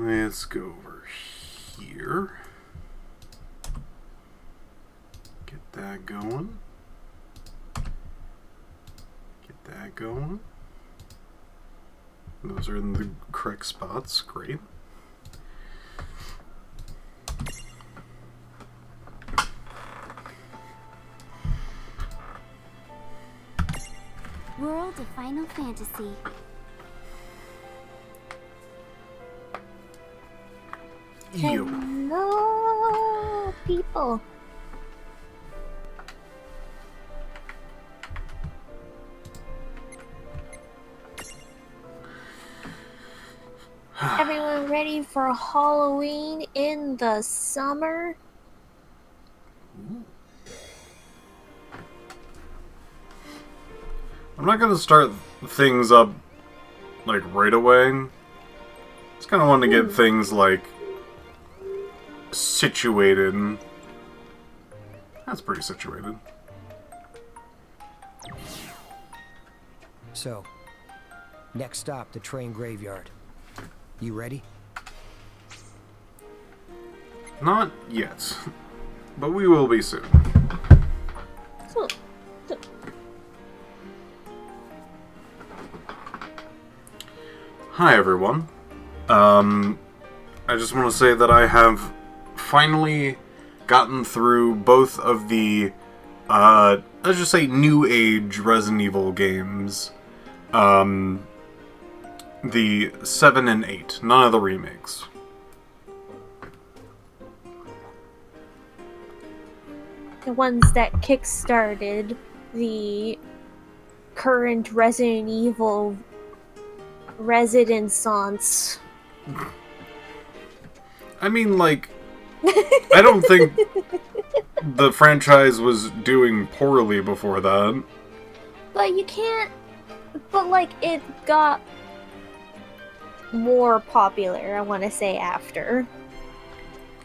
Let's go over here. Get that going. Get that going. Those are in the correct spots. Great. World of Final Fantasy. Hello, people. Everyone ready for Halloween in the summer? I'm not gonna start things up like right away. Just kind of want to get things like situated. That's pretty situated. So, next stop, the train graveyard. You ready? Not yet, but we will be soon. So, Hi everyone. I just want to say that I have finally gotten through both of the, let's just say new age Resident Evil games. The 7 and 8, none of the remakes. the ones that kickstarted the current Resident Evil Renaissance. I mean, like, I don't think the franchise was doing poorly before that. But you can't. But, like, it got more popular, I want to say, after.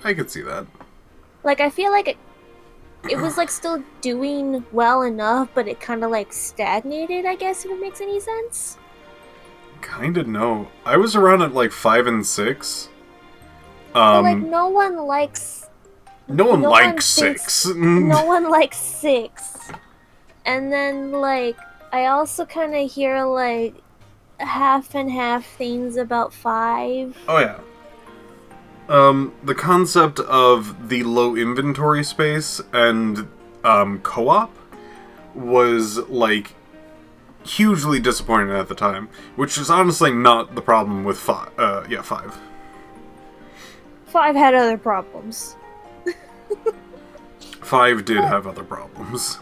I could see that. Like, I feel like it was, like, still doing well enough, but it kind of, like, stagnated, I guess, if it makes any sense. Kinda no. I was around at, like, 5 and 6. But, like, no one likes... No one no likes one thinks- 6. No one likes 6. And then, like, I also kind of hear, like, half and half things about 5. Oh, yeah. The concept of the low inventory space and, co-op was, like, hugely disappointing at the time, which is honestly not the problem with 5. 5. 5 had other problems. 5 did have other problems.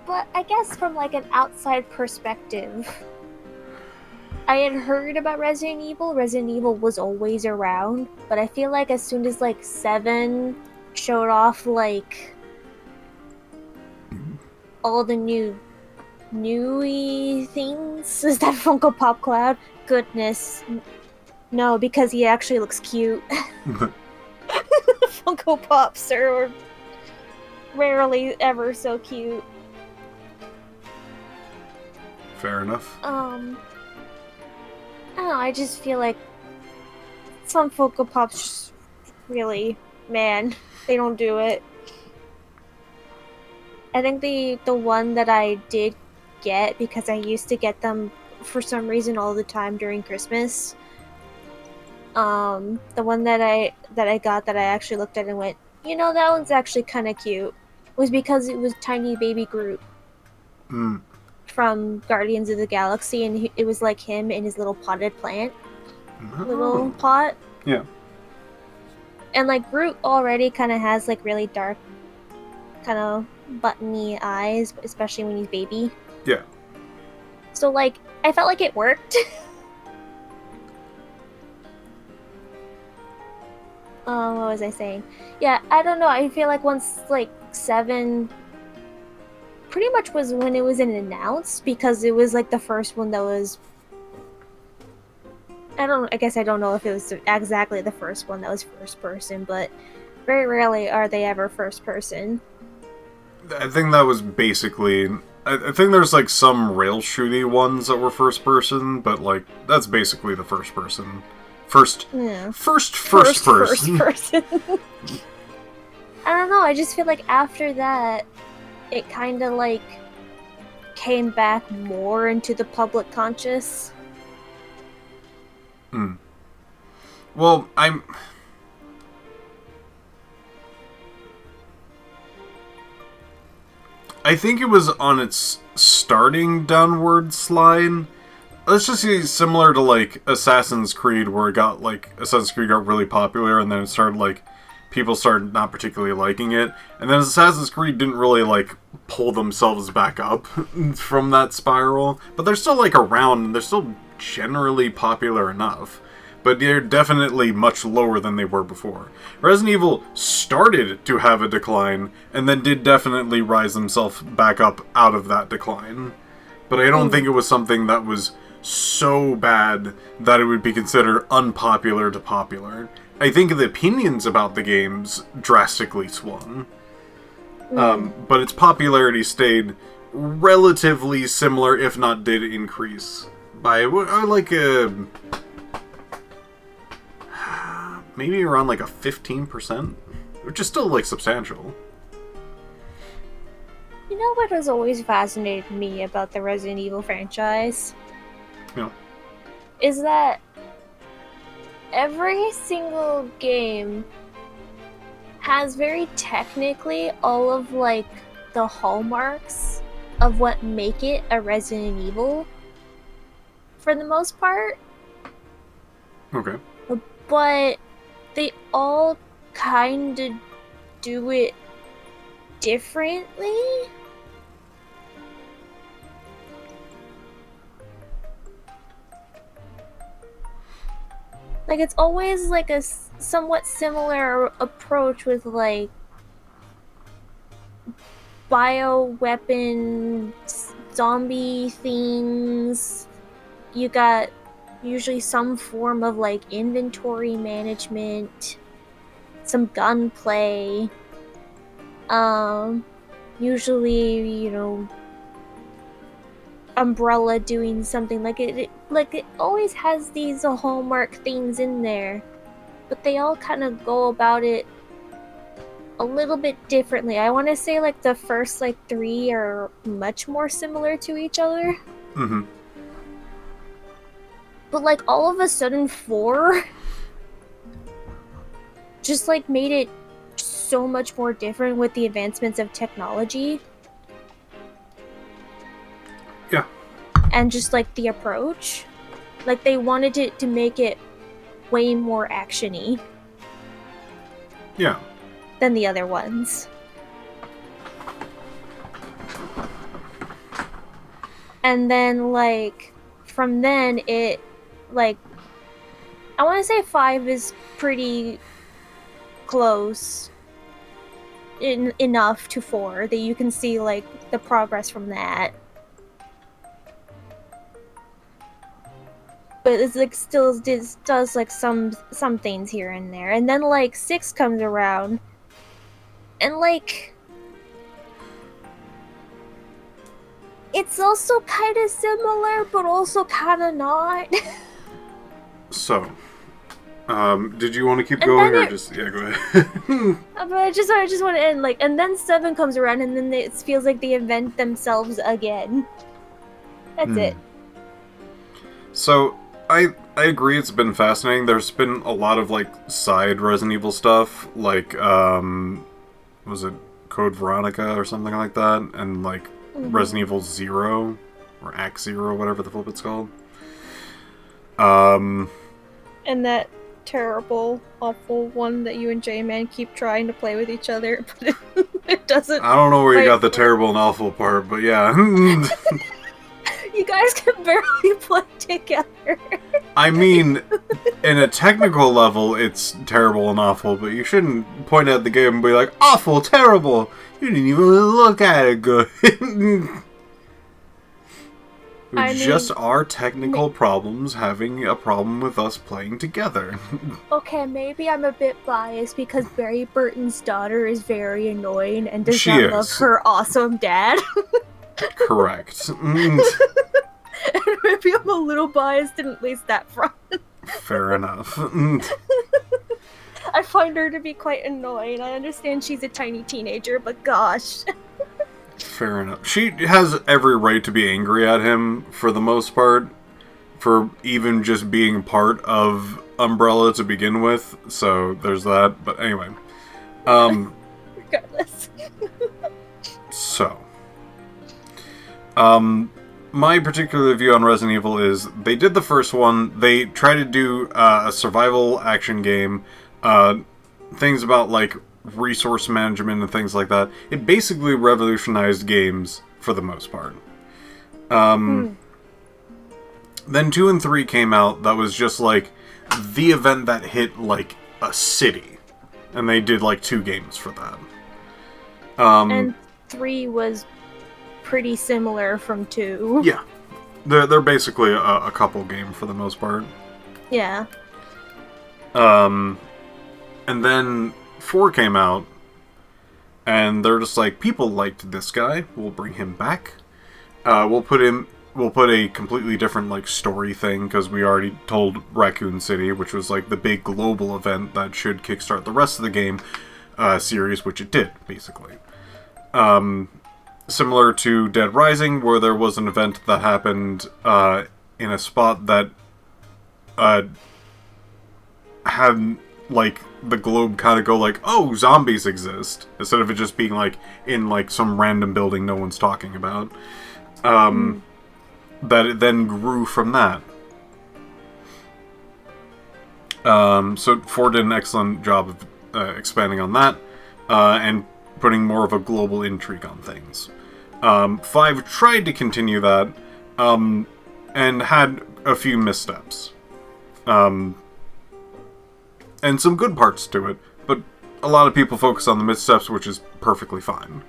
But I guess from, like, an outside perspective, I had heard about Resident Evil. Resident Evil was always around, but I feel like as soon as, like, 7 showed off, like, all the newy things. Is that Funko Pop Cloud? Goodness. No, because he actually looks cute. Funko Pops are rarely ever so cute. Fair enough. I don't know, I just feel like some Funko Pops just really, man, they don't do it. I think the one that I did get, because I used to get them for some reason all the time during Christmas, the one that I got that I actually looked at and went, you know, that one's actually kind of cute, was because it was tiny baby Groot from Guardians of the Galaxy, and it was like him in his little potted plant, little pot. Yeah. And like Groot already kind of has like really dark, kind of buttony eyes, especially when he's baby. Yeah. So like I felt like it worked. What was I saying? Yeah, I don't know. I feel like once like 7 pretty much was when it was announced, because it was like the first one that was, I guess I don't know if it was exactly the first one that was first person, but very rarely are they ever first person. I think that was basically... I think there's like some rail shooty ones that were first person, but like that's basically the first person First First person. I don't know, I just feel like after that, it kind of like came back more into the public conscious. Well, I think it was on its starting downward slide. Let's just say similar to, like, Assassin's Creed, where Assassin's Creed got really popular, and then it started, like, people started not particularly liking it. And then Assassin's Creed didn't really, like, pull themselves back up from that spiral. But they're still, like, around, and they're still generally popular enough. But they're definitely much lower than they were before. Resident Evil started to have a decline, and then did definitely rise themselves back up out of that decline. But I don't think it was something that was so bad that it would be considered unpopular to popular. I think the opinions about the games drastically swung. But its popularity stayed relatively similar, if not did increase. By, like, maybe around, like, a 15%? Which is still, like, substantial. You know what has always fascinated me about the Resident Evil franchise? Yeah. Is that every single game has very technically all of, like, the hallmarks of what make it a Resident Evil, for the most part. Okay. But they all kind of do it differently. Like, it's always like a somewhat similar approach with, like, bioweapon, zombie things. You got usually some form of, like, inventory management, some gunplay. Usually, you know, Umbrella doing something like it always has these hallmark things in there, but they all kind of go about it a little bit differently. I want to say, like, the first, like, 3 are much more similar to each other. But, like, all of a sudden 4 just, like, made it so much more different with the advancements of technology. Yeah. And just, like, the approach. Like, they wanted it to make it way more action-y. Yeah. Than the other ones. And then, like, from then, it, like, I want to say 5 is pretty close enough to 4 that you can see, like, the progress from that. But it's, like, still does, like, some things here and there. And then, like, 6 comes around, and, like, it's also kind of similar, but also kind of not. So, did you want to keep going, or just... Yeah, go ahead. But I just want to end, like, and then 7 comes around, and then it feels like they invent themselves again. That's it. So, I agree, it's been fascinating. There's been a lot of, like, side Resident Evil stuff, like, was it Code Veronica or something like that? And, like, Resident Evil 0, or Act 0, whatever the flip it's called. And that terrible, awful one that you and J-Man keep trying to play with each other, but it doesn't. I don't know where you got the terrible and awful part, but yeah. You guys can barely play together. I mean, in a technical level, it's terrible and awful, but you shouldn't point at the game and be like, awful, terrible! You didn't even look at it good. Just our technical problems having a problem with us playing together. Okay, maybe I'm a bit biased because Barry Burton's daughter is very annoying and does not love her awesome dad. Correct. And maybe I'm a little biased in at least that front. Fair enough. I find her to be quite annoying. I understand she's a tiny teenager, but gosh. Fair enough. She has every right to be angry at him, for the most part, for even just being part of Umbrella to begin with, so there's that. But anyway. Regardless. So. My particular view on Resident Evil is, they did the first one, they tried to do a survival action game, things about, like, resource management and things like that. It basically revolutionized games for the most part. Then 2 and 3 came out, that was just like the event that hit like a city. And they did like 2 games for that. And 3 was pretty similar from 2. Yeah. They're basically a couple game for the most part. Yeah. And then 4 came out, and they're just like, people liked this guy, we'll bring him back. We'll put a completely different, like, story thing, because we already told Raccoon City, which was, like, the big global event that should kickstart the rest of the game series, which it did, basically. Similar to Dead Rising, where there was an event that happened in a spot that had, like, the globe kind of go like, oh, zombies exist, instead of it just being, like, in, like, some random building no one's talking about. That it then grew from that. So 4 did an excellent job of expanding on that, and putting more of a global intrigue on things. 5 tried to continue that, and had a few missteps. And some good parts to it, but a lot of people focus on the missteps, which is perfectly fine.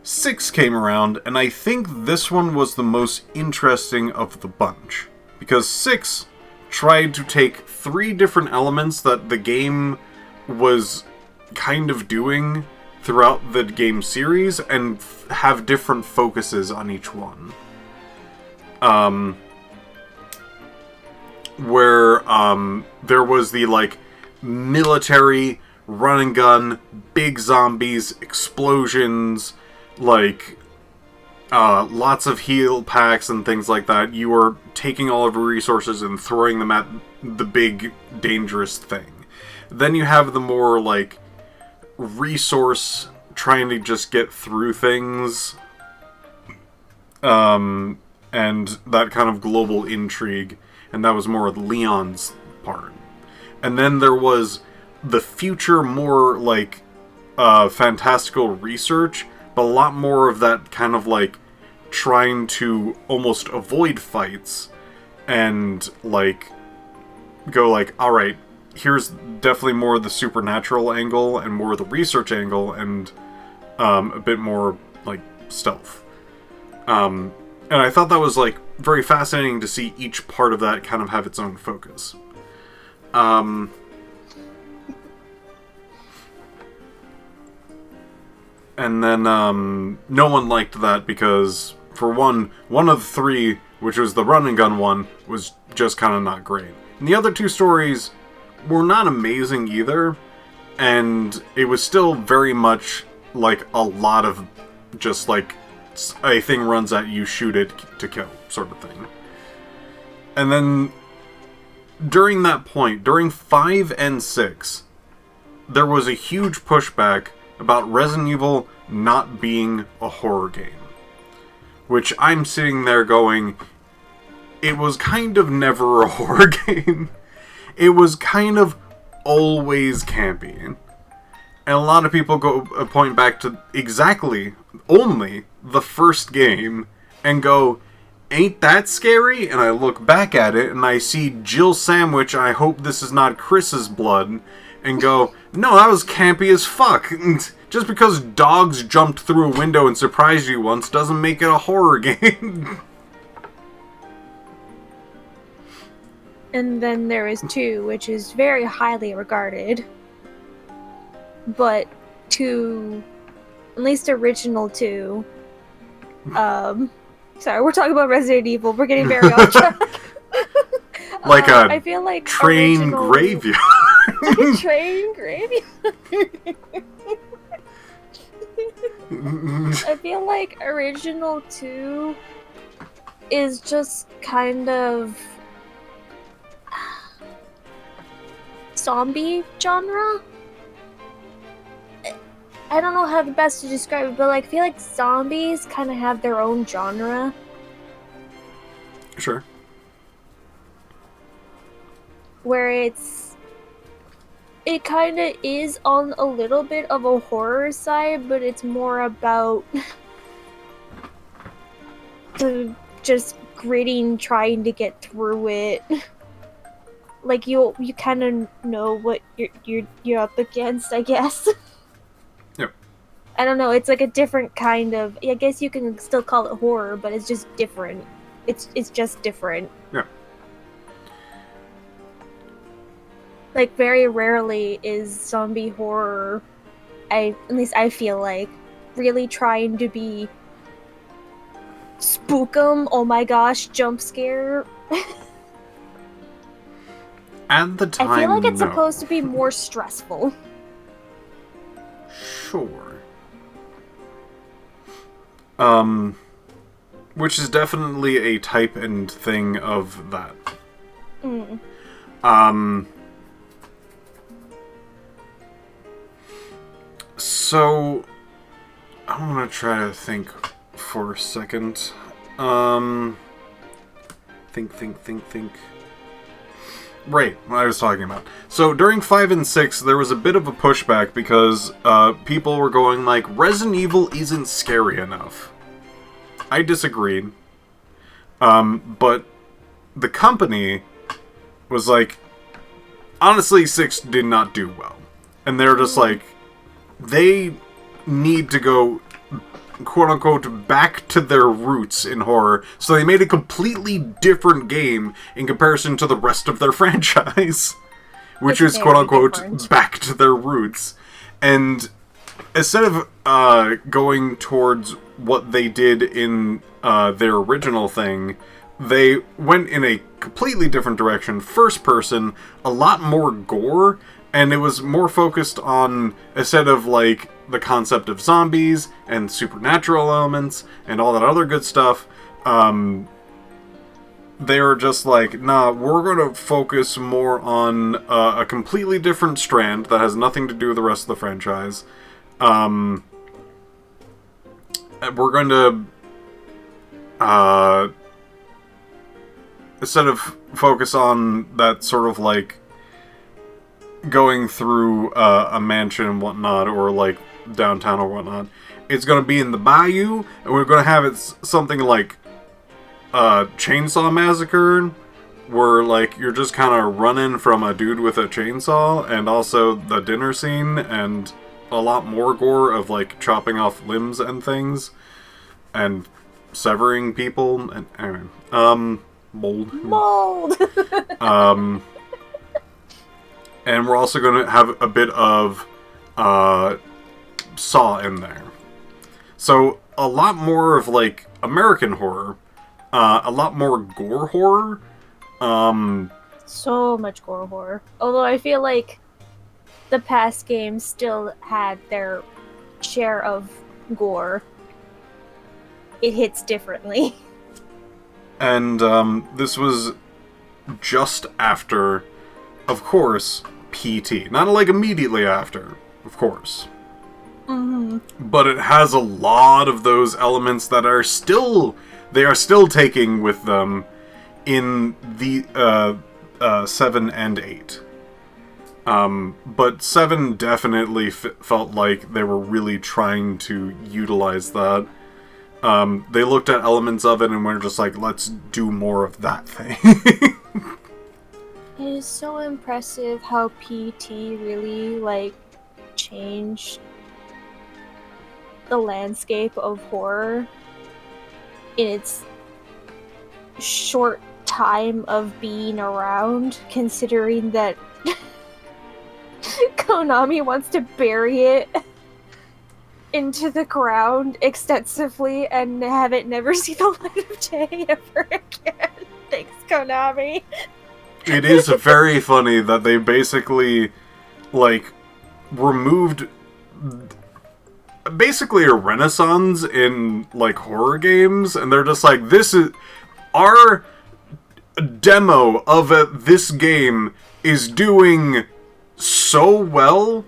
6 came around, and I think this one was the most interesting of the bunch. Because 6 tried to take 3 different elements that the game was kind of doing throughout the game series, and have different focuses on each one. Where there was the, like, military, run and gun, big zombies, explosions, like, lots of heal packs and things like that. You were taking all of your resources and throwing them at the big, dangerous thing. Then you have the more, like, resource, trying to just get through things, and that kind of global intrigue, and that was more of Leon's part. And then there was the future, more, like, fantastical research, but a lot more of that kind of, like, trying to almost avoid fights, and, like, go like, alright, here's definitely more of the supernatural angle, and more of the research angle, and a bit more, like, stealth. And I thought that was, like, very fascinating to see each part of that kind of have its own focus. And then, no one liked that because, for one of the 3, which was the run and gun one, was just kind of not great. And the other 2 stories were not amazing either, and it was still very much like a lot of just like a thing runs at you, shoot it to kill sort of thing. And then during that point, during 5 and 6, there was a huge pushback about Resident Evil not being a horror game. Which I'm sitting there going, it was kind of never a horror game. It was kind of always campy. And a lot of people point back to exactly only the first game and go, ain't that scary? And I look back at it and I see Jill Sandwich, I hope this is not Chris's blood, and go, no, that was campy as fuck. Just because dogs jumped through a window and surprised you once doesn't make it a horror game. And then there is 2, which is very highly regarded. But 2, at least original 2, sorry, we're talking about Resident Evil, we're getting very off track. Like a I feel like train original... graveyard. Train graveyard? I feel like original 2 is just kind of zombie genre. I don't know how the best to describe it, but like I feel like zombies kind of have their own genre. Sure. Where it kind of is on a little bit of a horror side, but it's more about the just gritting, trying to get through it. Like you kind of know what you're up against, I guess. Yep. I don't know. It's like a different kind of. I guess you can still call it horror, but it's just different. It's just different. Yeah. Like very rarely is zombie horror. At least I feel like really trying to be spookum. Oh my gosh, jump scare. At the time, I feel like it's no. supposed to be more stressful. Sure. Which is definitely a type and thing of that. So, I want to try to think for a second. Think. Right, what I was talking about. So, during 5 and 6, there was a bit of a pushback because people were going like, Resident Evil isn't scary enough. I disagreed. But the company was like, honestly, 6 did not do well. And they're just like, they need to go, quote-unquote, back to their roots in horror, so they made a completely different game in comparison to the rest of their franchise, which is, quote-unquote, back to their roots. And instead of going towards what they did in their original thing, they went in a completely different direction, first person, a lot more gore, and it was more focused on, instead of, like, the concept of zombies and supernatural elements and all that other good stuff, they were just like, nah, we're going to focus more on a completely different strand that has nothing to do with the rest of the franchise. We're going to, instead of focus on that sort of, like, going through a mansion and whatnot, or like downtown or whatnot, it's going to be in the bayou, and we're going to have it something like Chainsaw Massacre, where like you're just kind of running from a dude with a chainsaw, and also the dinner scene, and a lot more gore of like chopping off limbs and things, and severing people, and anyway, mold. And we're also going to have a bit of Saw in there. So, a lot more of, like, American horror. A lot more gore horror. So much gore horror. Although I feel like the past games still had their share of gore. It hits differently. And this was just after, of course, PT. Not like immediately after, of course. Mm-hmm. But it has a lot of those elements that are still, they are still taking with them in the 7 and 8. But 7 definitely felt like they were really trying to utilize that. They looked at elements of it and were just like, let's do more of that thing. It is so impressive how PT really, like, changed the landscape of horror in its short time of being around, considering that Konami wants to bury it into the ground extensively and have it never see the light of day ever again. Thanks, Konami. it is very funny that they basically, like, removed basically a renaissance in, like, horror games, and they're just like, this is... Our demo of this game is doing so well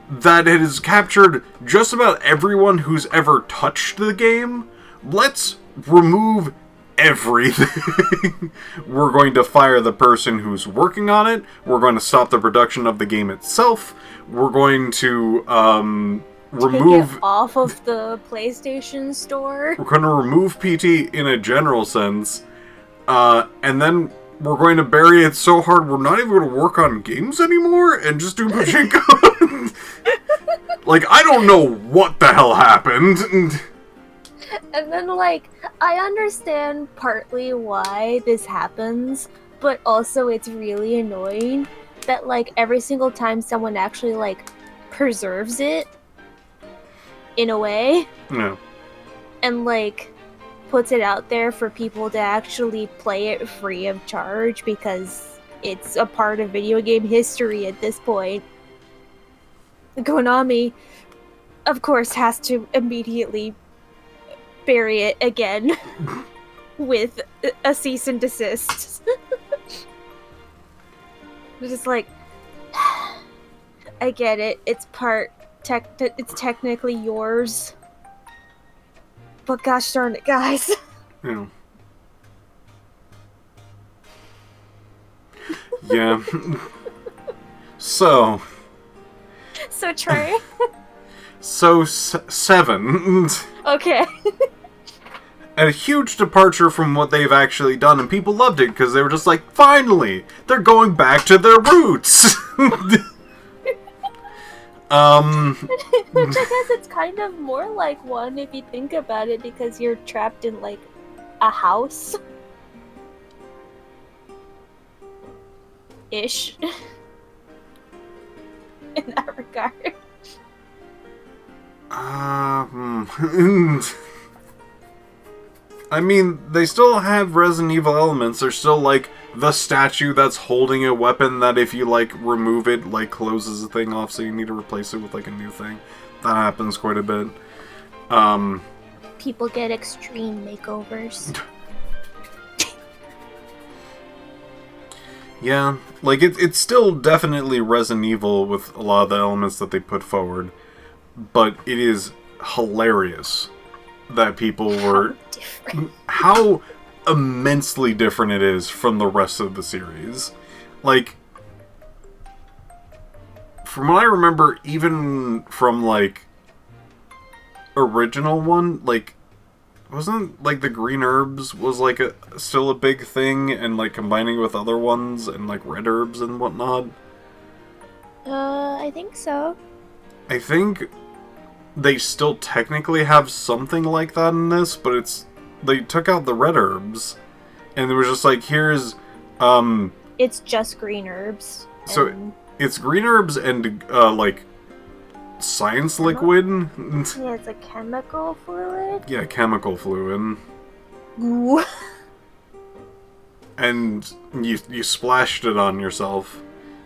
that it has captured just about everyone who's ever touched the game. Let's remove everything. We're going to fire the person who's working on it. We're going to stop the production of the game itself. We're going to remove... Take it off of the PlayStation Store. We're going to remove PT in a general sense. And then we're going to bury it so hard we're not even going to work on games anymore and just do Pachinko. Like, I don't know what the hell happened. And then, like, I understand partly why this happens, but also it's really annoying that, like, every single time someone actually, like, preserves it, in a way, Yeah. and, like, puts it out there for people to actually play it free of charge because it's a part of video game history at this point, Konami, of course, has to immediately bury it again with a cease and desist. It's just like, I get it. It's it's technically yours, but gosh darn it, guys. Yeah. Yeah. So Trey. So 7. Okay. A huge departure from what they've actually done, and people loved it because they were just like, finally, they're going back to their roots. Which I guess it's kind of more like one if you think about it, because you're trapped in, like, a house. Ish. In that regard. I mean, they still have Resident Evil elements. There's still, like, the statue that's holding a weapon that if you, like, remove it, like, closes the thing off, so you need to replace it with, like, a new thing. That happens quite a bit. People get extreme makeovers. Yeah, like, it's still definitely Resident Evil with a lot of the elements that they put forward. But it is hilarious that people were... How immensely different it is from the rest of the series. Like, from what I remember, even from, like, original one, like, wasn't, like, the green herbs was, like, still a big thing, and, like, combining with other ones, and, like, red herbs and whatnot? I think so. I think they still technically have something like that in this, but they took out the red herbs, and it was just like, here's, It's just green herbs. So, it's green herbs and, like, science liquid? Yeah, it's a chemical fluid. Yeah, chemical fluid. Ooh. And you splashed it on yourself.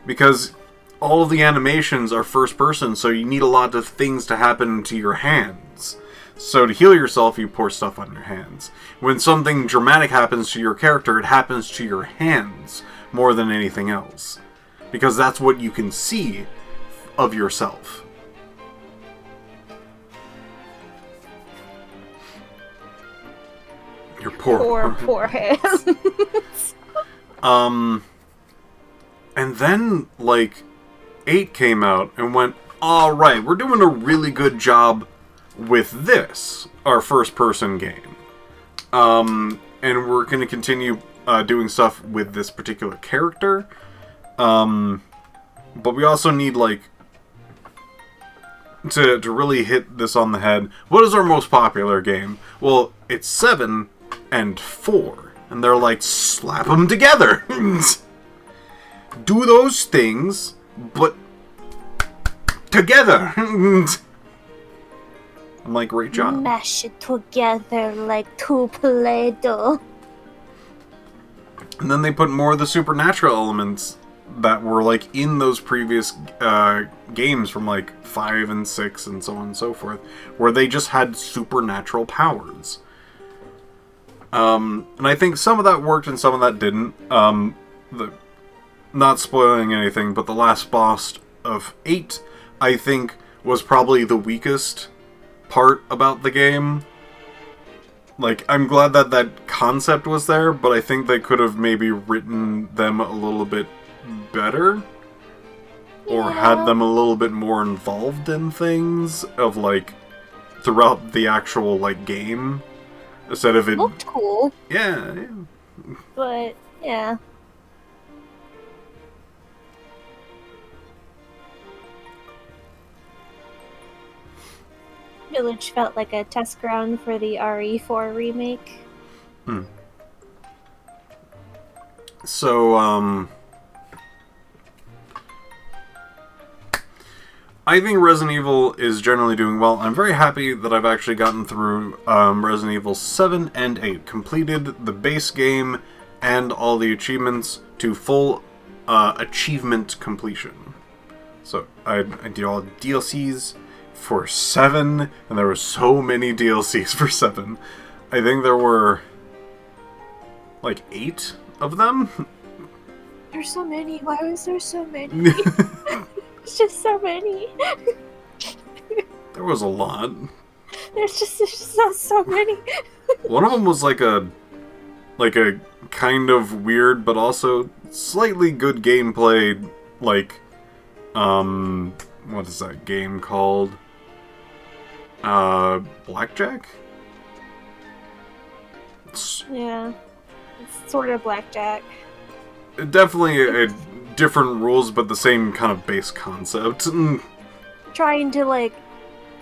Because all of the animations are first person, so you need a lot of things to happen to your hands. So to heal yourself, you pour stuff on your hands. When something dramatic happens to your character, it happens to your hands more than anything else. Because that's what you can see of yourself. Your poor hands. And then, like, 8 came out and went, alright, we're doing a really good job with this, our first-person game. And we're going to continue doing stuff with this particular character. But we also need, like, to really hit this on the head. What is our most popular game? Well, it's 7 and 4. And they're like, slap them together! Do those things, but together! I'm like, great job. Mash it together like two Play-Doh. And then they put more of the supernatural elements that were like in those previous games from like 5 and 6 and so on and so forth, where they just had supernatural powers. And I think some of that worked and some of that didn't. Not spoiling anything, but the last boss of 8, I think, was probably the weakest part about the game. Like, I'm glad that that concept was there, but I think they could have maybe written them a little bit better. Or had them a little bit more involved in things of, like, throughout the actual, like, game. Instead of it... Looked cool. Yeah. But, yeah. Village felt like a test ground for the RE4 remake. So, I think Resident Evil is generally doing well. I'm very happy that I've actually gotten through Resident Evil 7 and 8. Completed the base game and all the achievements to full achievement completion. So, I did all the DLCs for 7, and there were so many DLCs for 7. I think there were like 8 of them. There's so many. Why was there so many? It's just so many. There was a lot. There's just not so many. One of them was like a kind of weird but also slightly good gameplay, like what is that game called? Blackjack? Yeah. It's sort of blackjack. Definitely different rules, but the same kind of base concept. Trying to, like,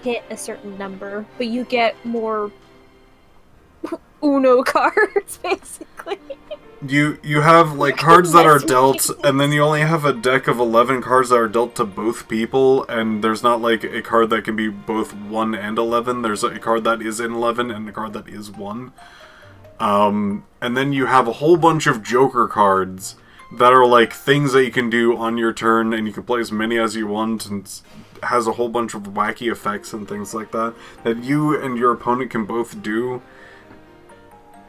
hit a certain number, but you get more Uno cards, basically. You have, like, cards that are dealt, and then you only have a deck of 11 cards that are dealt to both people, and there's not, like, a card that can be both 1 and 11. There's a card that is in 11 and a card that is 1. And then you have a whole bunch of Joker cards that are, like, things that you can do on your turn, and you can play as many as you want, and has a whole bunch of wacky effects and things like that, that you and your opponent can both do.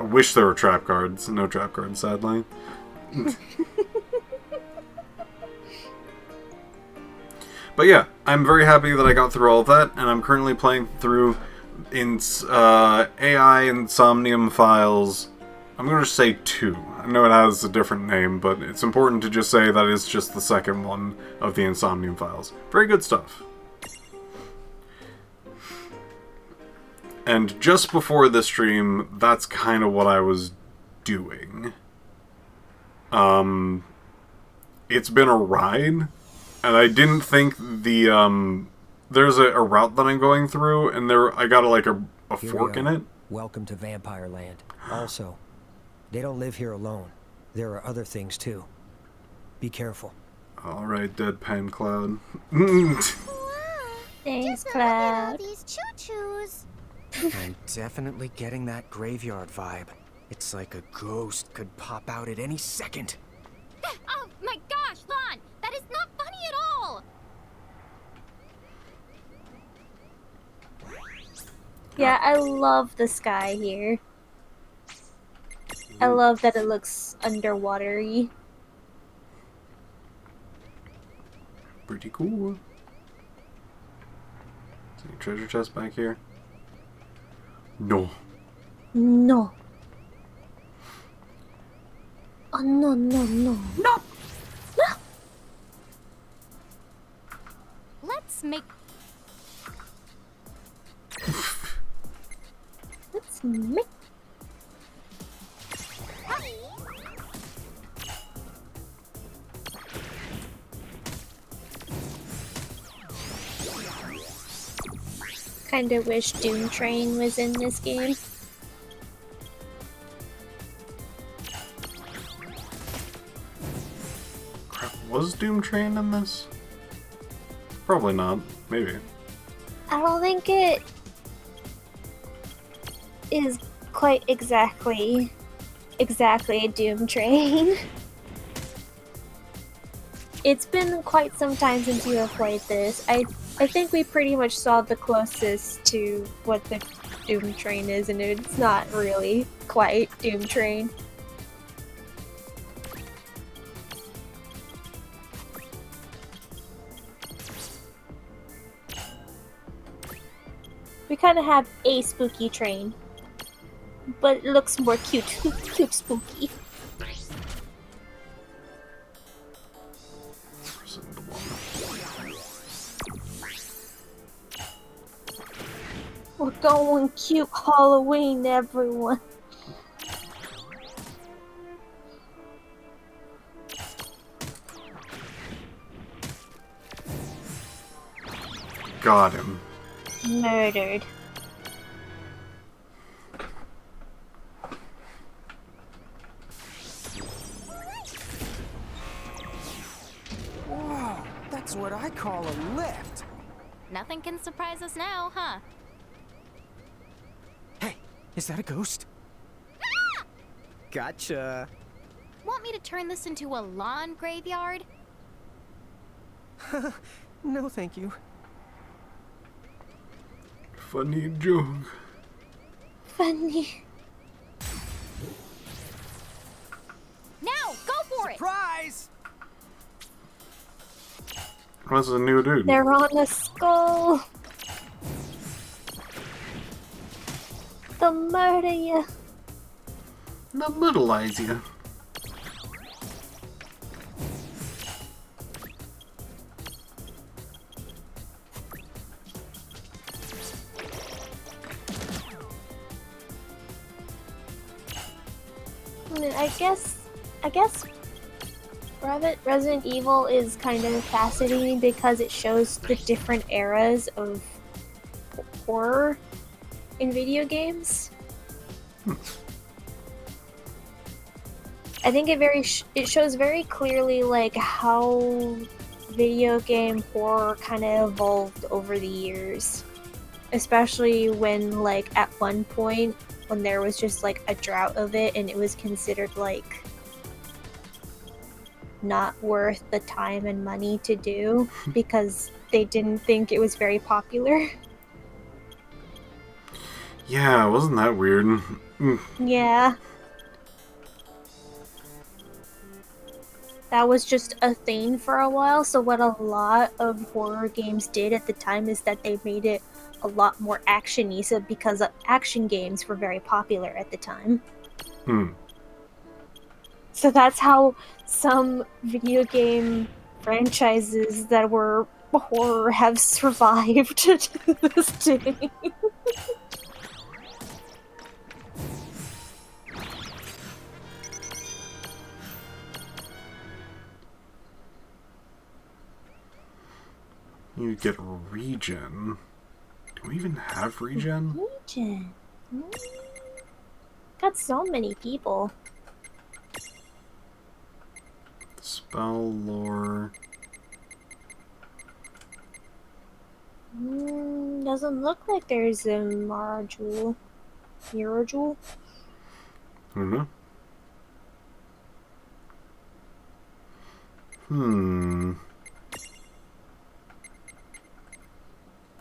I wish there were trap cards. No trap cards, sadly. But yeah, I'm very happy that I got through all of that, and I'm currently playing through AI Insomnium Files. I'm going to say 2. I know it has a different name, but it's important to just say that it's just the second one of the Insomnium Files. Very good stuff. And just before the stream, that's kind of what I was doing. It's been a ride, and I didn't think the, there's a route that I'm going through, and I got a fork in it. Welcome to Vampire Land. Also, they don't live here alone. There are other things too. Be careful. Alright, Deadpan Cloud. Thanks, Just look at Cloud. all these choo-choos. I'm definitely getting that graveyard vibe. It's like a ghost could pop out at any second. Oh my gosh, Lon! That is not funny at all! Yeah, I love the sky here. I love that it looks underwatery. Pretty cool. Is there a treasure chest back here? No. No. Oh, no, no, no. No! No! Let's make... Let's make... Kinda wish Doom Train was in this game. Crap, was Doom Train in this? Probably not. Maybe. I don't think it is quite exactly Exactly, Doom Train. It's been quite some time since you have played this. I think we pretty much saw the closest to what the Doom Train is, and it's not really quite Doom Train. We kind of have a spooky train, but it looks more cute, cute spooky. We're going cute Halloween, everyone. Got him. Murdered. Whoa, that's what I call a lift. Nothing can surprise us now, huh? Hey, is that a ghost? Gotcha. Want me to turn this into a lawn graveyard? No, thank you. Funny joke. Funny. Now, go for it! Surprise! What's a new dude? They're on a skull. They'll murder you. The brutalize you. I guess Resident Evil is kind of fascinating because it shows the different eras of horror in video games. I think it shows very clearly like how video game horror kind of evolved over the years, especially when like at one point when there was just like a drought of it and it was considered like not worth the time and money to do because they didn't think it was very popular. Yeah, wasn't that weird? Yeah. That was just a thing for a while, so what a lot of horror games did at the time is that they made it a lot more action-y, so because action games were very popular at the time. So that's how some video game franchises that were horror have survived to this day. You get regen. Do we even have regen? Regen. Got so many people. Spell lore. Doesn't look like there's a Mirajul. Mirajul?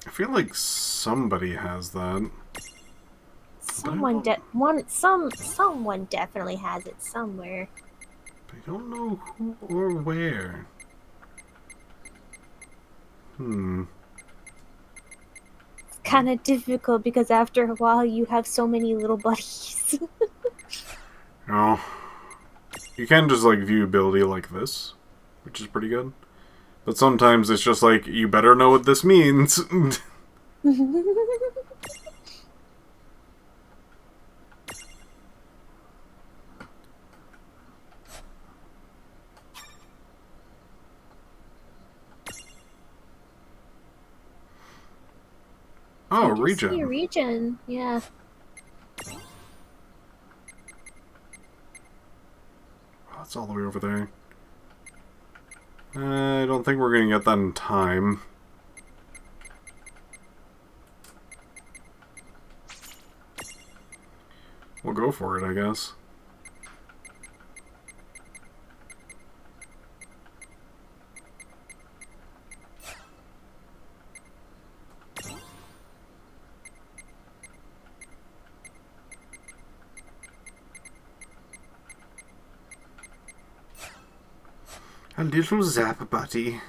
I feel like somebody has that. Someone definitely has it somewhere. I don't know who or where. It's kind of difficult because after a while you have so many little buddies. Oh. You can just like view ability like this, which is pretty good. But sometimes it's just like, you better know what this means. Oh, regen. See a regen, yeah. Oh, that's all the way over there. I don't think we're gonna get that in time. We'll go for it, I guess. A little zap buddy.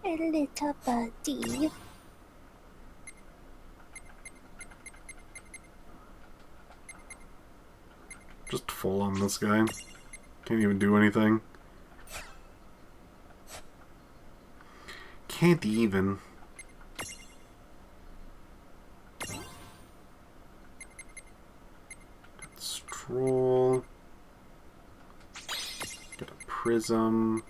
A little buddy. Just full on this guy. Can't even do anything. Can't even. Stroll. Get a prism.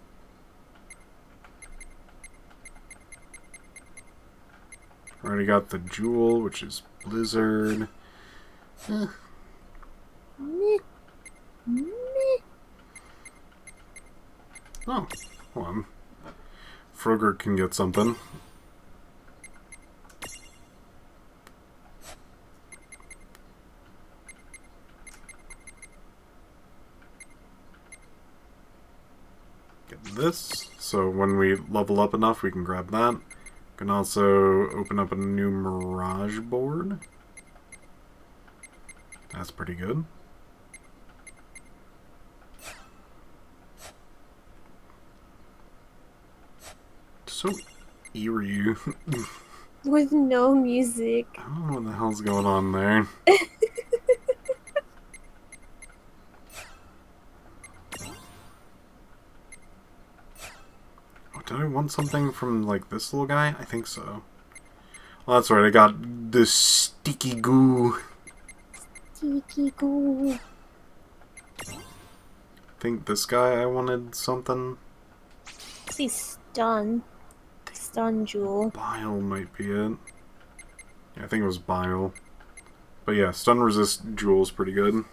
Already got the jewel, which is Blizzard. Meh. Meh. Oh, hold on. Frogger can get something. Get this, so when we level up enough, we can grab that. Can also open up a new Mirage board. That's pretty good. So eerie. With no music. I don't know what the hell's going on there. Oh, did I want something from, like, this little guy? I think so. Well, that's right, I got the sticky goo. Sticky goo. I think this guy I wanted something. He's done. Stun jewel. Bile might be it. Yeah, I think it was Bile. But yeah, stun resist jewel's pretty good.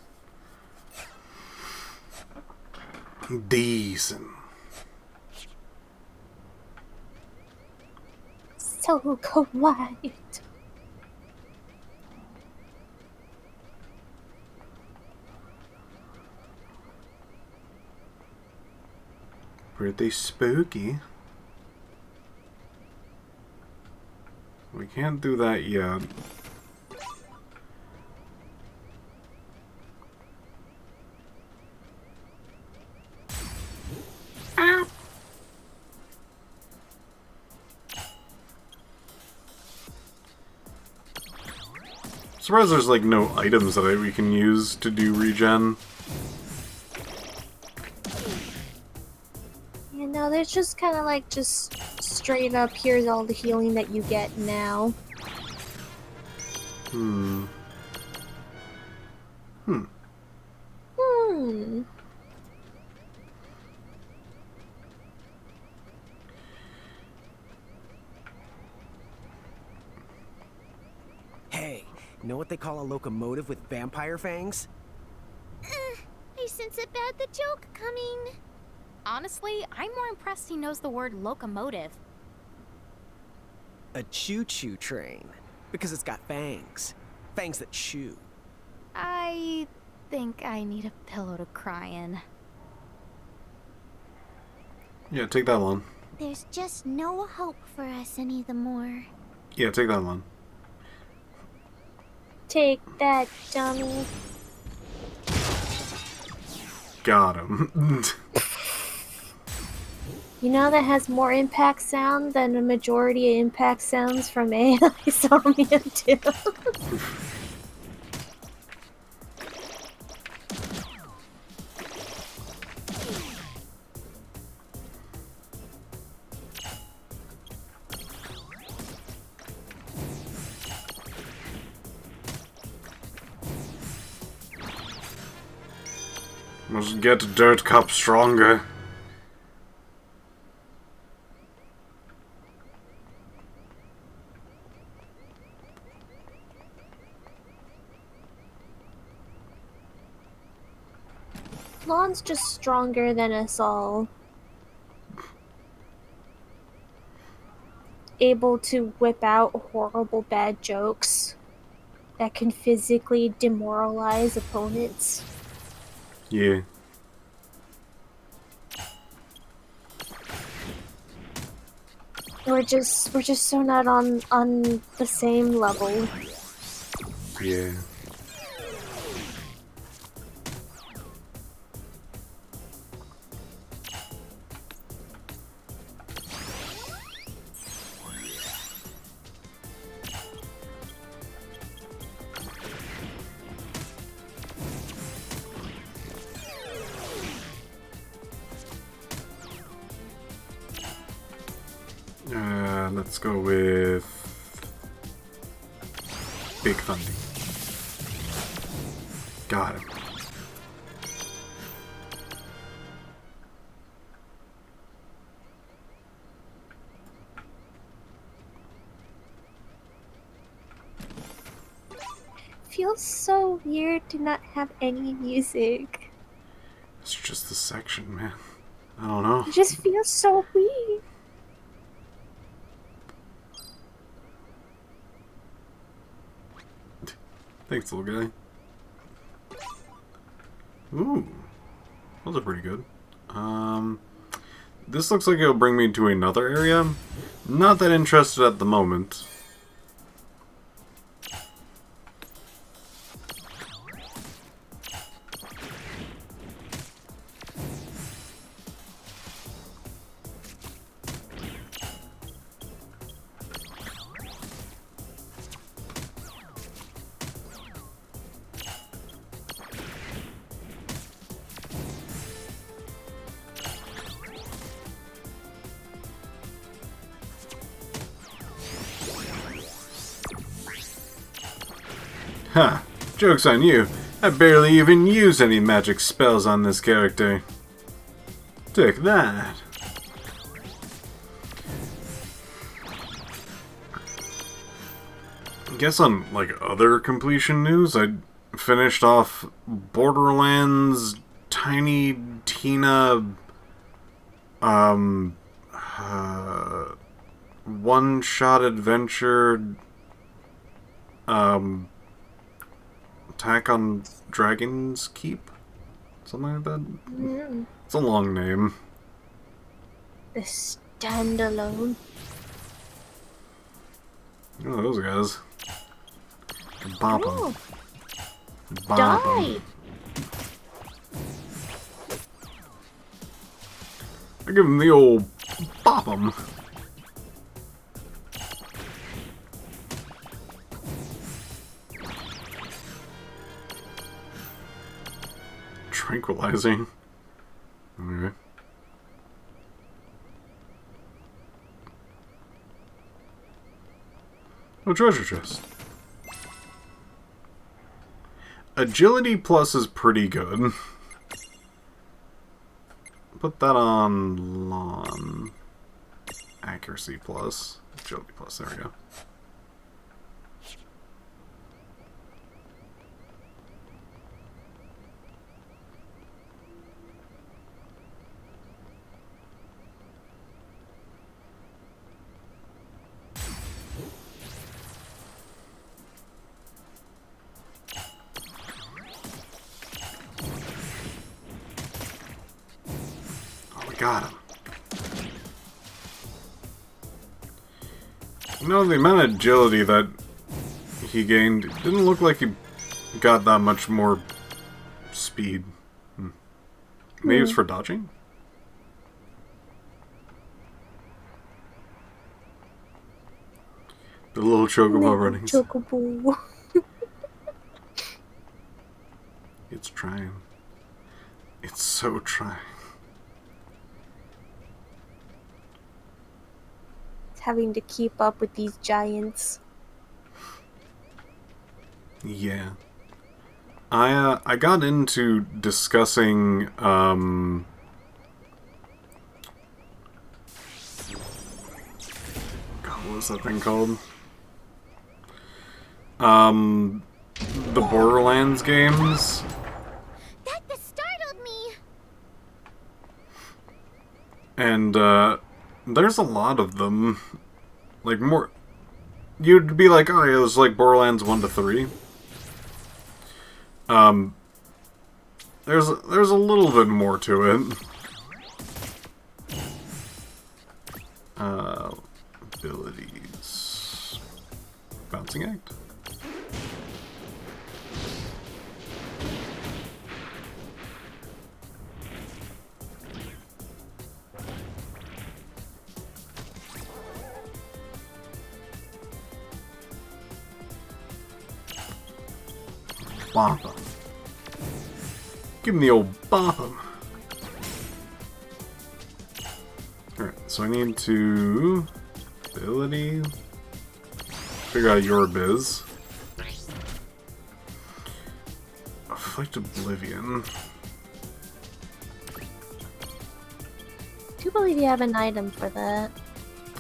Decent. So kawaii. Pretty spooky. We can't do that yet. Ow. Surprised there's like no items that we can use to do regen. You know, there's just kind of like just straight up, here's all the healing that you get now. Hmm. Hmm. Hmm. Hey, know what they call a locomotive with vampire fangs? I sense a bad the joke coming. Honestly, I'm more impressed he knows the word locomotive. A choo-choo train. Because it's got fangs. Fangs that chew. I think I need a pillow to cry in. Yeah, take that one. There's just no hope for us any the more. Yeah, take that one. Take that, dummy. Got him. You know that has more impact sound than a majority of impact sounds from AI Somnia 2. Must get Dirt Cup stronger. Lon's just stronger than us all. Able to whip out horrible bad jokes that can physically demoralize opponents. Yeah. We're just so not on the same level. Yeah. Let's go with Big Thunder. Got him. Feels so weird to not have any music. It's just the section, man. I don't know. It just feels so weird. Thanks, little guy. Ooh. Those are pretty good. This looks like it'll bring me to another area. Not that interested at the moment. Ha! Joke's on you. I barely even use any magic spells on this character. Take that. I guess on, like, other completion news, I finished off Borderlands Tiny Tina one-shot adventure Attack on Dragon's Keep? Something like that? Mm. It's a long name. The standalone. Oh, those guys. Bop 'em. Oh, Bop 'em. die! I give him the old bop 'em. Tranquilizing. Okay. Oh, treasure chest. Agility plus is pretty good. Put that on lawn. Accuracy plus. Agility plus, there we go. Got him. You know, the amount of agility that he gained didn't look like he got that much more speed. Maybe it's for dodging? The little chocobo running. Chocobo. It's trying. It's so trying. Having to keep up with these giants. Yeah. I got into discussing God, what was that thing called? The Borderlands games. That startled me. And there's a lot of them. Like, more... You'd be like, oh, yeah, it was like Borderlands 1 to 3. There's a little bit more to it. Abilities... Bouncing Act? Bop 'em. Give him the old bop 'em. Alright, so I need to... ability? Figure out your biz. Afflict Oblivion. I do believe you have an item for that.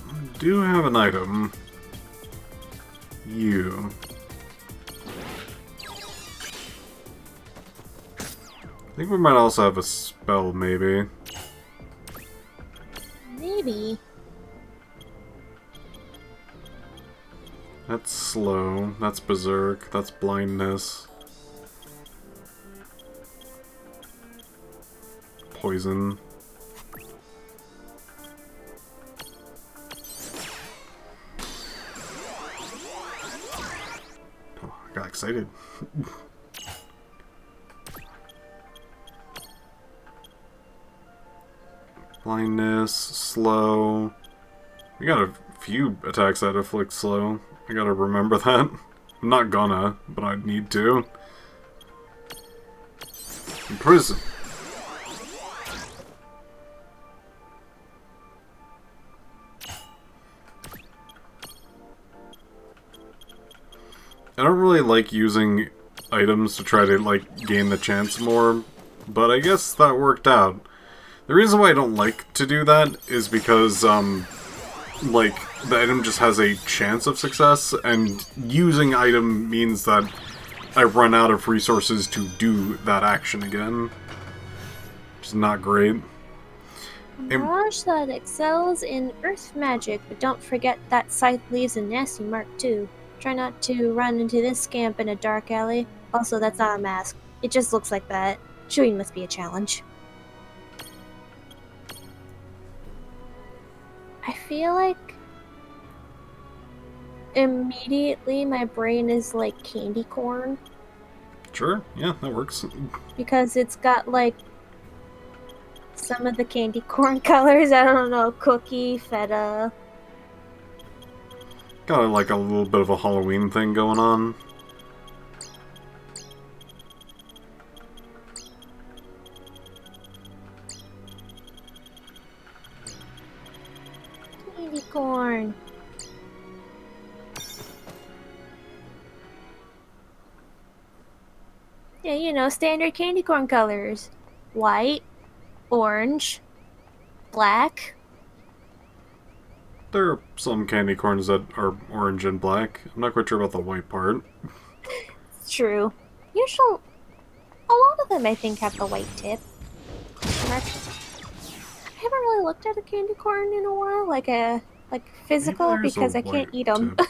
I do have an item. You. I think we might also have a spell, maybe. Maybe. That's slow. That's berserk. That's blindness. Poison. Oh, I got excited. Blindness, slow. We got a few attacks that afflict slow. I gotta remember that. I'm not gonna, but I need to. Imprison. I don't really like using items to try to, like, gain the chance more, but I guess that worked out. The reason why I don't like to do that is because, like, the item just has a chance of success, and using item means that I run out of resources to do that action again. Which is not great. Mirage that excels in earth magic, but don't forget that scythe leaves a nasty mark too. Try not to run into this scamp in a dark alley. Also, that's not a mask. It just looks like that. Chewing must be a challenge. I feel like immediately my brain is like candy corn. Sure, yeah, that works. Because it's got like some of the candy corn colors. I don't know, cookie, feta. Got like a little bit of a Halloween thing going on. Candy corn. Yeah, you know, standard candy corn colors. White, orange, black. There are some candy corns that are orange and black. I'm not quite sure about the white part. It's true. Usually, a lot of them I think have the white tip. I haven't really looked at a candy corn in a while, like physical, Maybe there's because a I can't white eat them. tip.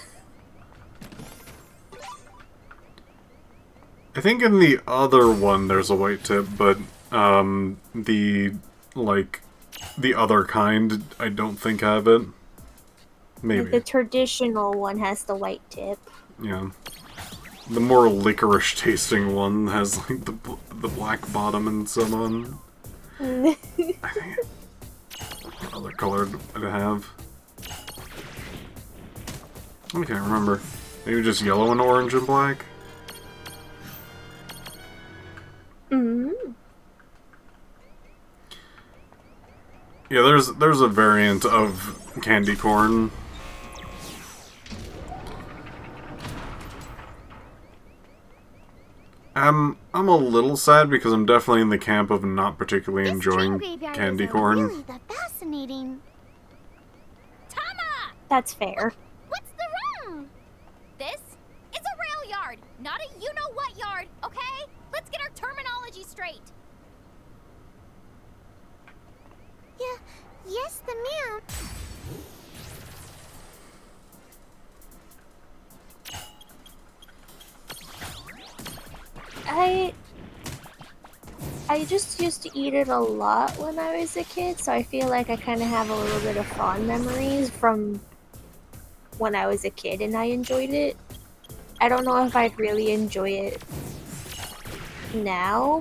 I think in the other one there's a white tip, but the other kind I don't think have it. Maybe. The traditional one has the white tip. Yeah. The more licorice tasting one has like the black bottom and so on. I think what other color do I have? I can't remember. Maybe just yellow and orange and black? Yeah, there's a variant of candy corn. I'm a little sad because I'm definitely in the camp of not particularly enjoying candy corn. Really the fascinating. Tama! That's fair. What's the wrong? This is a rail yard, not a you-know-what yard, okay? Let's get our terminology straight. Yeah, yes, the ma'am. I just used to eat it a lot when I was a kid, so I feel like I kind of have a little bit of fond memories from when I was a kid and I enjoyed it. I don't know if I'd really enjoy it now.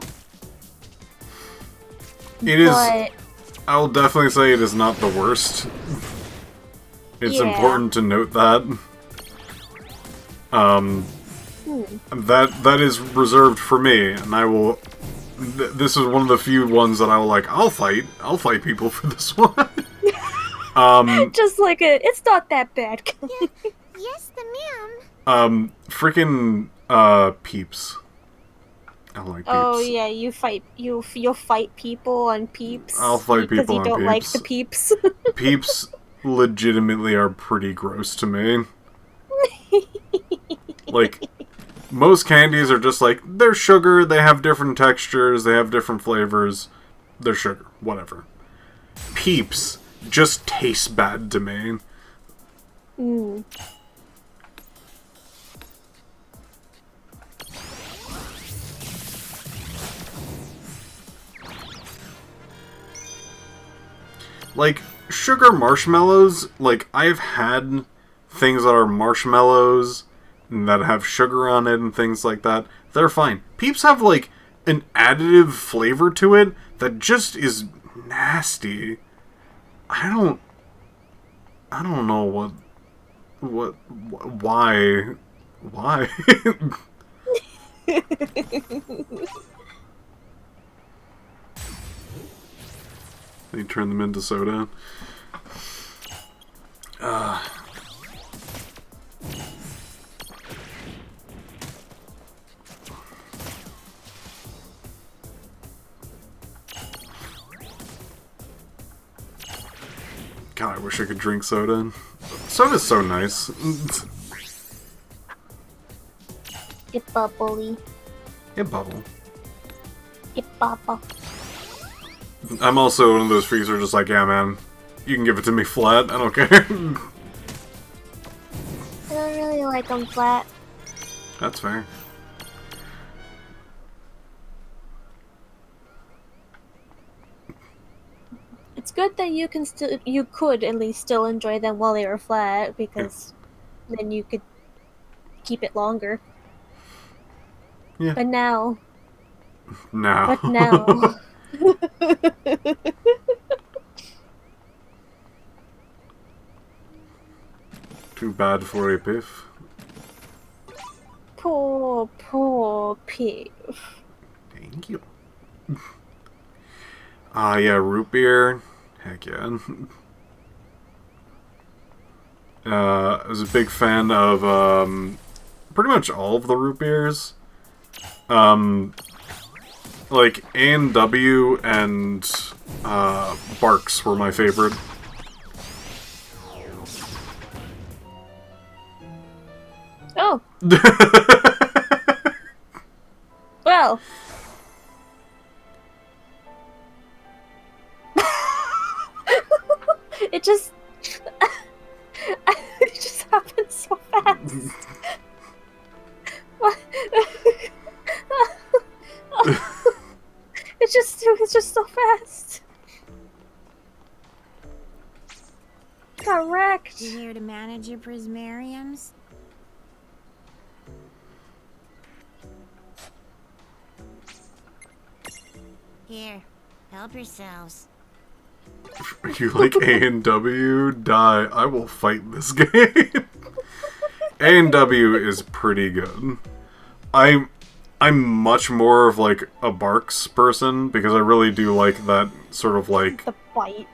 It is. I will definitely say it is not the worst. It's important to note that. That is reserved for me, and I will. This is one of the few ones that I will like. I'll fight people for this one. Just like it's not that bad. Yes, the ma'am. Freaking, Peeps. I like Peeps. Oh yeah, you'll fight people on Peeps. I'll fight because people you on don't like Peeps. the Peeps. Peeps legitimately are pretty gross to me. Like, most candies are just like, they're sugar, they have different textures, they have different flavors. They're sugar, whatever. Peeps just taste bad to me. Mm. Like, sugar marshmallows, like, I've had things that are marshmallows and that have sugar on it and things like that. They're fine. Peeps have, like, an additive flavor to it that just is nasty. I don't know why. They turn them into soda. God, I wish I could drink soda. Soda's so nice. It bubbly. It bubble. It bubble. I'm also one of those freaks who are just like, yeah, man, you can give it to me flat. I don't care. I don't really like them flat. That's fair. It's good that you could at least still enjoy them while they were flat, because then you could keep it longer. Yeah. But now. Now. But now. Too bad for a Piph. Poor Piph. Thank you. Yeah, root beer. Heck yeah. I was a big fan of pretty much all of the root beers. Like A&W and Barks were my favorite. Oh. Well. It just it just happened so fast. What? It was just so fast. Correct. You here to manage your prismariums? Here, help yourselves. You like A&W? Die. I will fight this game. A&W is pretty good. I'm much more of like a Barks person because I really do like that sort of like The bite.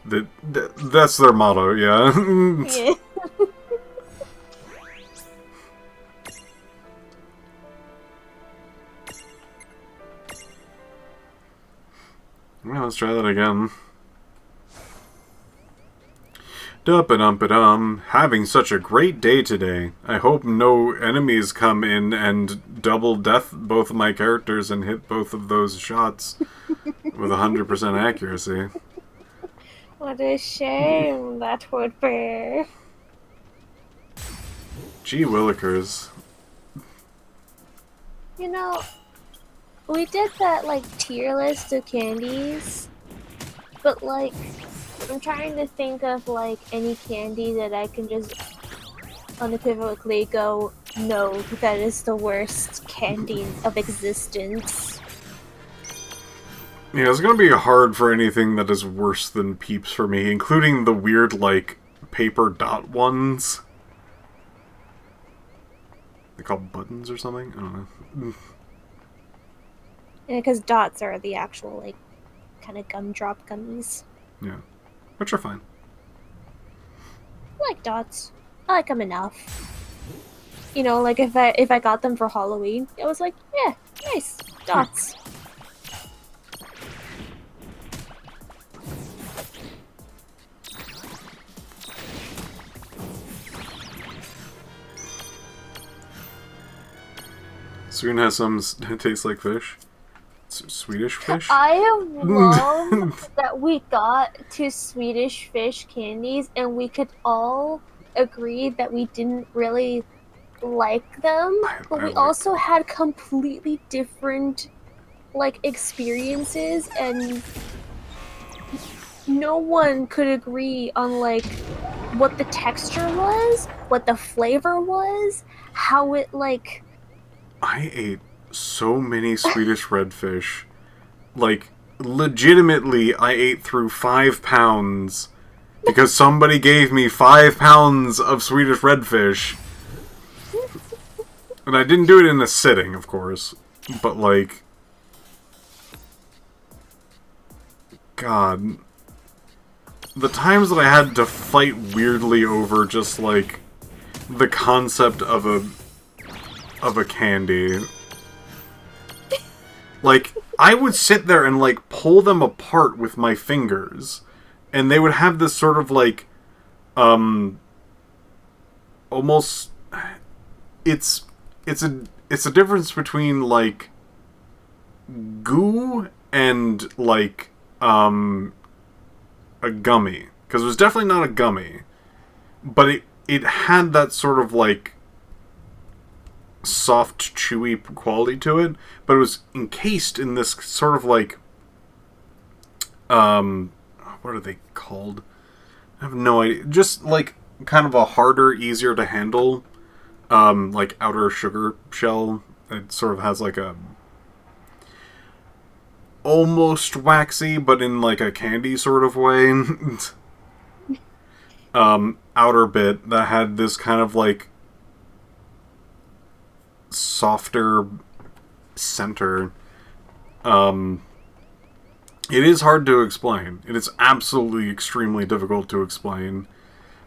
That's their motto, yeah. Yeah. Well, let's try that again. Dup-a-dum-pa-dum. Having such a great day today. I hope no enemies come in and double death both of my characters and hit both of those shots with 100% accuracy. What a shame that would be. Gee willikers. You know, we did that, like, tier list of candies, but, like, I'm trying to think of, like, any candy that I can just unequivocally go, no, that is the worst candy of existence. Yeah, it's gonna be hard for anything that is worse than Peeps for me, including the weird, like, paper dot ones. They're called buttons or something? I don't know. Yeah, because dots are the actual, like, kind of gumdrop gummies. Yeah. Which are fine. like dots. I like them enough. You know, like if I got them for Halloween, it was like, yeah, nice dots. Soon has some taste like fish. Swedish fish? I love that we got 2 Swedish fish candies and we could all agree that we didn't really like them, but we also had completely different like experiences, and no one could agree on like what the texture was, what the flavor was, how it like. I ate so many Swedish redfish. Like, legitimately, I ate through 5 pounds because somebody gave me 5 pounds of Swedish redfish. And I didn't do it in a sitting, of course. But, like... God. The times that I had to fight weirdly over just, like, the concept of a candy. Like, I would sit there and, like, pull them apart with my fingers. And they would have this sort of, like, almost... It's a difference between, like, goo and, like, a gummy. Because it was definitely not a gummy. But it had that sort of, like, soft, chewy quality to it, but it was encased in this sort of like, what are they called? I have no idea. Just like kind of a harder, easier to handle, like outer sugar shell. It sort of has like a almost waxy, but in like a candy sort of way. Outer bit that had this kind of like softer center. It is hard to explain. It is absolutely extremely difficult to explain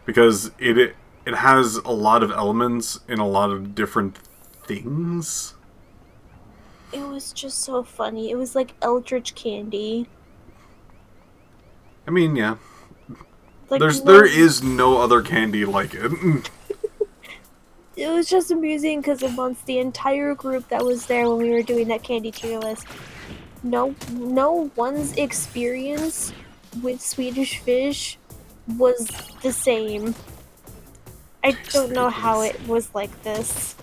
because it has a lot of elements in a lot of different things. It was just so funny. It was like Eldritch candy. I mean, yeah. Like There is no other candy like it. It was just amusing because amongst the entire group that was there when we were doing that candy tier list, no one's experience with Swedish fish was the same. I don't know how it was like this.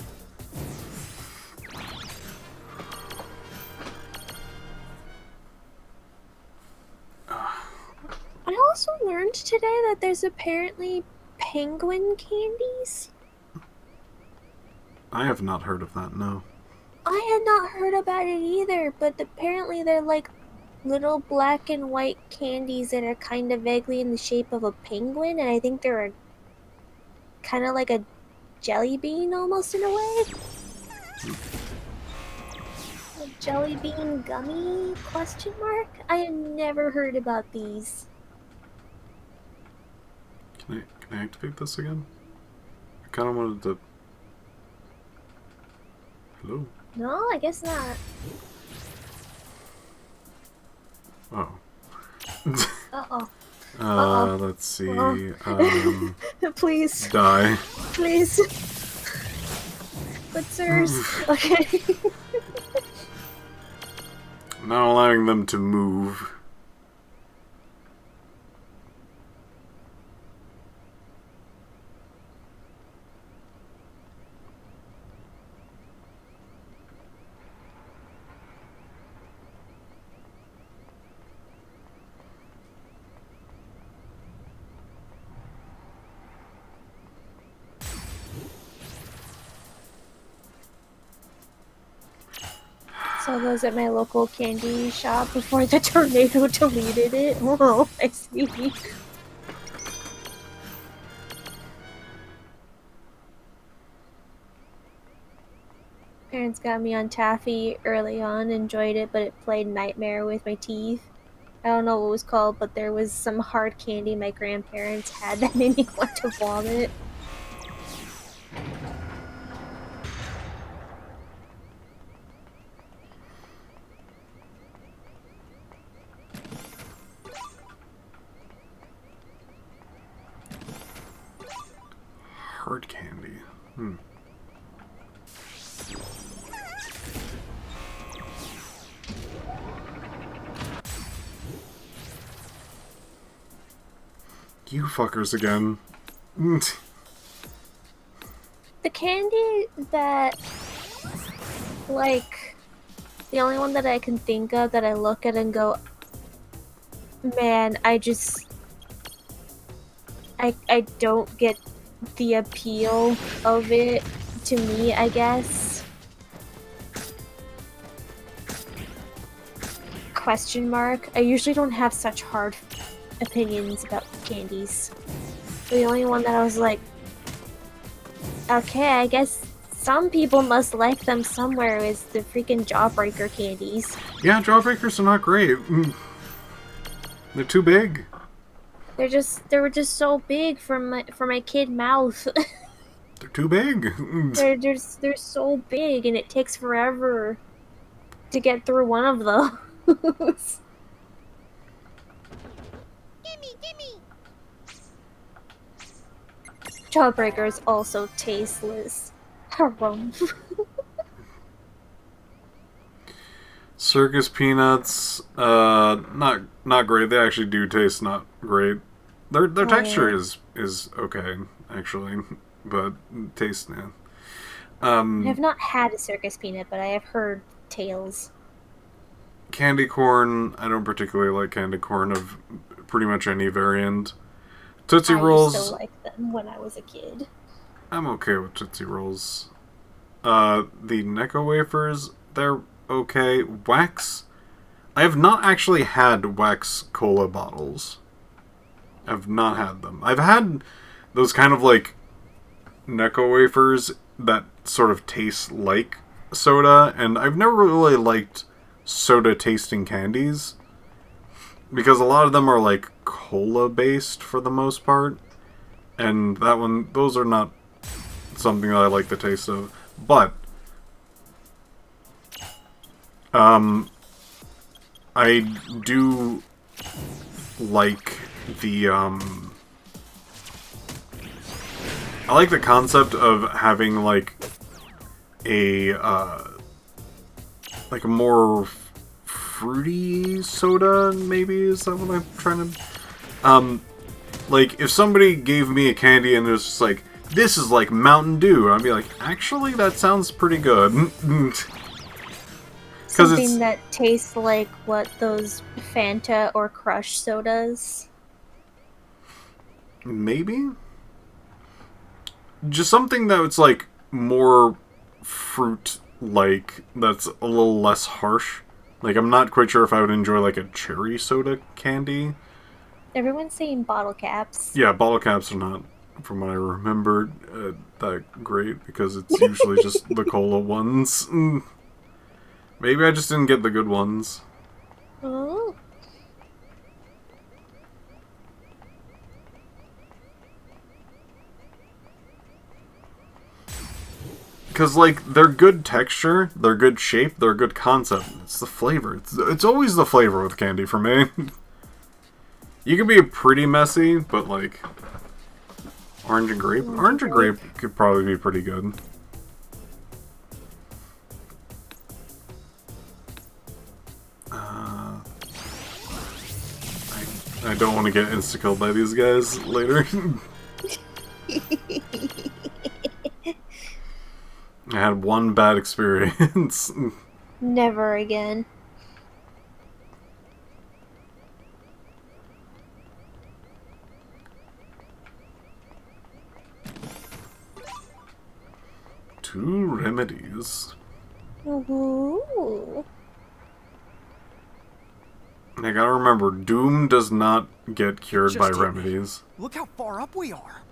I also learned today that there's apparently penguin candies. I have not heard of that, no. I had not heard about it either, but apparently they're like little black and white candies that are kind of vaguely in the shape of a penguin, and I think they're kind of like a jelly bean almost in a way. A jelly bean gummy? Question mark? I had never heard about these. Can I activate this again? I kind of wanted to... Hello? No, I guess not. Oh. Uh-oh. Let's see. Please. Die. Please. But sirs. Okay. Not allowing them to move. Saw those at my local candy shop before the tornado deleted it. Oh, I see. Parents got me on taffy early on, enjoyed it, but it played nightmare with my teeth I don't know what it was called, but there was some hard candy my grandparents had that made me want to vomit. Hard candy. You fuckers again. The candy that, like, the only one that I can think of that I look at and go, man, I don't get the appeal of it to me, I guess. Question mark. I usually don't have such hard opinions about candies. The only one that I was like, okay, I guess some people must like them somewhere is the freaking Jawbreaker candies. Yeah, Jawbreakers are not great. They're too big. They were just so big for my kid mouth. They're too big. they're so big and it takes forever to get through one of those. Gimme! Jawbreaker is also tasteless. Harum. Circus peanuts, not great. They actually do taste not great. Their texture is okay, actually, but taste, yeah. I have not had a circus peanut, but I have heard tales. Candy corn, I don't particularly like candy corn of pretty much any variant. Tootsie Rolls, I used to like them when I was a kid. I'm okay with Tootsie Rolls. The Necco wafers, they're okay. Wax, I have not actually had Wax cola bottles. I've not had them. I've had those kind of like Necco wafers that sort of taste like soda, and I've never really liked soda tasting candies because a lot of them are like cola based for the most part, and those are not something that I like the taste of. But I do like the I like the concept of having like a more fruity soda, maybe, is that what I'm trying to... like, if somebody gave me a candy and it was just like, this is like Mountain Dew, I'd be like, actually, that sounds pretty good. Something that tastes like what those Fanta or Crush sodas. Maybe? Just something that's like more fruit-like, that's a little less harsh. Like, I'm not quite sure if I would enjoy like a cherry soda candy. Everyone's saying bottle caps. Yeah, bottle caps are not, from what I remember, that great, because it's usually just the cola ones. Maybe I just didn't get the good ones. Oh. Because, like, they're good texture, they're good shape, they're good concept. It's the flavor. It's always the flavor with candy for me. You can be pretty messy, but, like, orange and grape? Orange and grape could probably be pretty good. I don't want to get insta-killed by these guys later. I had one bad experience. Never again. Two remedies. Ooh. I gotta remember, Doom does not get cured Just by hit me. remedies. Look how far up we are.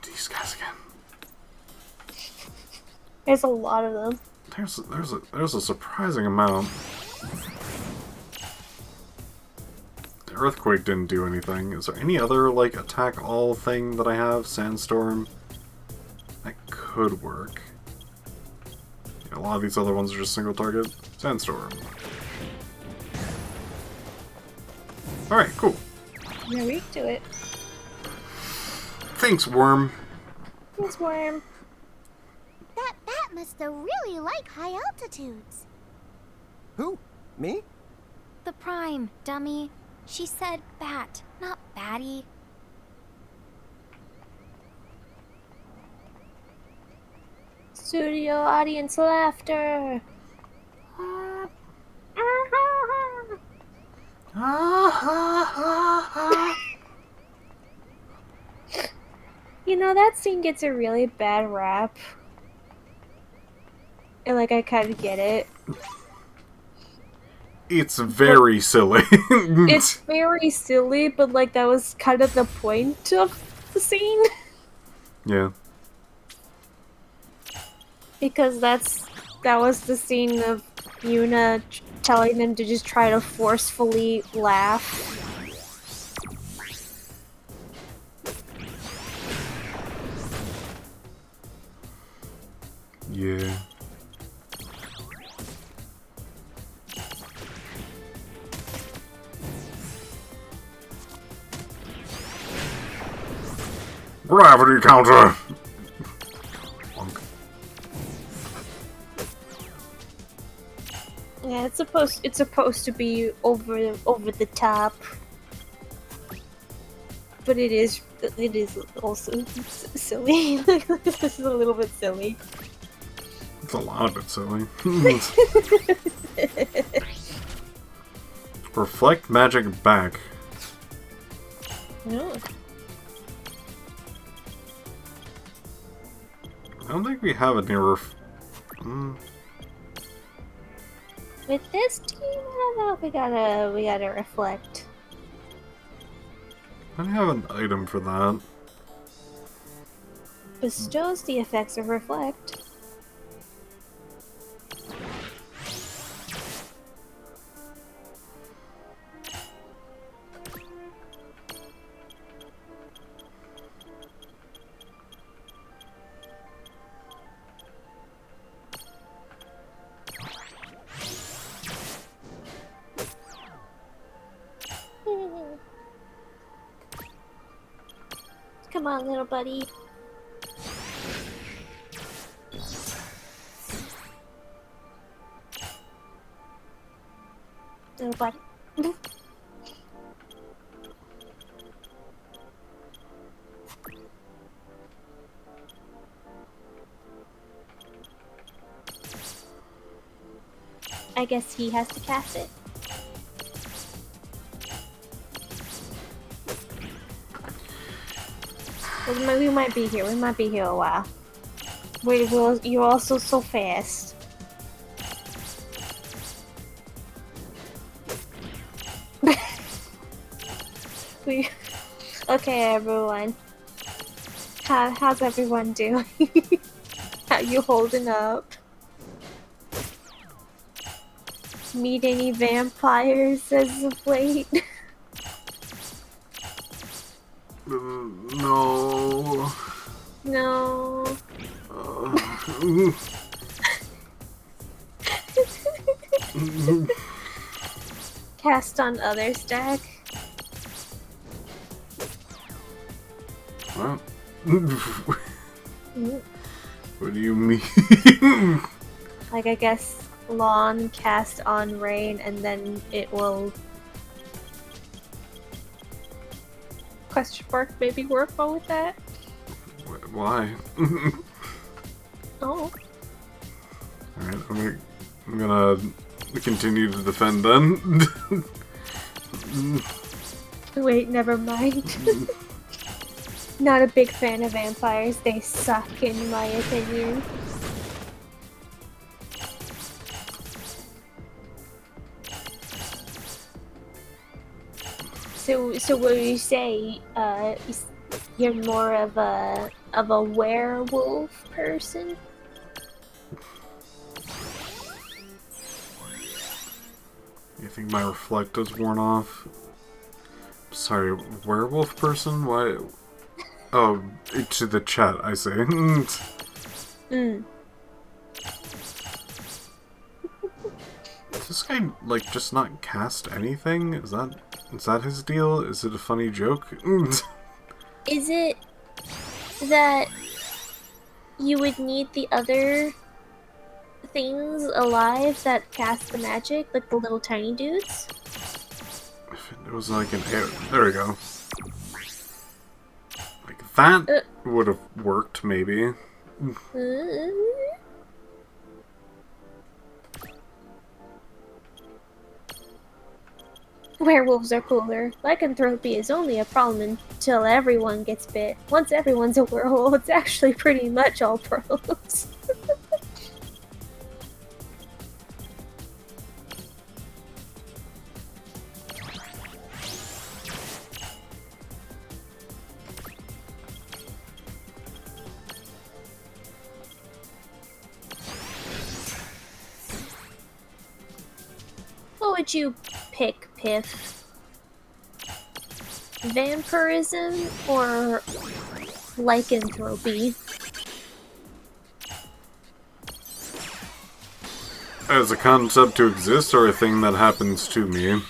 These guys again. There's a lot of them. There's a surprising amount. The earthquake didn't do anything. Is there any other, like, attack all thing that I have? Sandstorm? That could work. Yeah, a lot of these other ones are just single target. Sandstorm. Alright, cool. You're weak to it. Thanks, Worm. Thanks, Worm. That bat must have really like high altitudes. Who? Me? The Prime, dummy. She said bat, not batty. Studio audience laughter. You know, that scene gets a really bad rap. And, like, I kind of get it. It's very silly. It's very silly, but, like, that was kind of the point of the scene. Yeah. Because that was the scene of Yuna telling them to just try to forcefully laugh. Yeah. Gravity counter! Bonk. Yeah, it's supposed to be over the top. But it is also silly. This is a little bit silly. It's a lot of it silly. Reflect magic back. No. I don't think we have a near With this team, I don't know if we gotta reflect. I don't have an item for that. Bestows the effects of reflect. Come on, little buddy. Little buddy. I guess he has to cast it. We might be here. We might be here a while. Wait, Will, you're also so fast. Okay, everyone. How's everyone doing? How you holding up? Meet any vampires as of late? No. No. Cast on other stack. What? What do you mean? Like, I guess lawn cast on rain and then it will question mark maybe work well with that. Why? Oh. Alright, I'm gonna continue to defend then. Wait, never mind. Not a big fan of vampires. They suck in my opinion. So what do you say? You're more of a werewolf person? You think my reflect is worn off? Sorry, werewolf person? Why? Oh, to the chat, I say. Mm. Does this guy, like, just not cast anything? Is that his deal? Is it a funny joke? Is it that you would need the other things alive that cast the magic, like the little tiny dudes? If it was like an air. There we go. Like that would have worked, maybe. Werewolves are cooler. Lycanthropy is only a problem until everyone gets bit. Once everyone's a werewolf, it's actually pretty much all pros. What would you pick, Piph? Vampirism or lycanthropy? As a concept to exist, or a thing that happens to me?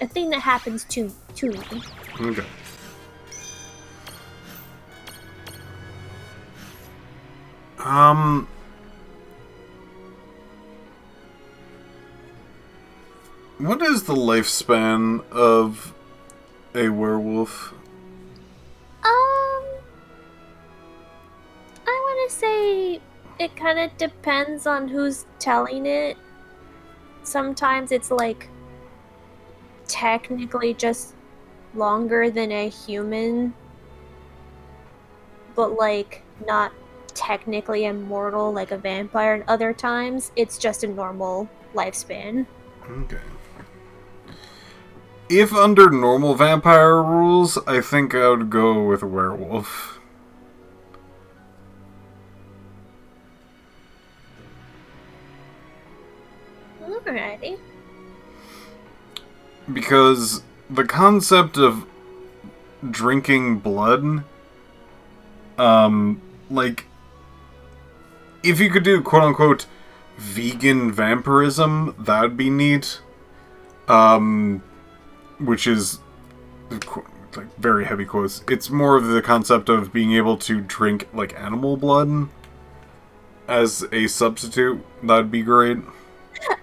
A thing that happens to me. Okay. What is the lifespan of a werewolf? I want to say it kind of depends on who's telling it. Sometimes it's like technically just longer than a human, but like not technically immortal like a vampire, and other times it's just a normal lifespan. Okay. If under normal vampire rules, I think I would go with werewolf. Alrighty. Because the concept of drinking blood, like, if you could do quote-unquote vegan vampirism, that would be neat. Which is, like, very heavy quotes. It's more of the concept of being able to drink, like, animal blood as a substitute. That'd be great.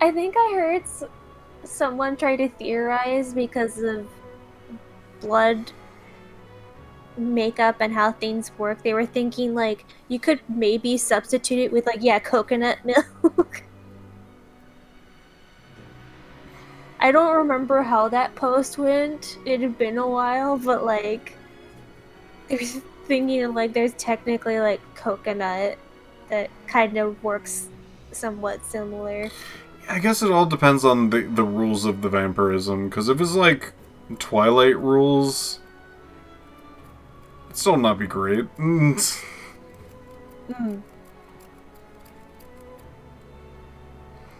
I think I heard someone try to theorize because of blood makeup and how things work. They were thinking, like, you could maybe substitute it with, like, yeah, coconut milk. I don't remember how that post went. It had been a while, but, like, I was thinking of, like, there's technically, like, coconut that kind of works somewhat similar. I guess it all depends on the rules of the vampirism, because if it's, like, Twilight rules, it'd still not be great.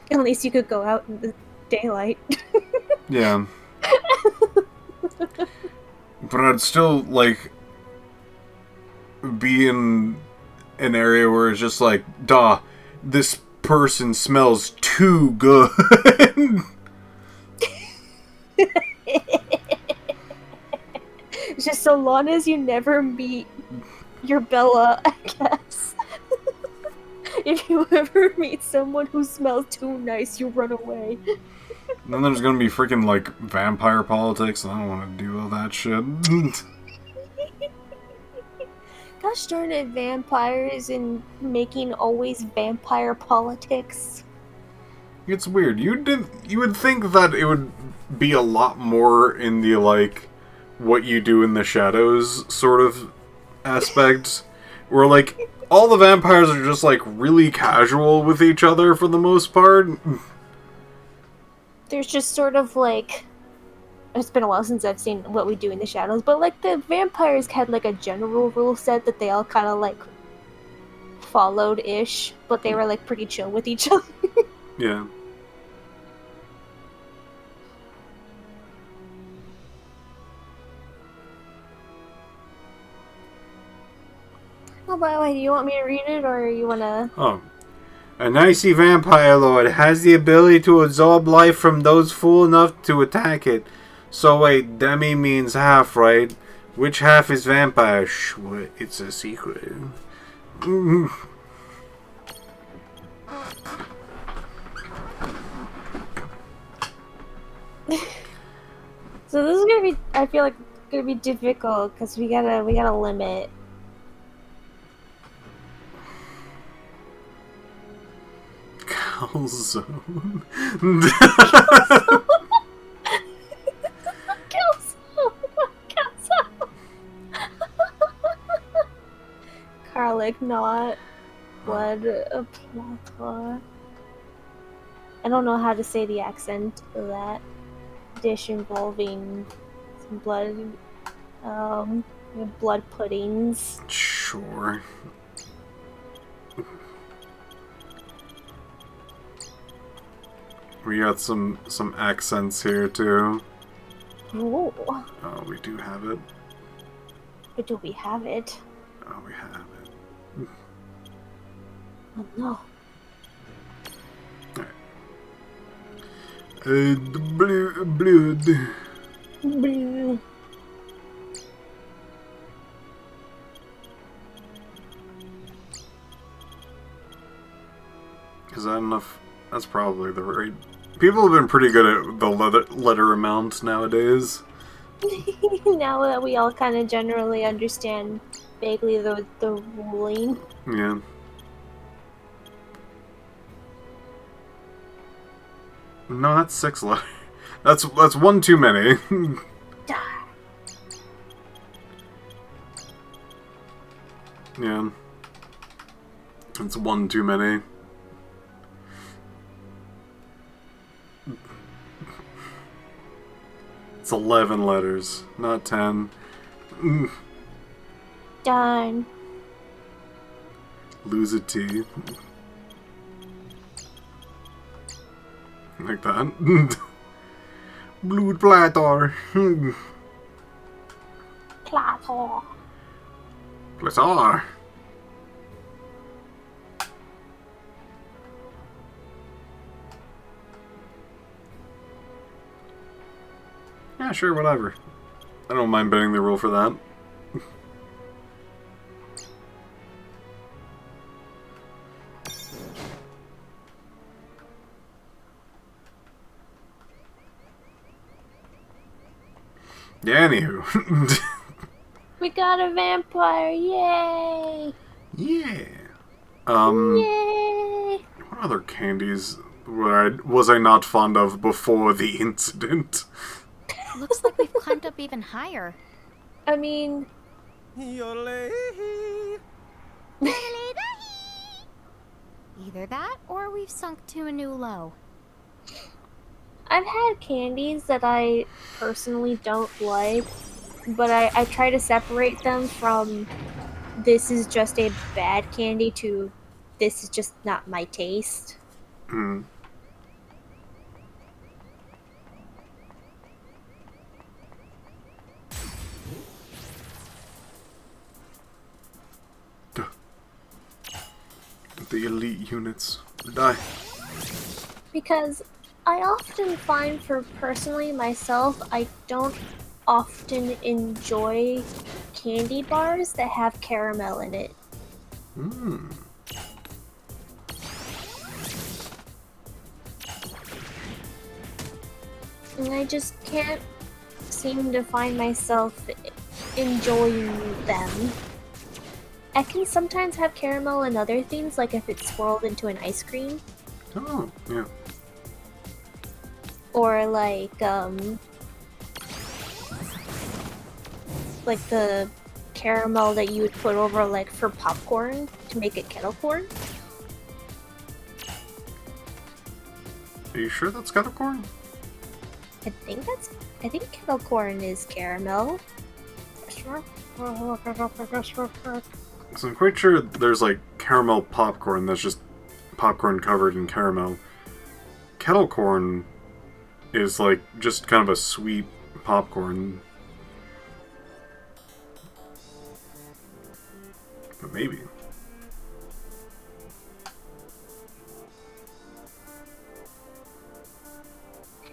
At least you could go out in the daylight. Yeah. But I'd still, like, be in an area where it's just like, duh, this person smells too good. Just so long as you never meet your Bella, I guess. If you ever meet someone who smells too nice, you run away. Then there's gonna be freaking, like, vampire politics, and I don't want to do all that shit. Gosh darn it, vampires and making always vampire politics. It's weird. You would think that it would be a lot more in the, like, what you do in the shadows sort of aspect, where, like, all the vampires are just, like, really casual with each other for the most part. There's just sort of like, it's been a while since I've seen What We Do in the Shadows, but like the vampires had like a general rule set that they all kind of like followed-ish, but they were like pretty chill with each other. Yeah. Oh, by the way, do you want me to read it, or you wanna... Oh. An icy vampire lord has the ability to absorb life from those fool enough to attack it. So wait, demi means half, right? Which half is vampire? Shh, what? It's a secret. So this is gonna be, I feel like, gonna be difficult, because we gotta limit. Calzone. Garlic knot. Blood plata. I don't know how to say the accent of that dish involving some blood puddings. Sure. We got some accents here too. Ooh. Oh, we do have it. But do we have it? Oh, we have it. Oh no. The blood. Blue. Is that enough? That's probably the right. People have been pretty good at the letter amount nowadays. Now that we all kind of generally understand vaguely the ruling. Yeah. No, that's 6 letters. That's one too many. Yeah. It's one too many. It's 11 letters, not 10. Darn. Lose a T. Like that. Blood platter. Platter. Platter. Yeah, sure, whatever. I don't mind bending the rule for that. Yeah, anywho. We got a vampire! Yay! Yeah. Yay! What other candies was I not fond of before the incident? Looks like we've climbed up even higher. I mean, Either that, or we've sunk to a new low. I've had candies that I personally don't like, but I try to separate them from this is just a bad candy to this is just not my taste. Hmm. The elite units die. Because I often find for personally myself, I don't often enjoy candy bars that have caramel in it. Hmm. And I just can't seem to find myself enjoying them. I can sometimes have caramel in other things, like if it's swirled into an ice cream. Oh, yeah. Or like the caramel that you would put over like for popcorn to make it kettle corn. Are you sure that's kettle corn? I think kettle corn is caramel. So I'm quite sure there's like caramel popcorn that's just popcorn covered in caramel. Kettle corn is like just kind of a sweet popcorn. But maybe.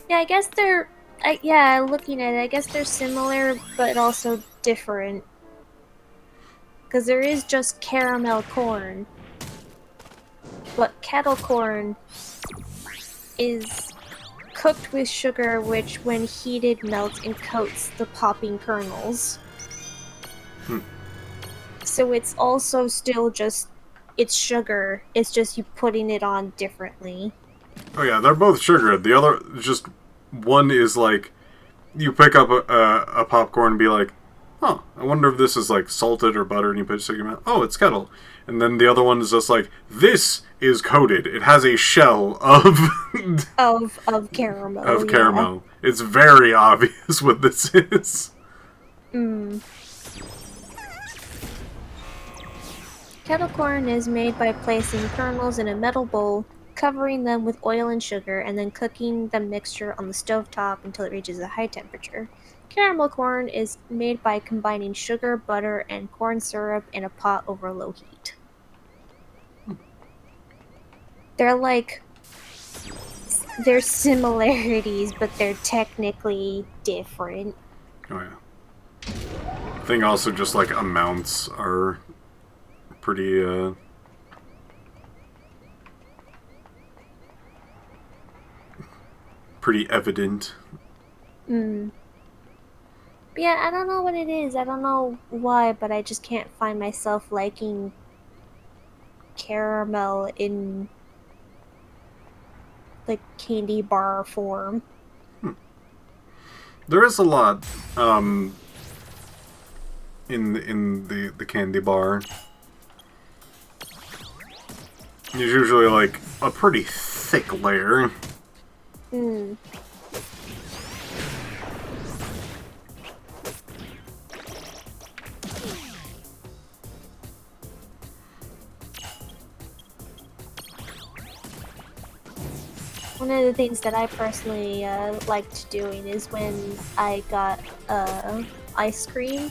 Yeah, I guess they're. Yeah, looking at it, I guess they're similar, but also different. Because there is just caramel corn. But kettle corn is cooked with sugar, which, when heated, melts and coats the popping kernels. So it's also still just. It's sugar, it's just you putting it on differently. Oh yeah, they're both sugar. The other, just one is like, you pick up a popcorn and be like, oh, I wonder if this is like salted or buttered, and you put it in your mouth. Oh, it's kettle. And then the other one is just like, this is coated. It has a shell of of caramel. of caramel. It's very obvious what this is. Kettle corn is made by placing kernels in a metal bowl, covering them with oil and sugar, and then cooking the mixture on the stovetop until it reaches a high temperature. Caramel corn is made by combining sugar, butter, and corn syrup in a pot over low heat. They're similarities, but they're technically different. Oh yeah. I think also just like amounts are pretty pretty evident. But yeah, I don't know what it is. I don't know why, but I just can't find myself liking caramel in like candy bar form. There is a lot in the candy bar. There's usually like a pretty thick layer. One of the things that I personally liked doing is when I got ice cream,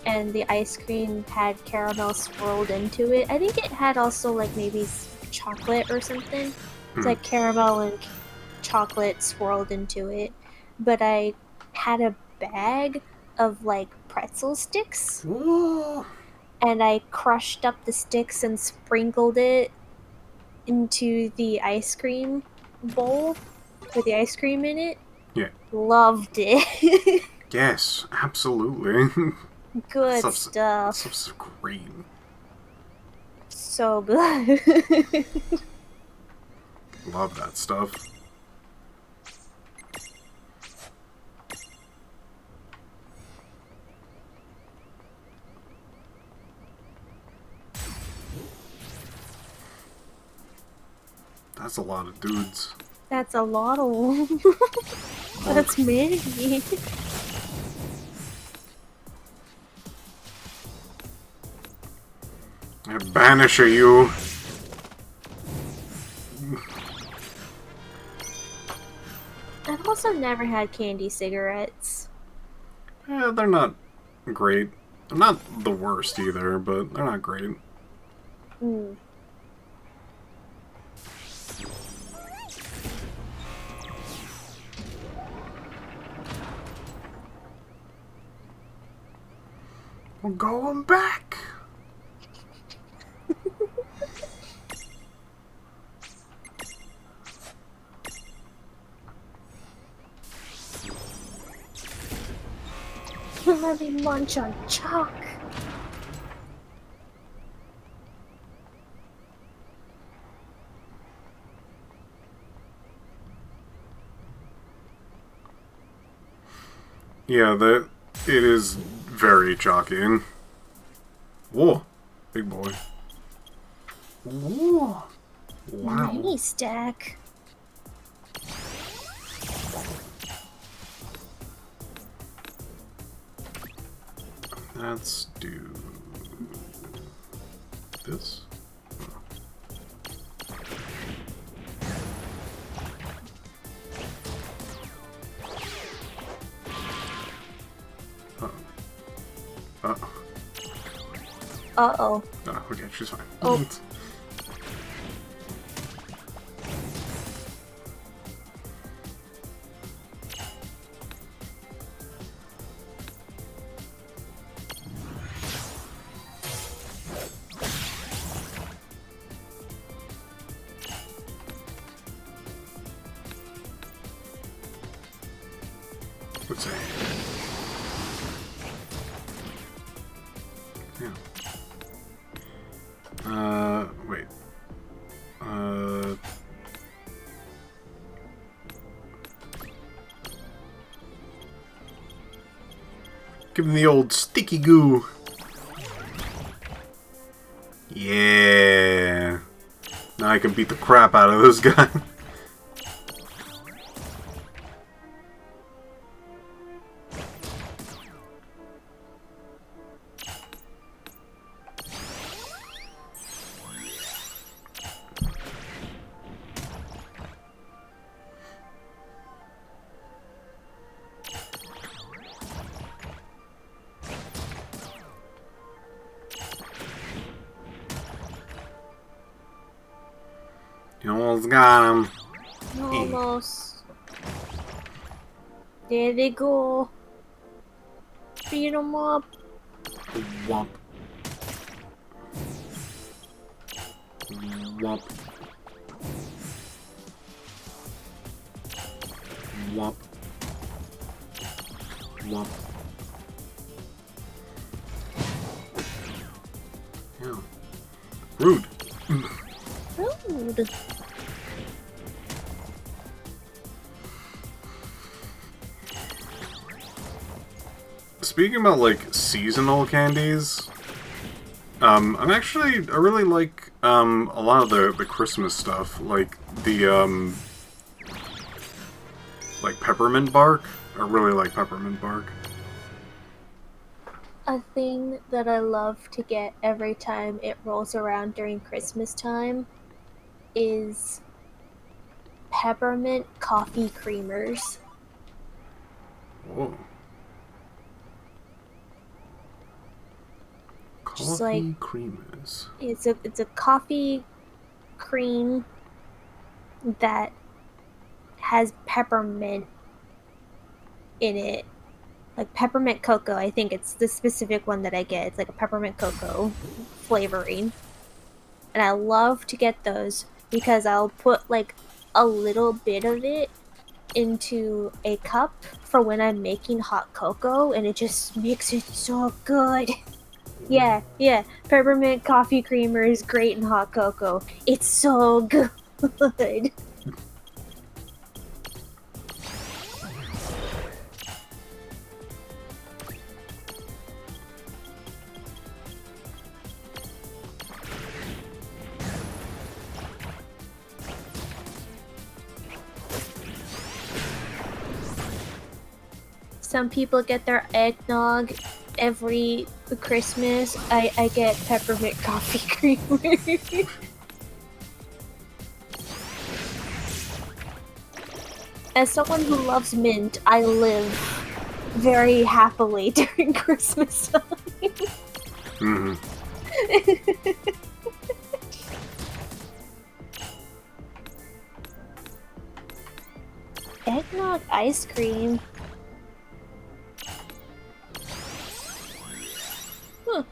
and the ice cream had caramel swirled into it. I think it had also like maybe chocolate or something. It's like caramel and chocolate swirled into it. But I had a bag of like pretzel sticks, Ooh. and I crushed up the sticks and sprinkled it into the ice cream bowl with the ice cream in it. Yeah. Loved it. Yes, absolutely. Good Stuff's stuff. great. So good. Love that stuff. That's a lot of dudes. That's a lot of them. That's many. I banish you. I've also never had candy cigarettes. Yeah, they're not great. They're not the worst either, but they're not great. We're going back. Let me munch on chalk. Yeah, it is very chalky. Whoa, big boy. Whoa. Wow. Mini stack. Let's do this. Uh-oh. Oh, okay, she's fine. Oh. Let's see. Yeah. Wait. Give him the old sticky goo. Yeah. Now I can beat the crap out of this guy. You almost got him. Almost. There they go. Beat them up. Womp. Womp. Womp. Womp. Yeah. Rude. Rude. Speaking about like seasonal candies, I really like a lot of the Christmas stuff, like the like peppermint bark. I really like peppermint bark. A thing that I love to get every time it rolls around during Christmas time is peppermint coffee creamers. Whoa. Just Coffee like creamers. it's a coffee cream that has peppermint in it. Like peppermint cocoa, I think it's the specific one that I get. It's like a peppermint cocoa flavoring. And I love to get those because I'll put like a little bit of it into a cup for when I'm making hot cocoa, and it just makes it so good. Yeah. Peppermint coffee creamer is great in hot cocoa. It's so good. Some people get their eggnog every Christmas. I get peppermint coffee creamer. As someone who loves mint, I live very happily during Christmas time. Mm-hmm. Eggnog ice cream. Huh.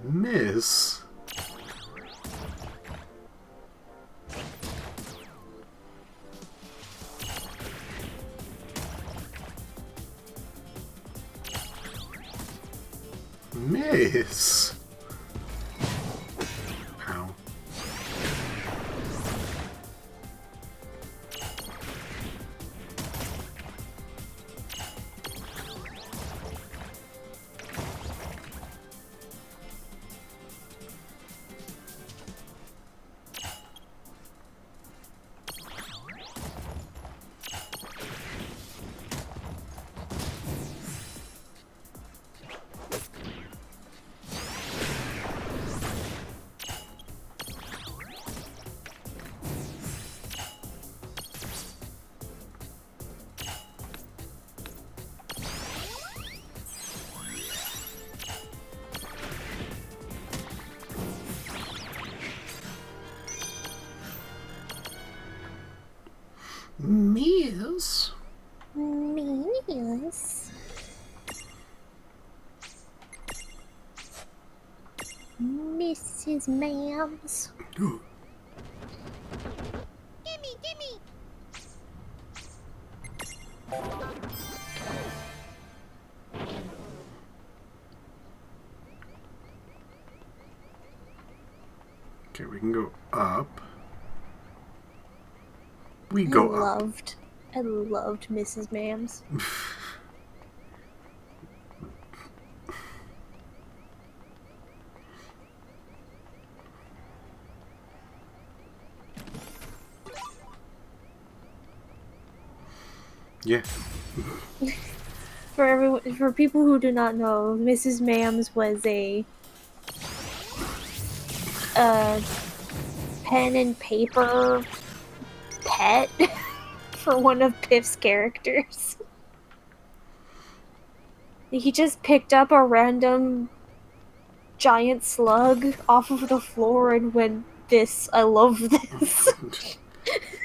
Miss. Miss. How? Miss. Miss. Mrs. Mams. Gimme, gimme! Okay, we can go up. We go up. I loved Mrs. Mams. Yeah. For people who do not know, Mrs. Mams was a pen and paper pet for one of Piff's characters. He just picked up a random giant slug off of the floor and went, I love this.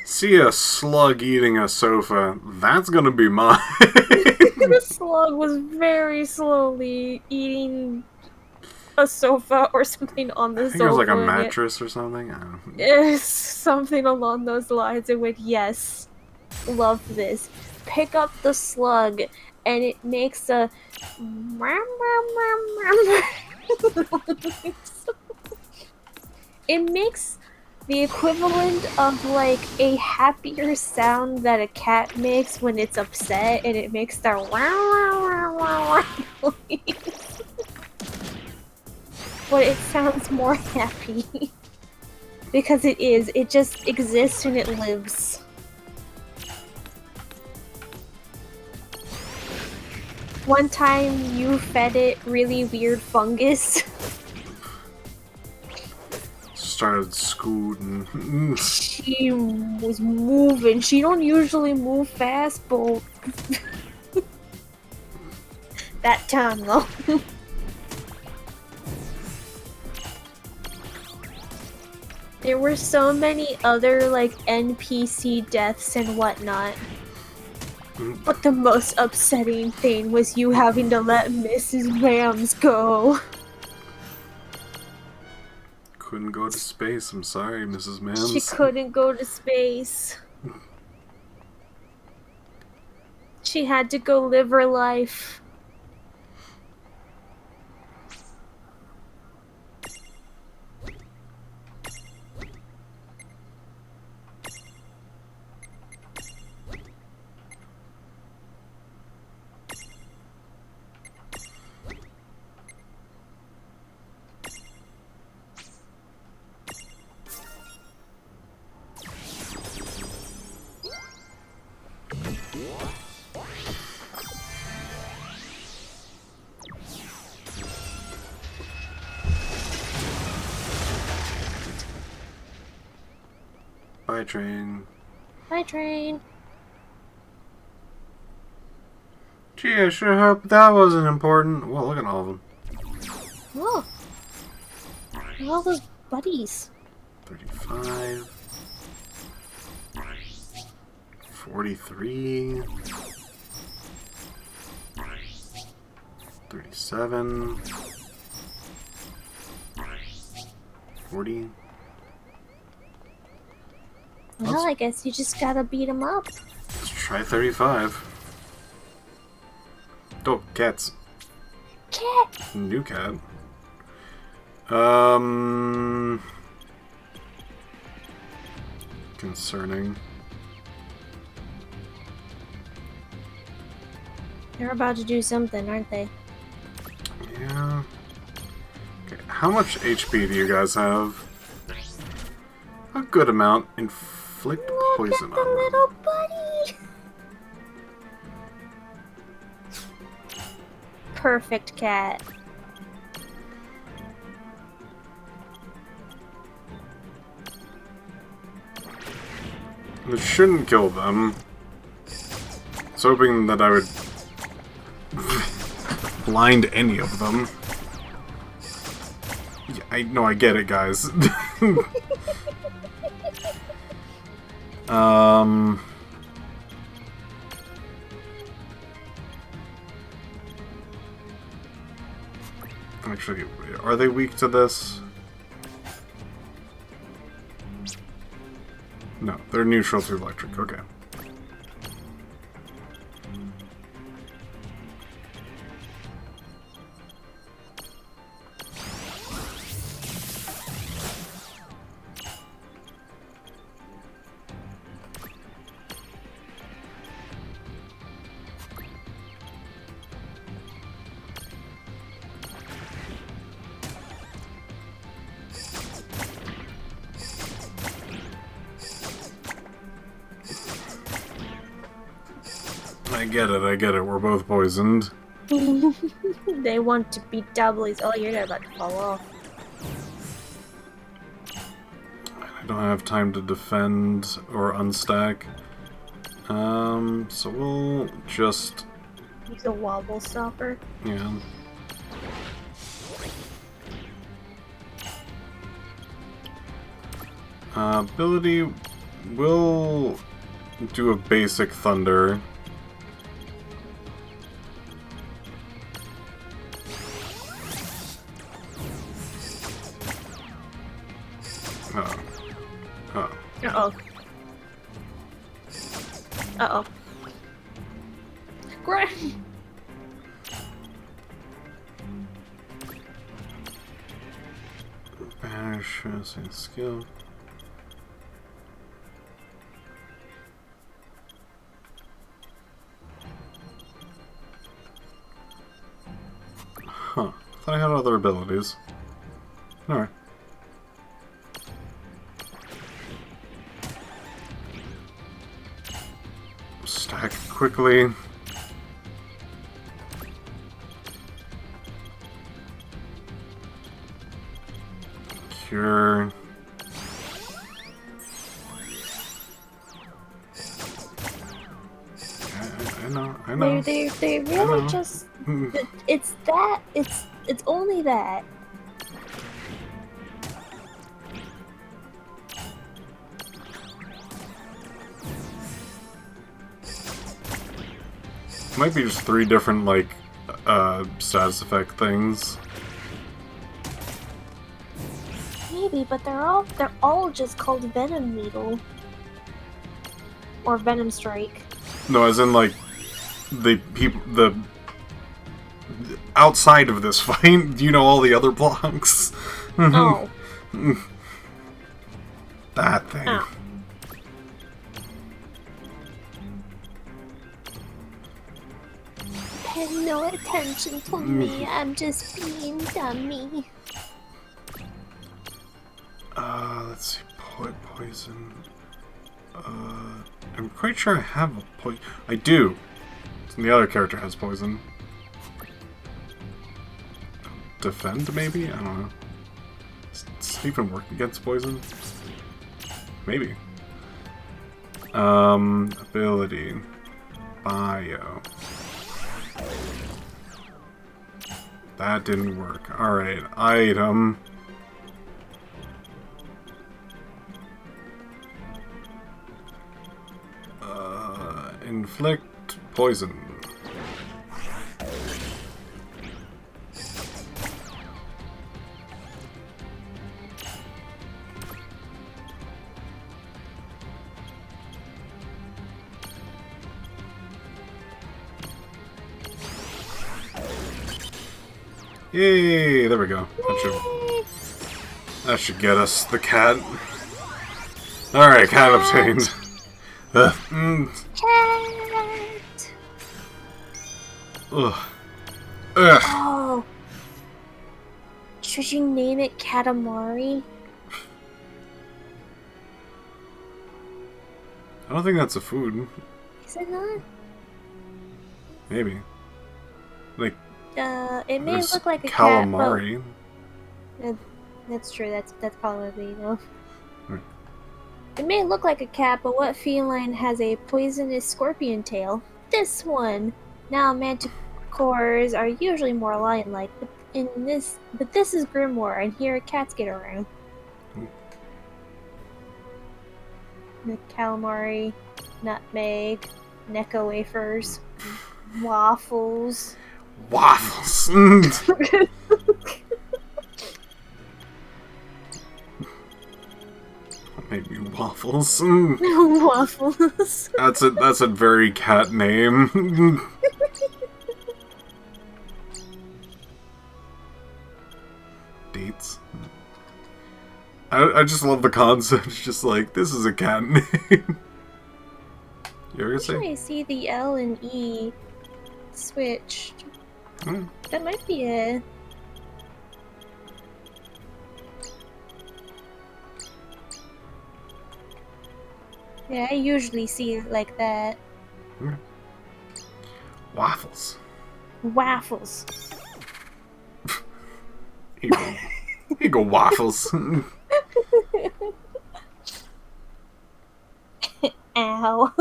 See a slug eating a sofa, that's gonna be mine. The slug was very slowly eating a sofa or something on the I think sofa. it was like a mattress or something. I don't know. Yes, something along those lines. It went, yes, love this. Pick up the slug, and it makes a. It makes the equivalent of like a happier sound that a cat makes when it's upset, and it makes the noise. But it sounds more happy. Because it is. It just exists and it lives. One time you fed it really weird fungus. Started scooting. She was moving. She don't usually move fast, but that time though. There were so many other like NPC deaths and whatnot. But the most upsetting thing was you having to let Mrs. Mams go. Couldn't go to space. I'm sorry, Mrs. Mams. She couldn't go to space. She had to go live her life. Bye, train. Bye, train. Gee, I sure hope that wasn't important. Well, look at all of them. Oh. All those buddies. 35. 43. 37. 40. Well, I guess you just gotta beat him up. Let's try 35. Oh, cats. cat. New cat. Concerning. They're about to do something, aren't they? Yeah. Okay, how much HP do you guys have? A good amount. Inflict poison Look at the on them. little buddy. Perfect cat. It shouldn't kill them. I was hoping that I would blind any of them. Yeah, I get it, guys. Actually, are they weak to this? No, they're neutral to electric. Okay. I get it. We're both poisoned. They want to be doublies. Oh, you're about to fall off. I don't have time to defend or unstack. So we'll just... Use a wobble stopper. Yeah. Ability will do a basic thunder. Uh-oh. Uh-oh. Great. Banish and skill. Huh. Thought I had other abilities. Alright. Stack quickly. Cure. I know. They really just... It's that... It's only that. Might be just 3 different, like, status effect things. Maybe, but they're all just called Venom Needle. Or Venom Strike. No, as in, like, the outside of this fight, do you know all the other blocks? Oh. That thing. Oh. Pay no attention to me, I'm just being dummy. Let's see, poison. I'm quite sure I have a poison. I do. The other character has poison. Defend, maybe? I don't know. Does it even work against poison? Maybe. Ability. Bio. That didn't work. Alright, item. Inflict poison. Yay! There we go. That should get us the cat. Alright, cat obtained. Cat! Ugh. Ugh. Oh. Should you name it Katamari? I don't think that's a food. Is it not? Maybe. Like, It may there's look like a calamari. cat, but that's true. That's probably enough. Hmm. It may look like a cat, but what feline has a poisonous scorpion tail? This one. Now, manticores are usually more lion-like, but this is Grimoire, and here cats get around. The calamari, nutmeg, Necco wafers, waffles. Waffles! Maybe waffles. Waffles. That's a very cat name. Dates. I just love the concept. It's just like, this is a cat name. You ever Actually, say? I see the L and E switched. Hmm. That might be a... Yeah, I usually see it like that. Waffles. Waffles. Here you go, waffles. Ow.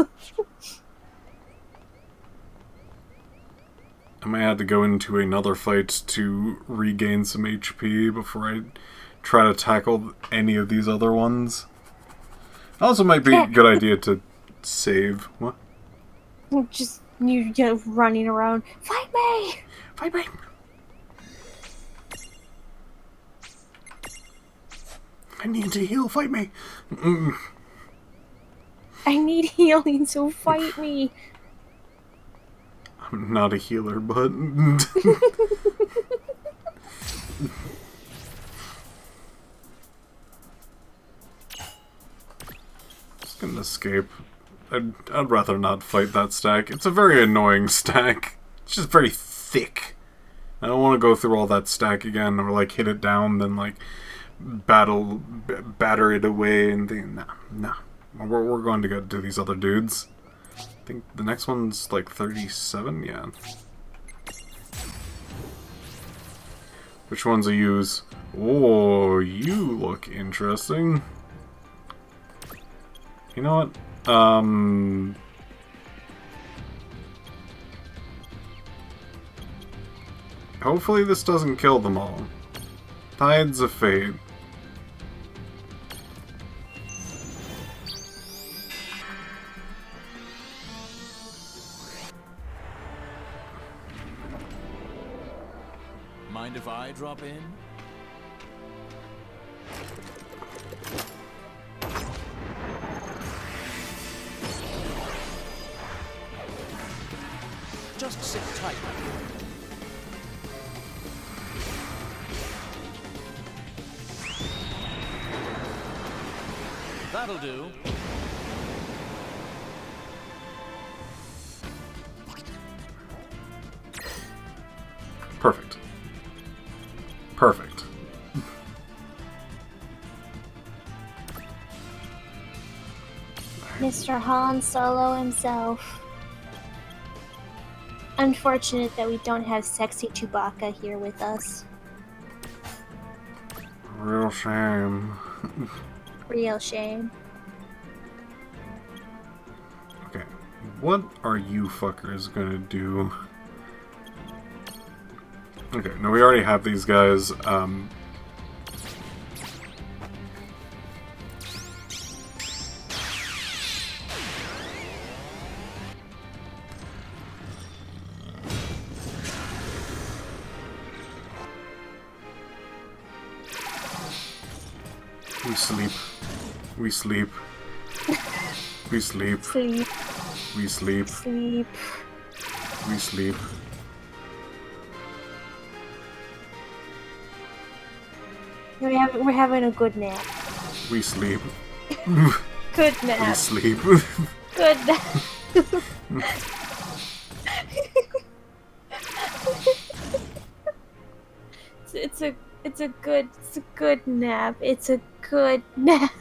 I might have to go into another fight to regain some HP before I try to tackle any of these other ones. Also might be a good idea to save. What? Just you running around. Fight me! Fight me! I need to heal, fight me! I need healing, so fight me. I'm not a healer, but... Just gonna escape. I'd rather not fight that stack. It's a very annoying stack. It's just very thick. I don't want to go through all that stack again, or like hit it down, then like batter it away and think, nah. We're going to go do these other dudes. I think the next one's like 37, yeah. Which ones I use? Oh, you look interesting. You know what? Hopefully this doesn't kill them all. Tides of Fate. Mind if I drop in? Just sit tight. That'll do. Perfect. Perfect. Mr. Han Solo himself. Unfortunate that we don't have sexy Chewbacca here with us. Real shame. Real shame. Okay, what are you fuckers gonna do? Okay, no, we already have these guys. We sleep. We sleep. We sleep. Sleep, We sleep. sleep. We sleep. We're having a good nap. We sleep. Good We nap. sleep. Good nap. It's a good nap. It's a good nap.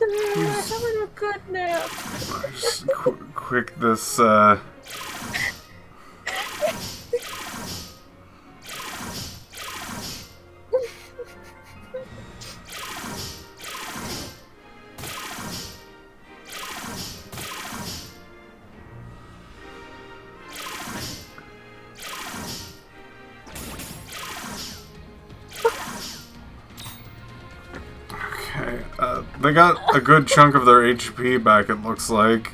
We're having a good nap. Just quick this, Okay, they got a good chunk of their HP back, it looks like.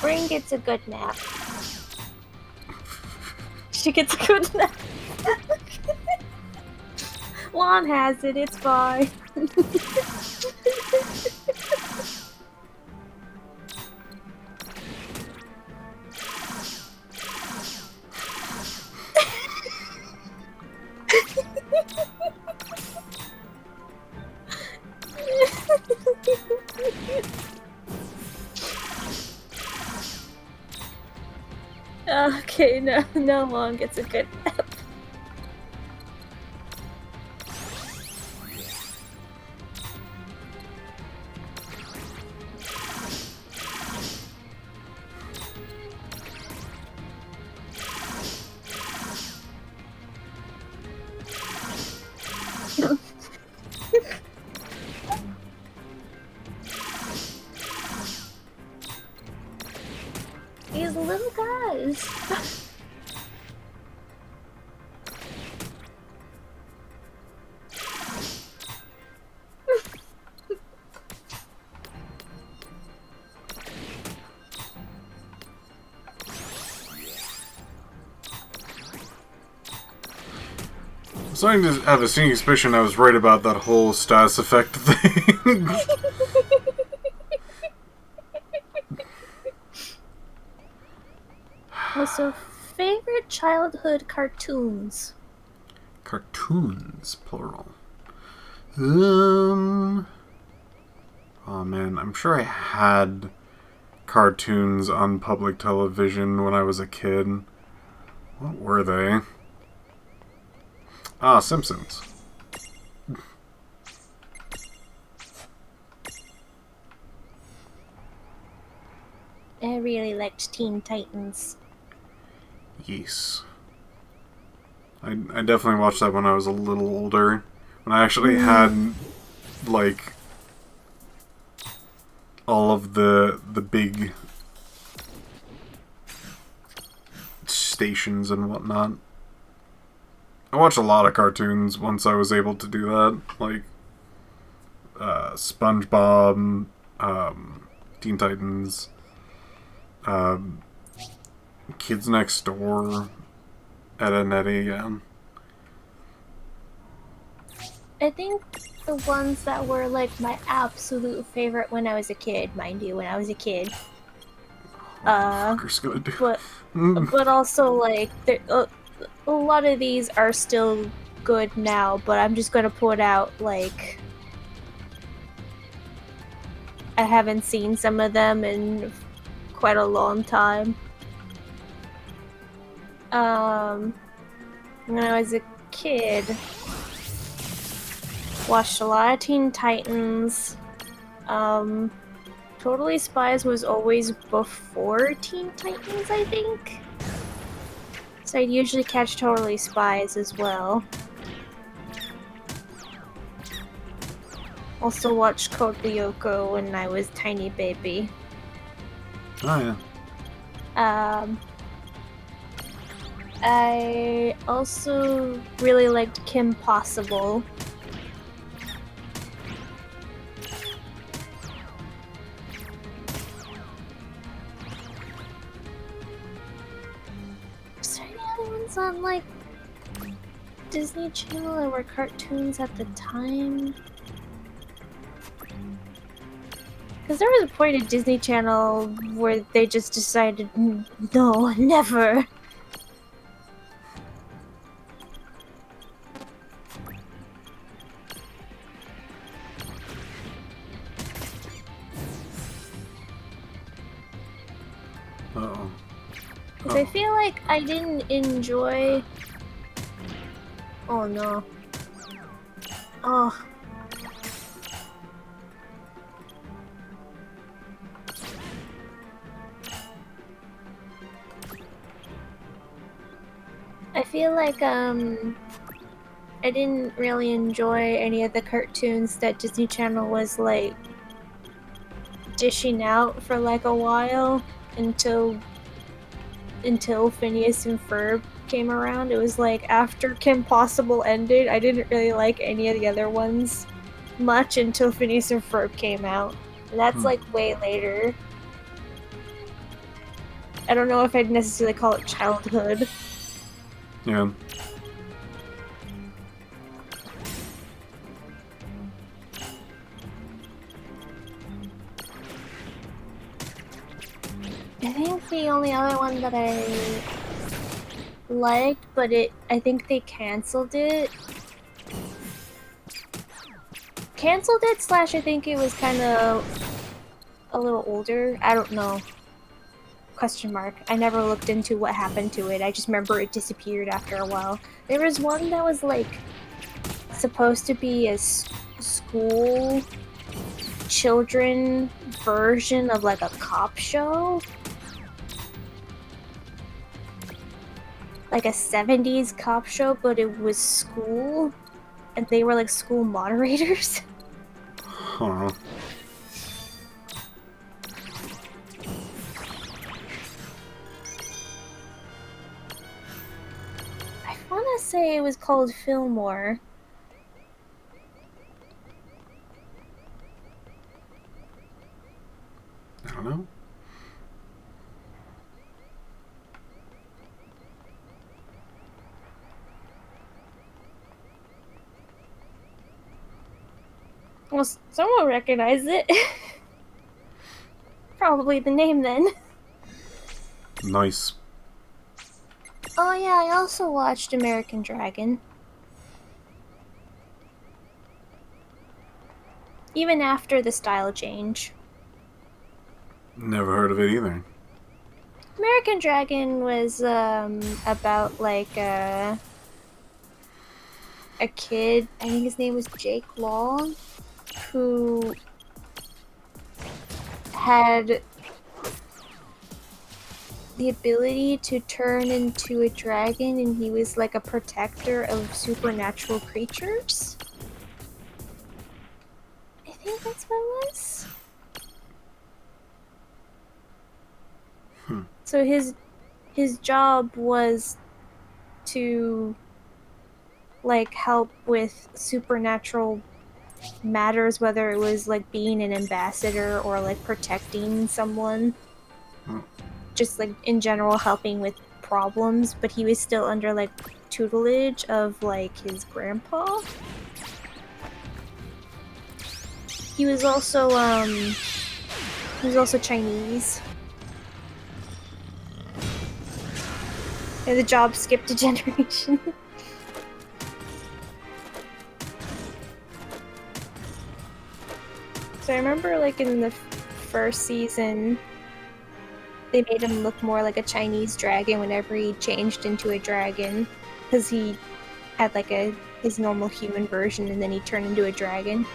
Rain gets a good nap. She gets a good nap. Lon has it, it's fine. Okay, no Lon gets a good nap. These little guys. I'm starting to have a sneaking suspicion I was right about that whole status effect thing. Also, favorite childhood cartoons. Cartoons, plural. Oh man, I'm sure I had cartoons on public television when I was a kid. What were they? Ah, Simpsons. I really liked Teen Titans. Yes. I definitely watched that when I was a little older. When I actually had, like, all of the big stations and whatnot. I watched a lot of cartoons once I was able to do that. Like, SpongeBob, Teen Titans, Kids Next Door, Ed and Eddie again. I think the ones that were like my absolute favorite when I was a kid, mind you, when I was a kid. Fucker's gonna do. But also like a lot of these are still good now, but I'm just gonna put out like I haven't seen some of them in quite a long time. When I was a kid, watched a lot of Teen Titans. Totally Spies was always before Teen Titans, I think. So I'd usually catch Totally Spies as well. Also watched Code Lyoko when I was tiny baby. Oh yeah. I also really liked Kim Possible. Is there any other ones on like Disney Channel that were cartoons at the time? Because there was a point at Disney Channel where they just decided, no, never. Uh-oh. Because I feel like I didn't enjoy... Oh no. Oh. I feel like, I didn't really enjoy any of the cartoons that Disney Channel was, like, dishing out for, like, a while until Phineas and Ferb came around. It was like, after Kim Possible ended, I didn't really like any of the other ones much until Phineas and Ferb came out. And that's, like, way later. I don't know if I'd necessarily call it childhood. Yeah. I think the only other one that I liked, but I think they canceled it. Canceled it / I think it was kind of a little older. I don't know. Question mark. I never looked into what happened to it. I just remember it disappeared after a while. There was one that was like supposed to be a school children version of like a cop show. Like a 70s cop show, but it was school. And they were like school moderators. Huh. I want to say it was called Fillmore. I don't know. Well, someone recognized it. Probably the name then. Nice. Oh yeah, I also watched American Dragon. Even after the style change. Never heard of it either. American Dragon was about like a kid, I think his name was Jake Long, who had the ability to turn into a dragon, and he was like a protector of supernatural creatures. I think that's what it was. So his job was to like help with supernatural matters, whether it was like being an ambassador or like protecting someone. Just like in general helping with problems, but he was still under like tutelage of like his grandpa. He was also Chinese. And the job skipped a generation. So I remember like in the first season they made him look more like a Chinese dragon whenever he changed into a dragon, because he had like his normal human version and then he turned into a dragon.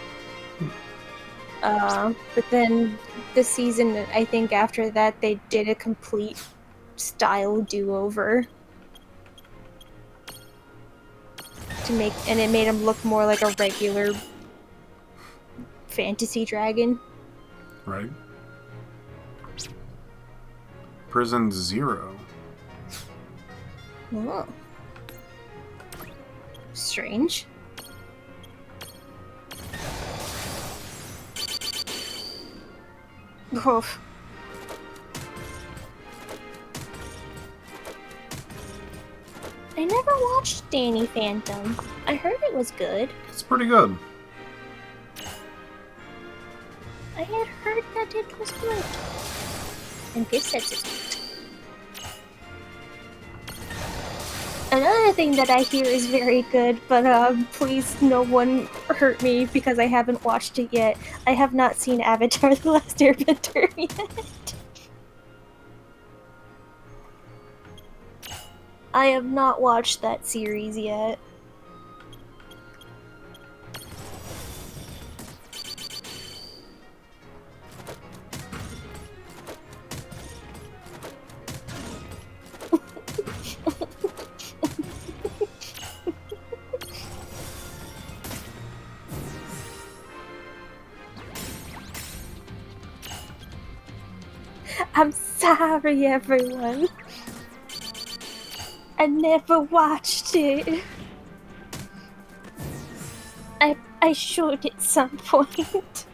But then this season, I think after that, they did a complete style do-over and it made him look more like a regular fantasy dragon. Right. Prison Zero. Oh. Strange. Oof. I never watched Danny Phantom. I heard it was good. It's pretty good. I had heard that it was good. And Piph says it's good. Another thing that I hear is very good, but please no one hurt me because I haven't watched it yet. I have not seen Avatar The Last Airbender yet. I have not watched that series yet. I'm sorry, everyone. I never watched it. I should at some point.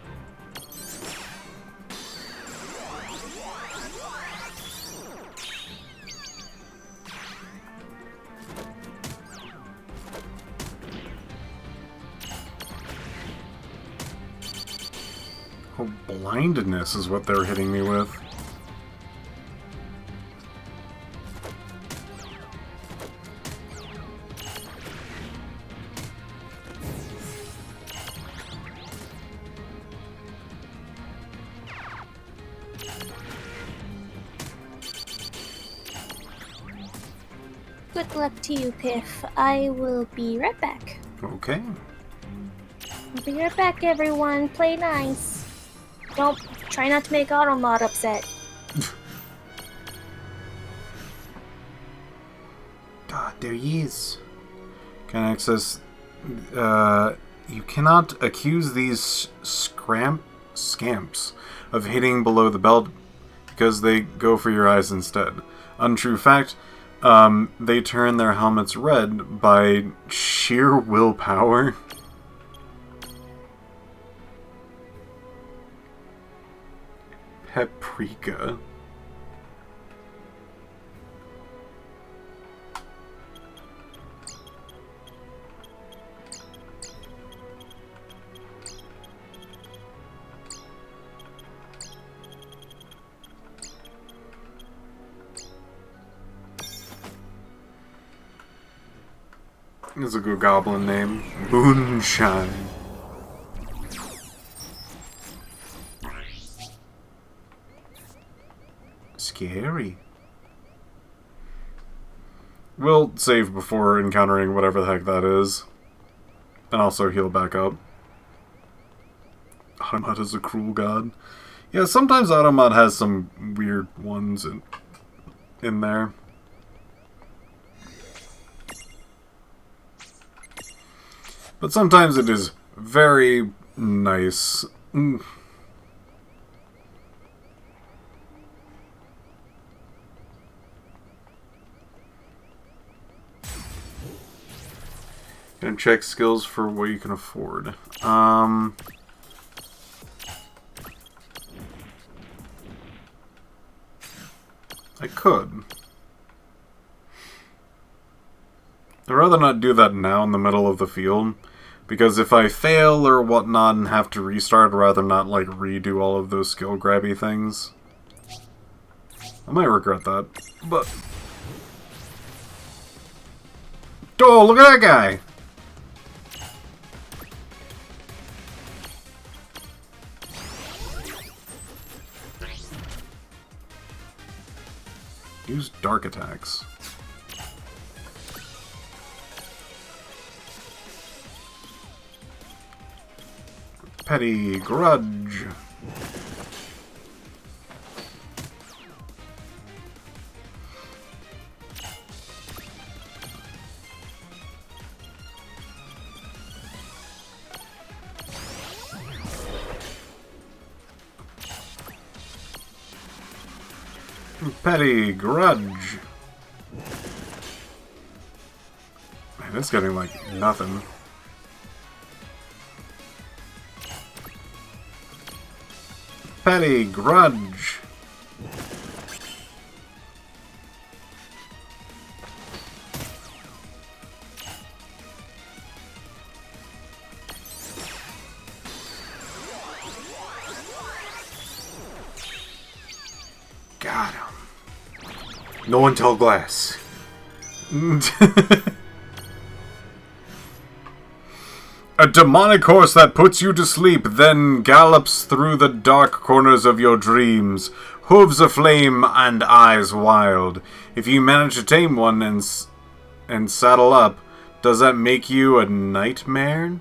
Oh, blindness is what they're hitting me with. Good luck to you, Piph. I will be right back. Okay. I'll be right back, everyone. Play nice. Don't try not to make Automod upset. God, there he is. Can I access... you cannot accuse these scamps of hitting below the belt because they go for your eyes instead. Untrue fact, they turn their helmets red by sheer willpower. Paprika. It's a good goblin name. Moonshine. Scary. We'll save before encountering whatever the heck that is. And also heal back up. Automat is a cruel god. Yeah, sometimes Automat has some weird ones in there. But sometimes it is very nice. Gonna check skills for what you can afford. I could. I'd rather not do that now in the middle of the field, because if I fail or whatnot and have to restart, I'd rather not, like, redo all of those skill grabby things. I might regret that, but... Oh, look at that guy! Use dark attacks. Petty grudge. Petty grudge. It's getting like nothing. Petty grudge. Got him. No one tell Glass. A demonic horse that puts you to sleep, then gallops through the dark corners of your dreams, hooves aflame and eyes wild. If you manage to tame one and saddle up, does that make you a nightmare?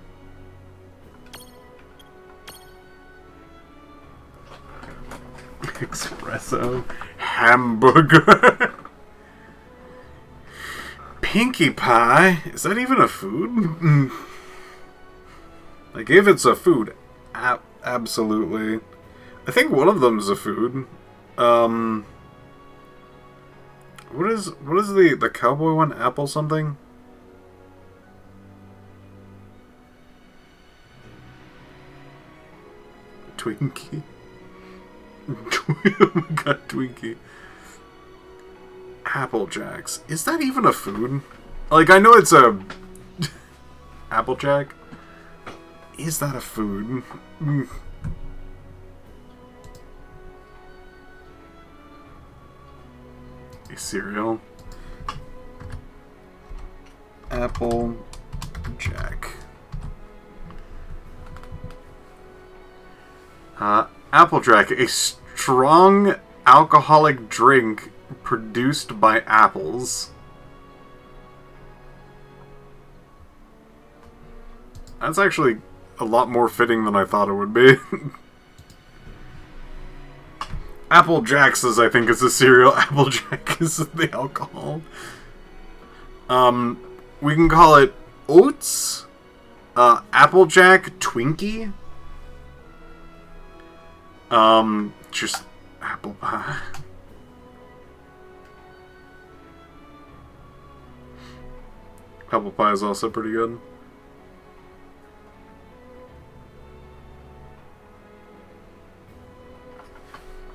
Espresso. Hamburger. Pinkie Pie? Is that even a food? Like, if it's a food, absolutely. I think one of them's a food. What is the cowboy one? Apple something? Twinkie? Oh my god, Twinkie. Apple Jacks. Is that even a food? Like, I know it's a... Applejack? Is that a food? A cereal. Apple Jack. Applejack, a strong alcoholic drink produced by apples. That's actually a lot more fitting than I thought it would be. Apple Jacks is, I think, is the cereal. Applejack is the alcohol. We can call it Oats, Applejack, Twinkie. Just apple pie. Apple pie is also pretty good.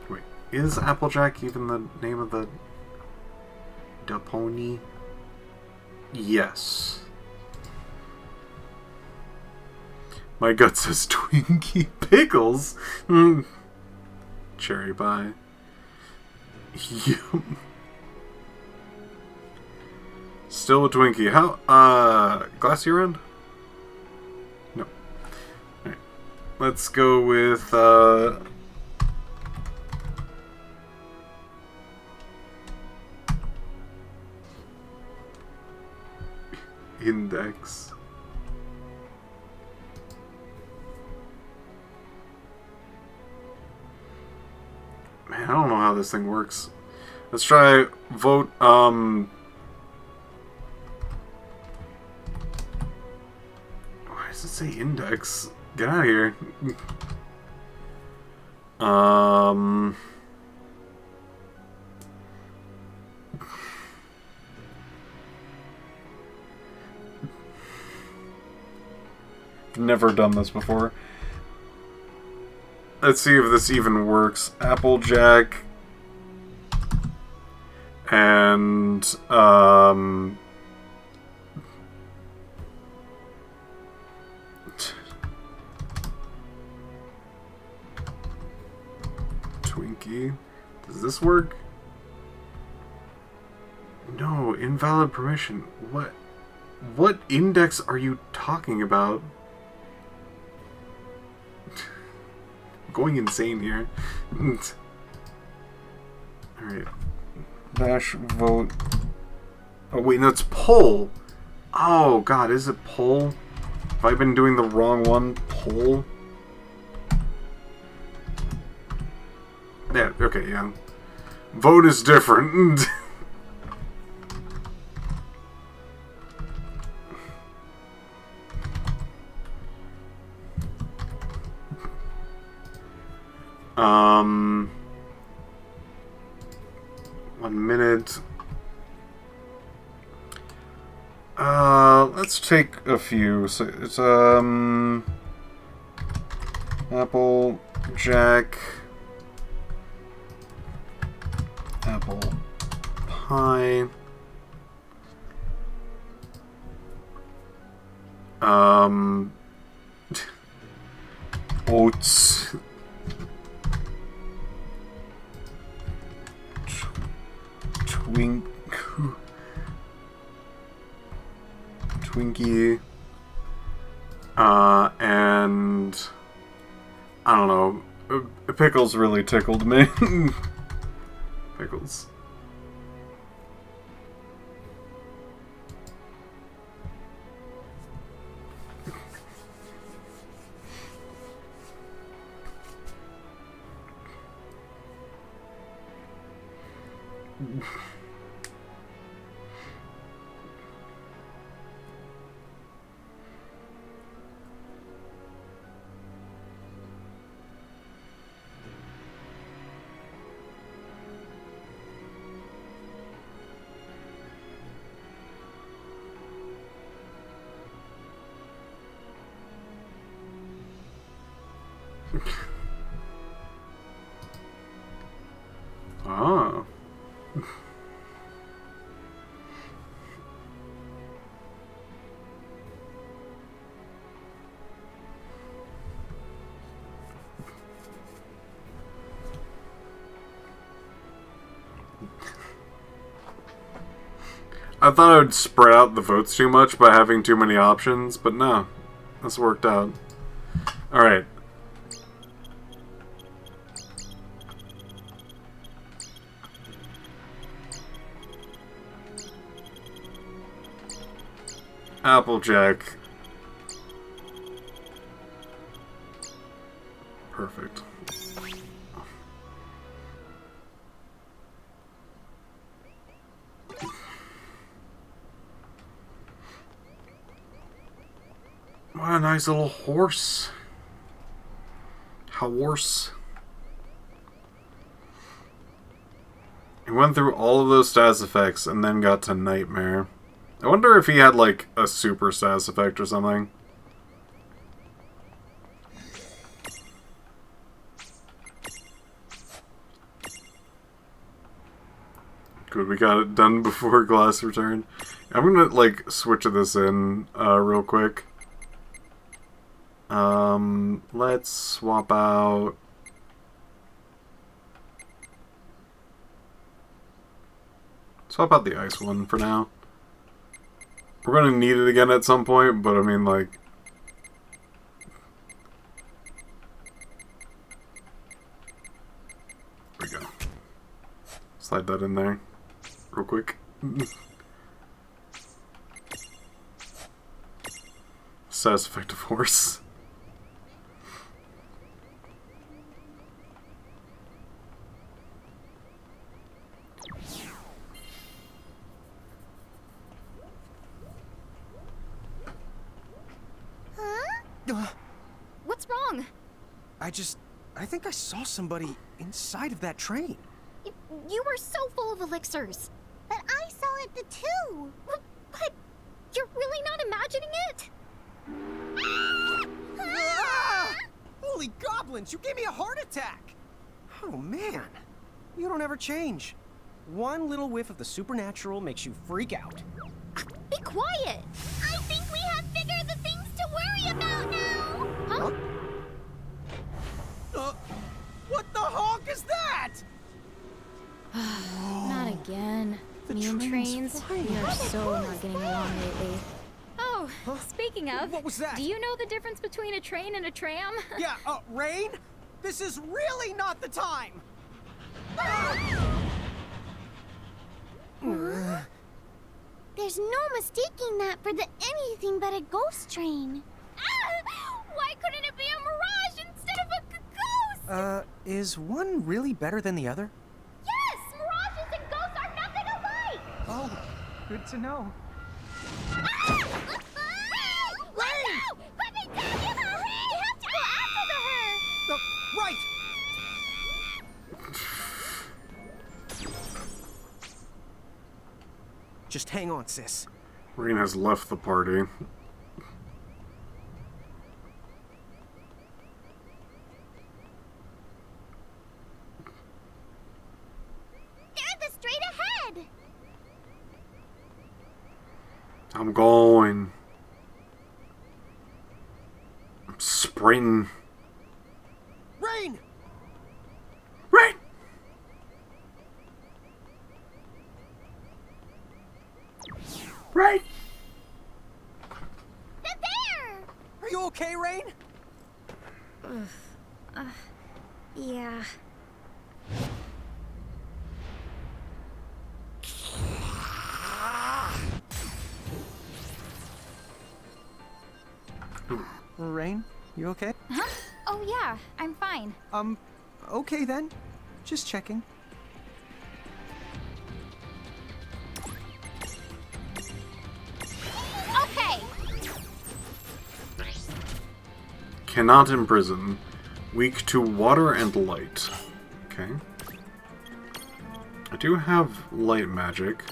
Wait, is Applejack even the name of the pony? Yes. My gut says Twinkie Pickles. Cherry pie. Yum. Still a Twinkie. How, Glassy around? No. Alright. Let's go with, Index. Man, I don't know how this thing works. Let's try vote, why does it say index? Get out of here. Never done this before. Let's see if this even works. Applejack and Twinkie. Does this work? No, invalid permission. What index are you talking about? Going insane here. Alright. Dash vote. Oh wait, no, it's poll. Oh god, is it poll? Have I been doing the wrong one? Poll? Yeah, okay, yeah. Vote is different. Let's take a few. So it's, apple, jack, apple pie, oats, Twinkie, and I don't know. Pickles really tickled me. Pickles. Ah. I thought I would spread out the votes too much by having too many options, but no. This worked out. Alright. Applejack. Perfect. What a nice little horse. Horse. He went through all of those status effects and then got to Nightmare. I wonder if he had like a super status effect or something. Good, we got it done before Glass returned. I'm gonna like switch this in real quick. Let's swap out. Swap out the ice one for now. We're gonna need it again at some point, but I mean, like... There we go. Slide that in there. Real quick. Status effective horse. What's wrong? I think I saw somebody inside of that train. You were so full of elixirs. But I saw it too. But you're really not imagining it? Ah! Holy goblins, you gave me a heart attack! Oh man, you don't ever change. One little whiff of the supernatural makes you freak out. Be quiet! I think we have bigger the things to worry about now. Huh? What the honk is that? Not again. The Me and train's trains, flying. we are so not getting along lately. Oh, speaking of, What was that? do you know the difference between a train and a tram? Yeah, Rain? This is really not the time! There's no mistaking that for the anything but a ghost train. Why couldn't it be a mirage instead of a ghost? Is one really better than the other? Yes, mirages and ghosts are nothing alike. Oh, good to know. Rain! Quickly, Dad! Hurry! We have to go after her. Right! Just hang on, sis. Rain has left the party. They're straight ahead. I'm going. I'm sprinting. Rain! Rain! Rain! They're there. Are you okay, Rain? Yeah. Rain, you okay? Huh? Oh yeah, I'm fine. Okay then. Just checking. Okay. Cannot imprison. Weak to water and light. Okay. I do have light magic.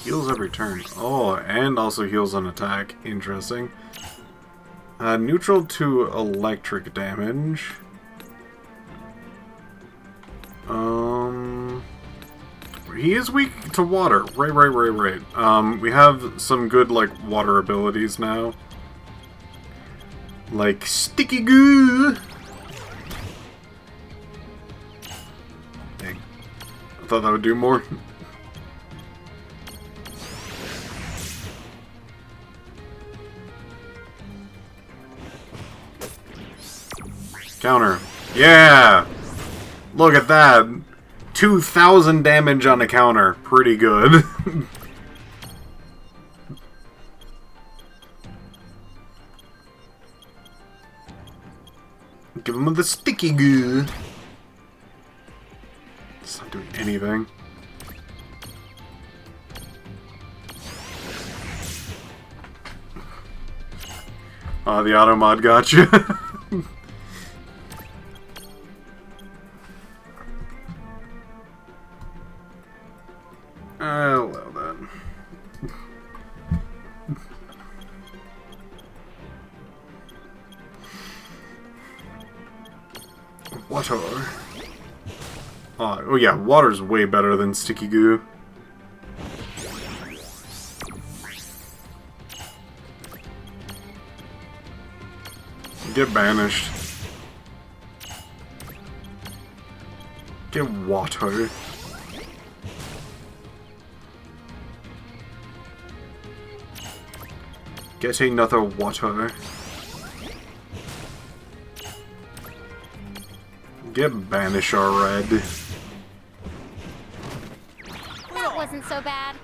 Heals every turn. Oh, and also heals on attack. Interesting. Neutral to electric damage. He is weak to water. Right. We have some good, like, water abilities now. Like, sticky goo! Dang. I thought that would do more. Counter. Yeah! Look at that! 2,000 damage on a counter. Pretty good. Give him the sticky goo. It's not doing anything. The auto mod got you. Well then. Water. Oh yeah, water's way better than sticky goo. Get banished. Get water. Get another water. Get banish already. That wasn't so bad.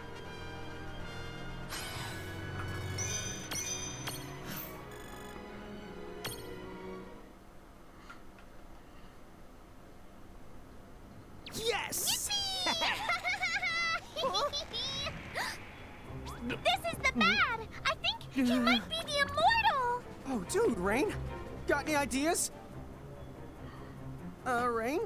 Yes! This is the bad. I think he might be the immortal. Oh, dude, Rain. Got any ideas? Rain?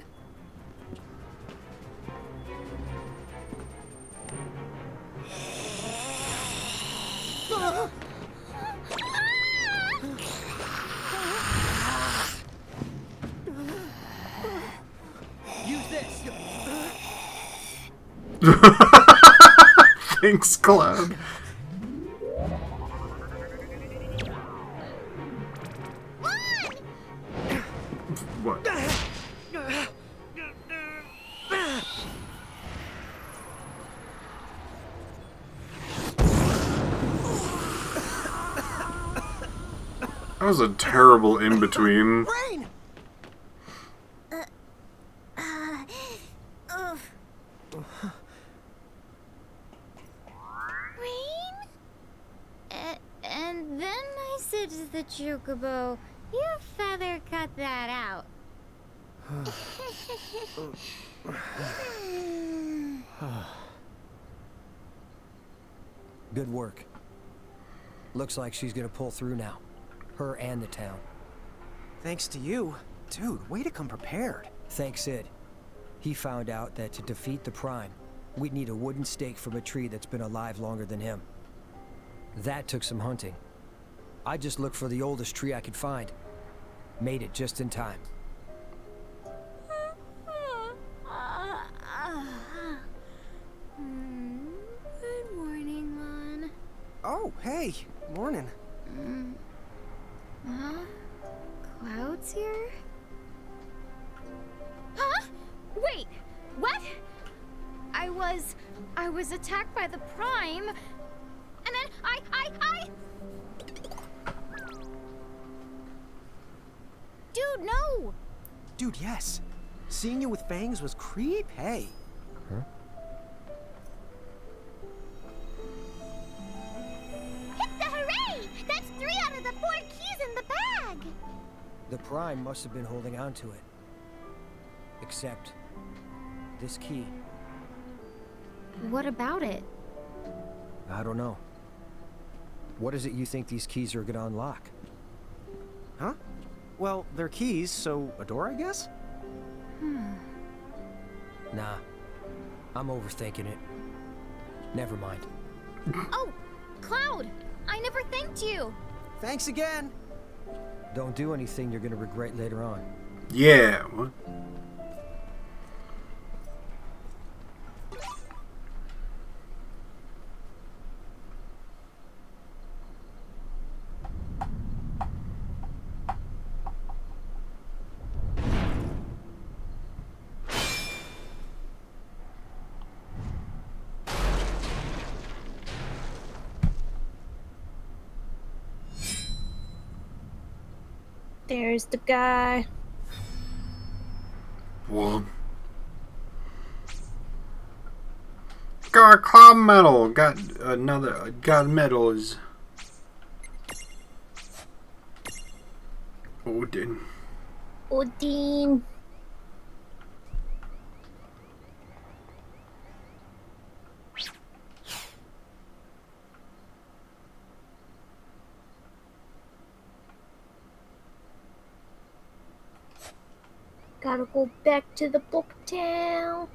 Use this. Thanks, Cloud. What? That was a terrible in-between. Rain! Rain? And then I said to the chocobo, "You feather cut that out." Good work. Looks like she's gonna pull through now. Her and the town. Thanks to you. Dude, way to come prepared. Thanks, Sid. He found out that to defeat the Prime, we'd need a wooden stake from a tree that's been alive longer than him. That took some hunting. I just looked for the oldest tree I could find. Made it just in time. Good morning, Lon. Oh, hey. Morning. Huh? Cloud's here? Huh? Wait, what? I was attacked by the Prime, and then I... Dude, no! Dude, yes. Seeing you with fangs was creep. Hey. Huh? Hit the hooray! That's 3 out of the 4 keys in the bag! The Prime must have been holding on to it. Except this key. What about it? I don't know. What is it you think these keys are gonna unlock? Huh? Well, they're keys, so a door, I guess? Nah. I'm overthinking it. Never mind. Oh, Cloud! I never thanked you! Thanks again. Don't do anything you're gonna regret later on. Yeah. What? There's the guy. Well, got a cloud medal. Got another. Got medals. Odin. Odin. Gotta go back to the book town.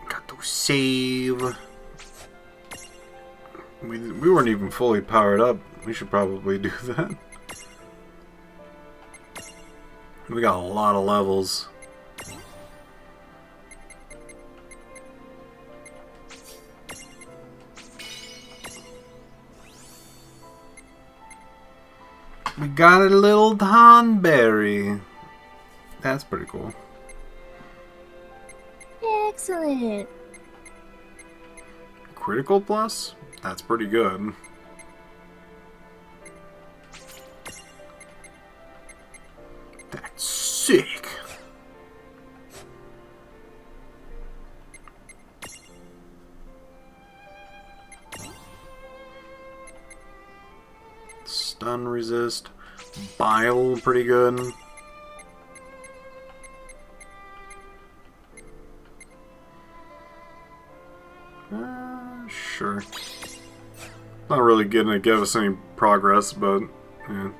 Got to save. We weren't even fully powered up. We should probably do that. We got a lot of levels. We got a little Tonberry. That's pretty cool. Excellent. Critical plus? That's pretty good. That's sick. Stun resist. Bile, pretty good. Sure. Not really gonna give us any progress, but yeah.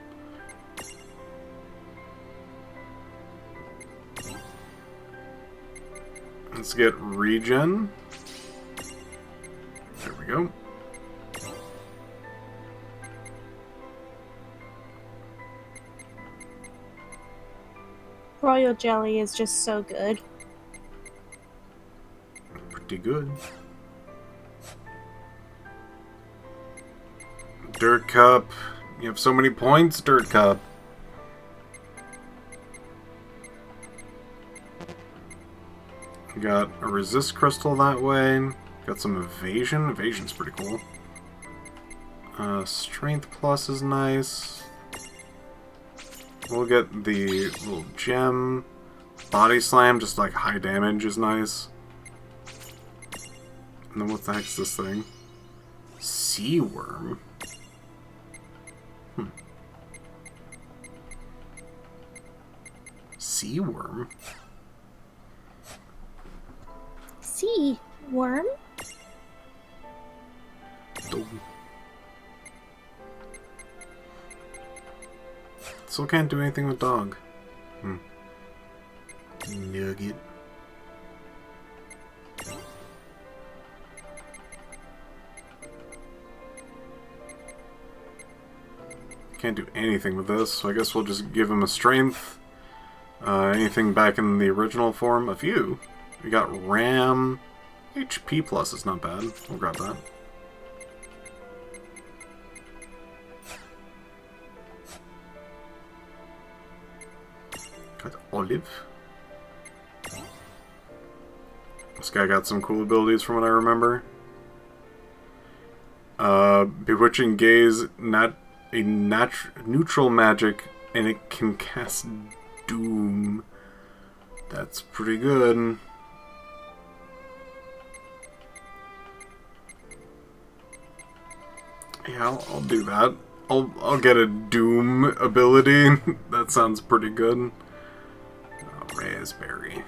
Let's get regen. There we go. Royal jelly is just so good. Pretty good. Dirt Cup. You have so many points, Dirt Cup. You got a resist crystal that way. Got some evasion. Evasion's pretty cool. Strength plus is nice. We'll get the little gem. Body slam, just like high damage, is nice. And then what the heck's this thing? Sea worm. Sea worm? Sea worm? pistol. Still can't do anything with dog. Nugget. Can't do anything with this, so I guess we'll just give him a strength. Anything back in the original form? A few. We got RAM. HP plus is not bad. We'll grab that. Got Olive. This guy got some cool abilities from what I remember. Bewitching Gaze, neutral magic, and it can cast Doom. That's pretty good. Yeah, I'll do that. I'll get a Doom ability. That sounds pretty good. Raspberry.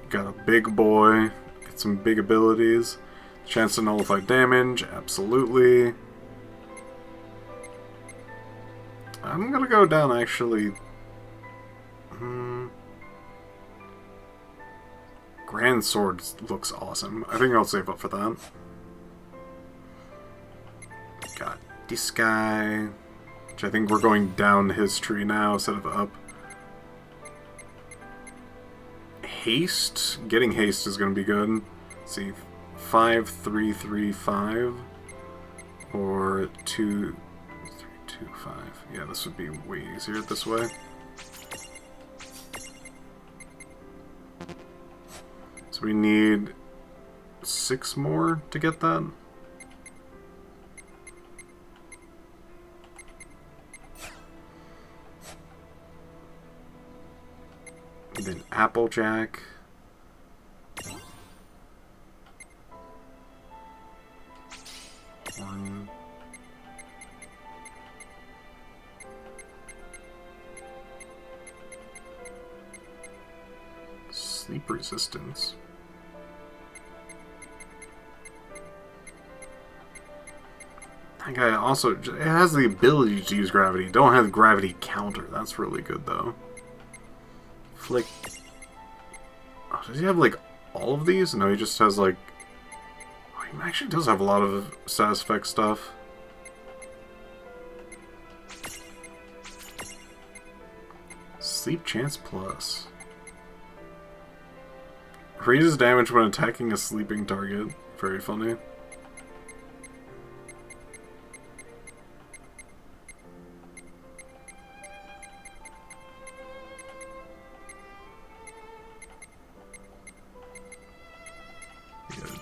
Got a big boy. Get some big abilities. Chance to nullify damage. Absolutely. I'm gonna go down actually. Grand Sword looks awesome. I think I'll save up for that. Got this guy, which I think we're going down his tree now instead of up. Haste. Getting haste is going to be good. Let's see. 5, 3, 3, 5. Or 2, 3, 2, 5. Yeah, this would be way easier this way. So we need 6 more to get that. And then Applejack. One. Sleep resistance. That guy also it has the ability to use gravity. Don't have gravity counter. That's really good though. Flick. Oh, does he have like all of these? No, he just has like. Oh, he actually does have a lot of status effect stuff. Sleep chance plus. Raises damage when attacking a sleeping target. Very funny.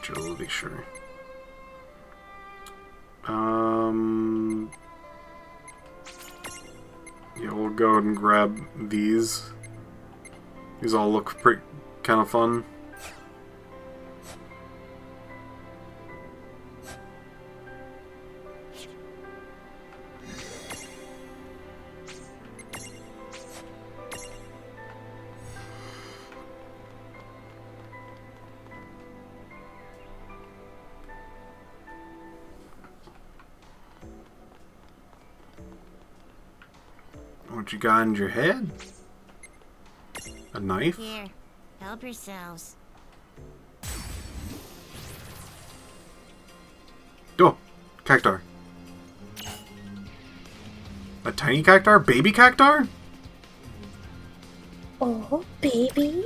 Agility, sure. Yeah, we'll go ahead and grab these. These all look pretty kind of fun. What you got in your head? A knife? Here, help yourselves. Oh, cactar. A tiny cactar? Baby cactar? Oh, baby.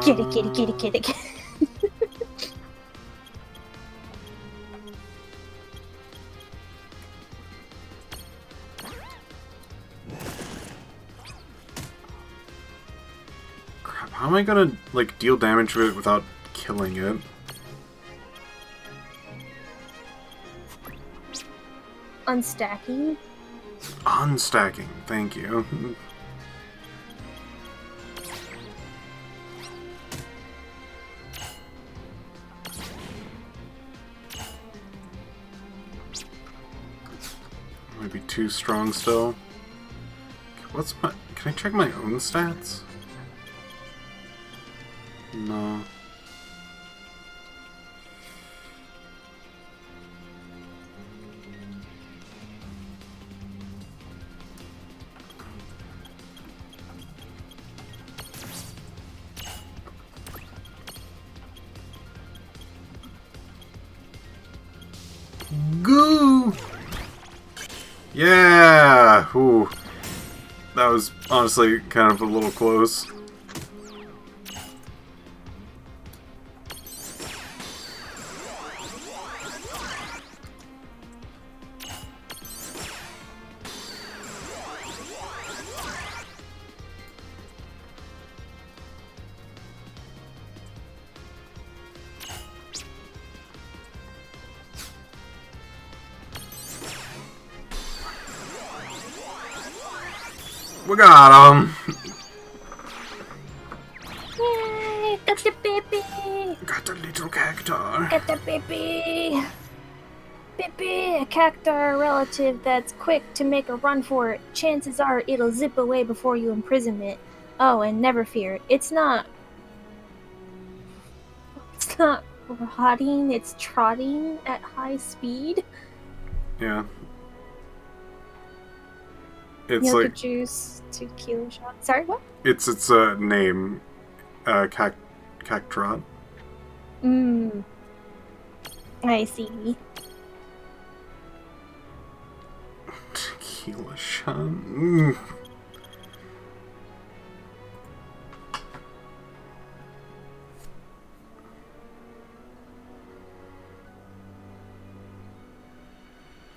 Kitty, kitty, kitty, kitty, kitty. Crap, how am I gonna, like, deal damage to it without killing it? Unstacking. Unstacking, thank you. Might be too strong still. What's my... Can I check my own stats? No. Goo! Yeah! Ooh. That was honestly kind of a little close. We got him! Yay! Got the baby! Got the little cactus. Got the baby! Baby! A cactar relative that's quick to make a run for it. Chances are it'll zip away before you imprison it. Oh, and never fear, it's not rotting, it's trotting at high speed. Yeah. It's Milk like... juice, tequila shot. Sorry, what? It's name. Cactron. I see. Tequila shot.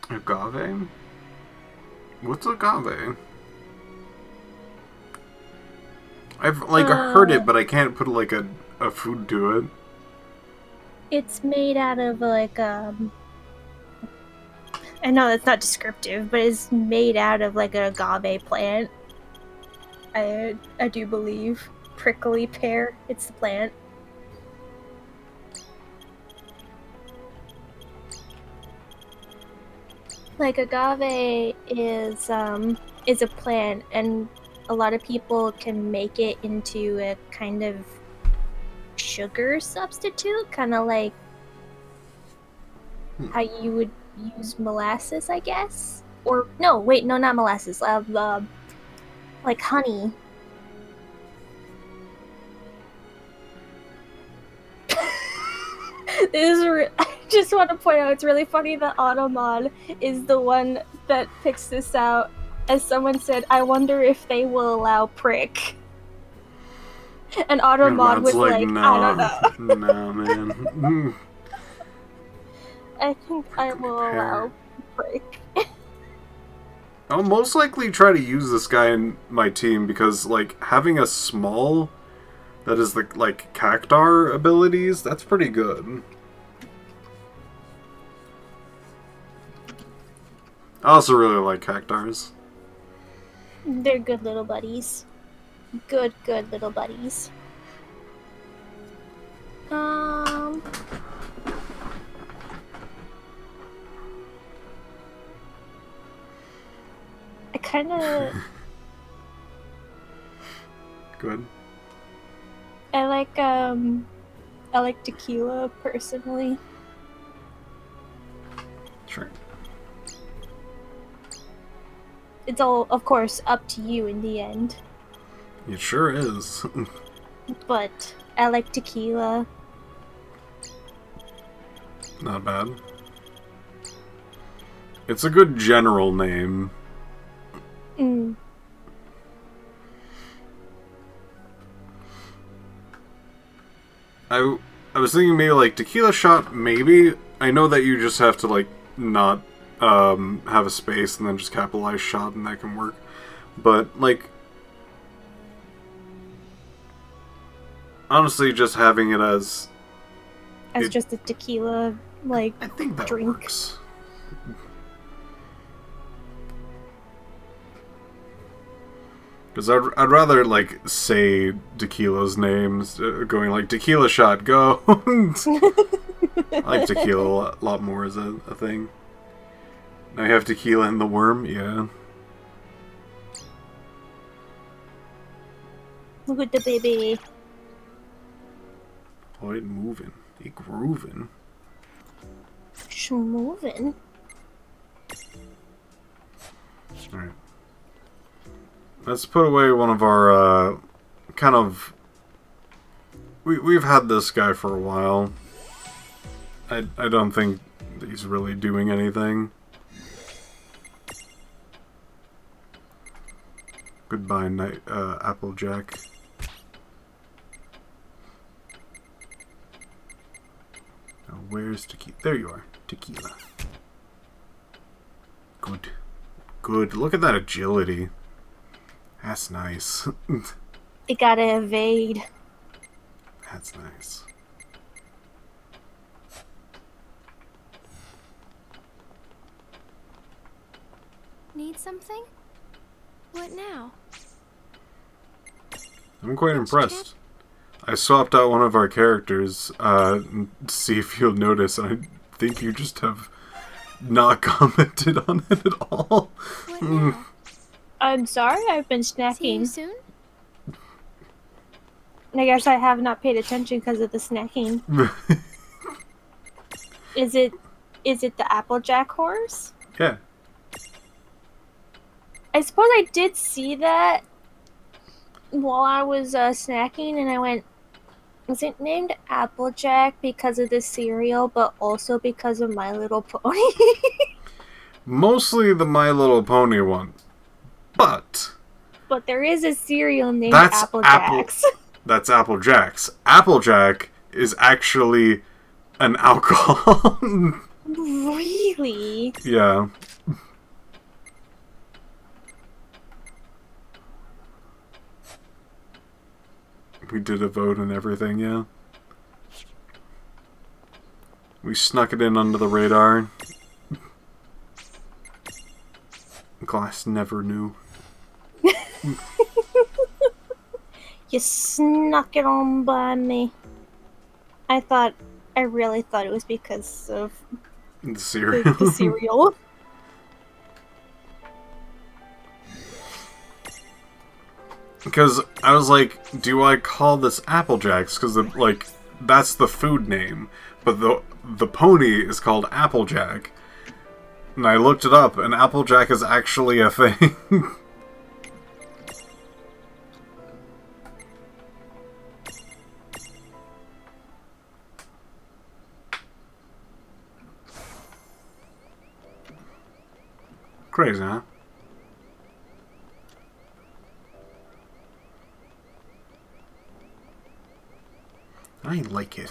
Agave? What's agave? I've like heard it, but I can't put like a food to it. It's made out of like I know that's not descriptive, but it's made out of like an agave plant. I do believe prickly pear. It's the plant. Like agave is a plant, and a lot of people can make it into a kind of sugar substitute, kind of like how you would use molasses, I guess. Or no, wait, no, not molasses. Like honey. I just want to point out, it's really funny that Automod is the one that picks this out. As someone said, I wonder if they will allow prick. And Automod was like, no, I don't know. No, man. I think I will allow prick. I'll most likely try to use this guy in my team because, like, having a small that is the like cactar abilities, that's pretty good. I also really like cactars. They're good little buddies. Good little buddies. I kinda... Good. I like tequila, personally. Sure. It's all, of course, up to you in the end. It sure is. But I like tequila. Not bad. It's a good general name. I was thinking maybe like tequila shot, maybe. I know that you just have to like not have a space and then just capitalize shot and that can work. But like honestly just having it as just a tequila like I think that drink. works. Because I'd rather, like, say tequila's names, going like, tequila shot, go! I like tequila a lot more as a thing. Now you have tequila and the worm? Yeah. Look at the baby. Oh, it moving. It grooving. She's moving. Alright. Let's put away one of our, kind of... We've had this guy for a while. I don't think he's really doing anything. Goodbye, Applejack. Now, where's tequila? There you are. Tequila. Good. Good. Look at that agility. That's nice. It gotta evade. That's nice. Need something? What now? I'm quite impressed. I swapped out one of our characters, to see if you'll notice, and I think you just have not commented on it at all. What now? I'm sorry, I've been See you snacking. soon? I guess I have not paid attention because of the snacking. Is it the Applejack horse? Yeah. I suppose I did see that while I was snacking, and I went, is it named Applejack because of the cereal, but also because of My Little Pony? Mostly the My Little Pony one. But But there is a cereal named That's Applejacks. that's Applejack's. Applejack is actually an alcohol. Really? Yeah. We did a vote and everything, yeah. We snuck it in under the radar. Glass never knew. You snuck it on by me. I really thought it was because of The cereal. the cereal. Because I was like, do I call this Applejack's? Because, like, that's the food name. But the pony is called Applejack. And I looked it up, and Applejack is actually a thing. Crazy, huh? I like it.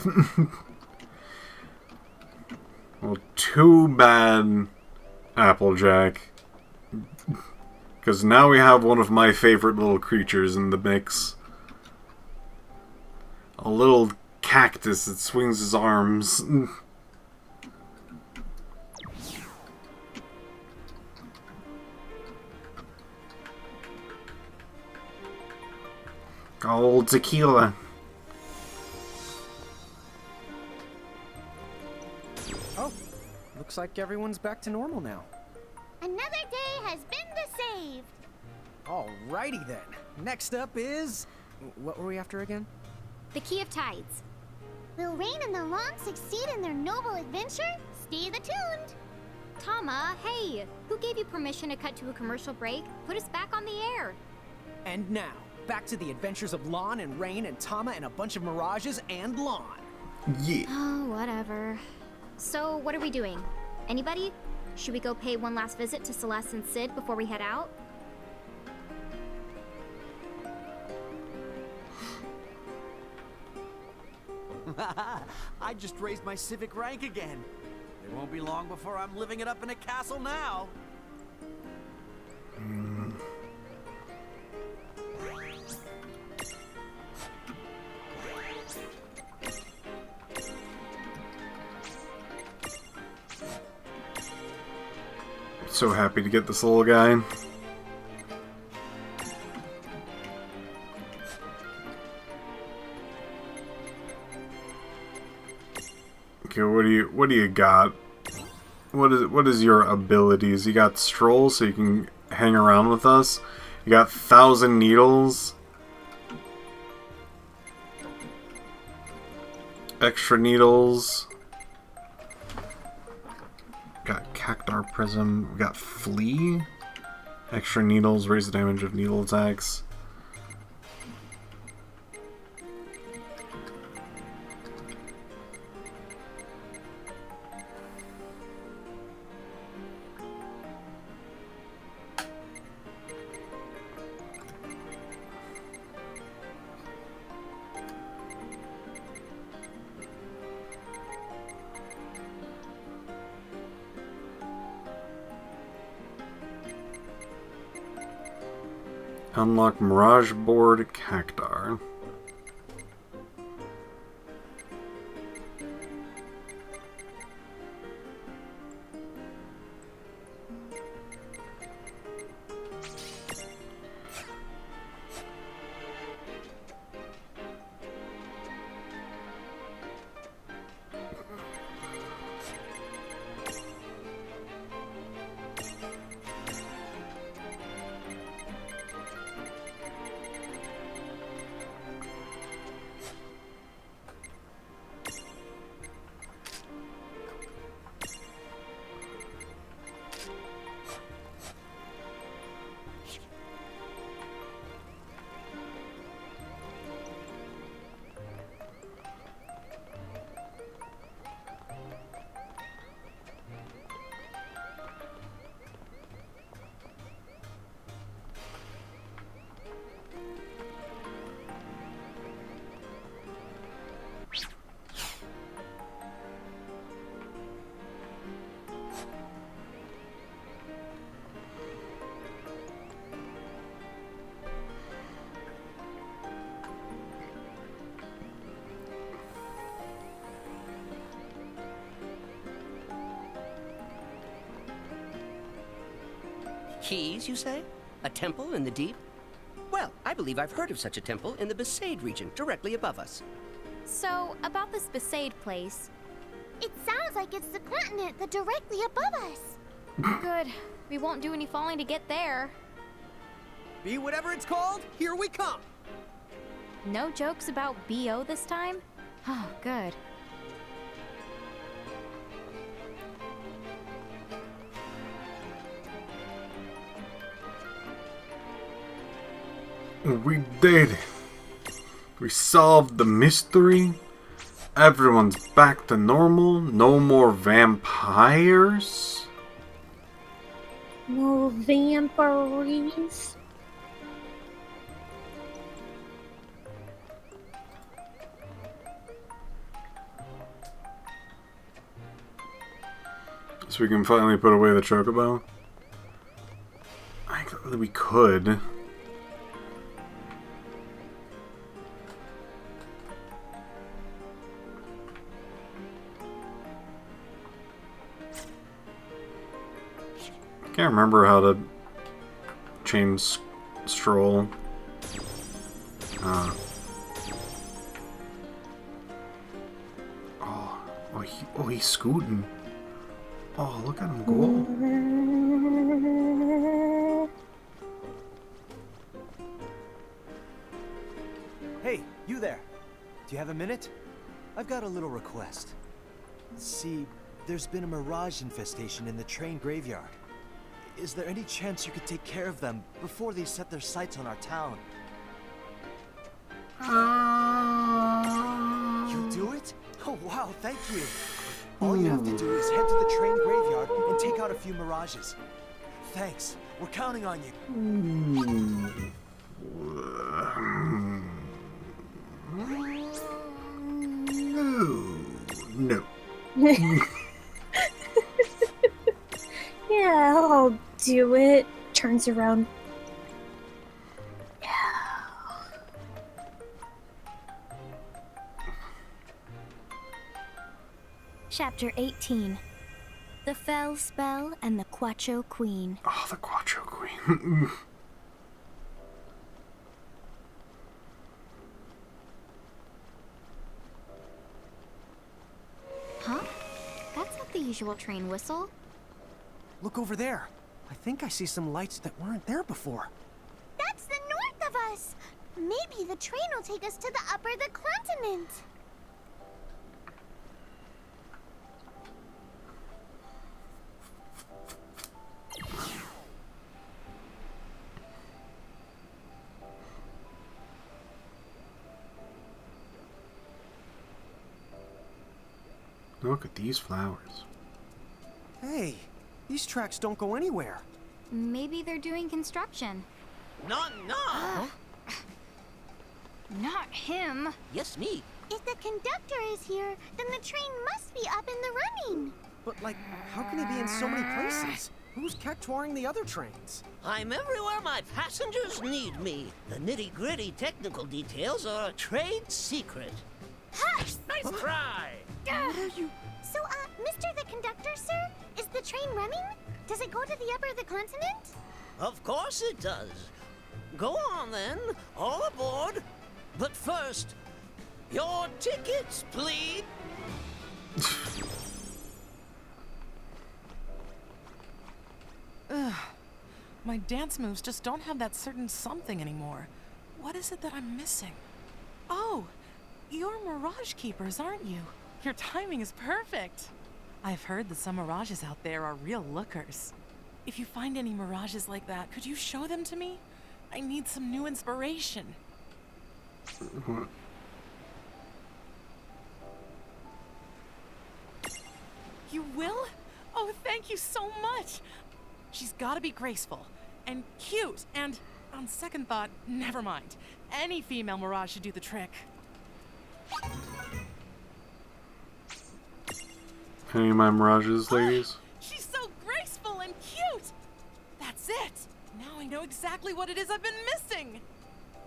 Well, too bad, Applejack. Because now we have one of my favorite little creatures in the mix. A little cactus that swings his arms. Old tequila. Oh, looks like everyone's back to normal now. Another day has been saved. Alrighty then. Next up is... What were we after again? The Key of Tides. Will Rain and the Lawn succeed in their noble adventure? Stay tuned. Tama, hey! Who gave you permission to cut to a commercial break? Put us back on the air. And now, back to the adventures of Lawn and Rain and Tama and a bunch of mirages and Lawn. Yeah. Oh, whatever. So, what are we doing? Anybody? Should we go pay one last visit to Celeste and Sid before we head out? I just raised my civic rank again. It won't be long before I'm living it up in a castle now. So happy to get this little guy. Okay, what do you got? What is your abilities? You got Stroll, so you can hang around with us. You got 1,000 Needles. Extra Needles. Got Cactar Prism. We got Flee. Extra Needles, raise the damage of needle attacks. Unlock Mirage Board Cactar. Keys, you say? A temple in the deep? Well, I believe I've heard of such a temple in the Besaid region, directly above us. So, about this Besaid place. It sounds like it's the continent that directly above us. Good. We won't do any falling to get there. Be whatever it's called, here we come. No jokes about BO this time? Oh, good. We did it. We solved the mystery. Everyone's back to normal. No more vampires. No vampires. So we can finally put away the chocobo. I think we could. Can't remember how to change Stroll. He's scooting. Oh, look at him go. Hey, you there. Do you have a minute? I've got a little request. See, there's been a mirage infestation in the train graveyard. Is there any chance you could take care of them before they set their sights on our town? You'll do it? Oh wow, thank you. All you have to do is head to the train graveyard and take out a few mirages. Thanks. We're counting on you. No. Yeah, I'll do it. Turns around. Chapter 18. The Fell Spell and the Quacho Queen. Oh, the Quacho Queen. Huh? That's not the unusual train whistle. Look over there. I think I see some lights that weren't there before. That's the north of us. Maybe the train will take us to the upper the continent. Look at these flowers. Hey, these tracks don't go anywhere. Maybe they're doing construction. No, no! Not him. Yes, me. If the conductor is here, then the train must be up in the running. But, like, how can he be in so many places? Who's catch-touring the other trains? I'm everywhere my passengers need me. The nitty-gritty technical details are a trade secret. Nice try! So, Mr. the Conductor, sir, is the train running? Does it go to the upper the continent? Of course it does. Go on then, all aboard. But first, your tickets, please. Ugh. My dance moves just don't have that certain something anymore. What is it that I'm missing? Oh, you're Mirage Keepers, aren't you? Your timing is perfect. I've heard that some mirages out there are real lookers. If you find any mirages like that, could you show them to me? I need some new inspiration. You will? Oh, thank you so much. She's gotta be graceful and cute and, on second thought, never mind. Any female mirage should do the trick. Any of my mirages, ladies? She's so graceful and cute! That's it! Now I know exactly what it is I've been missing!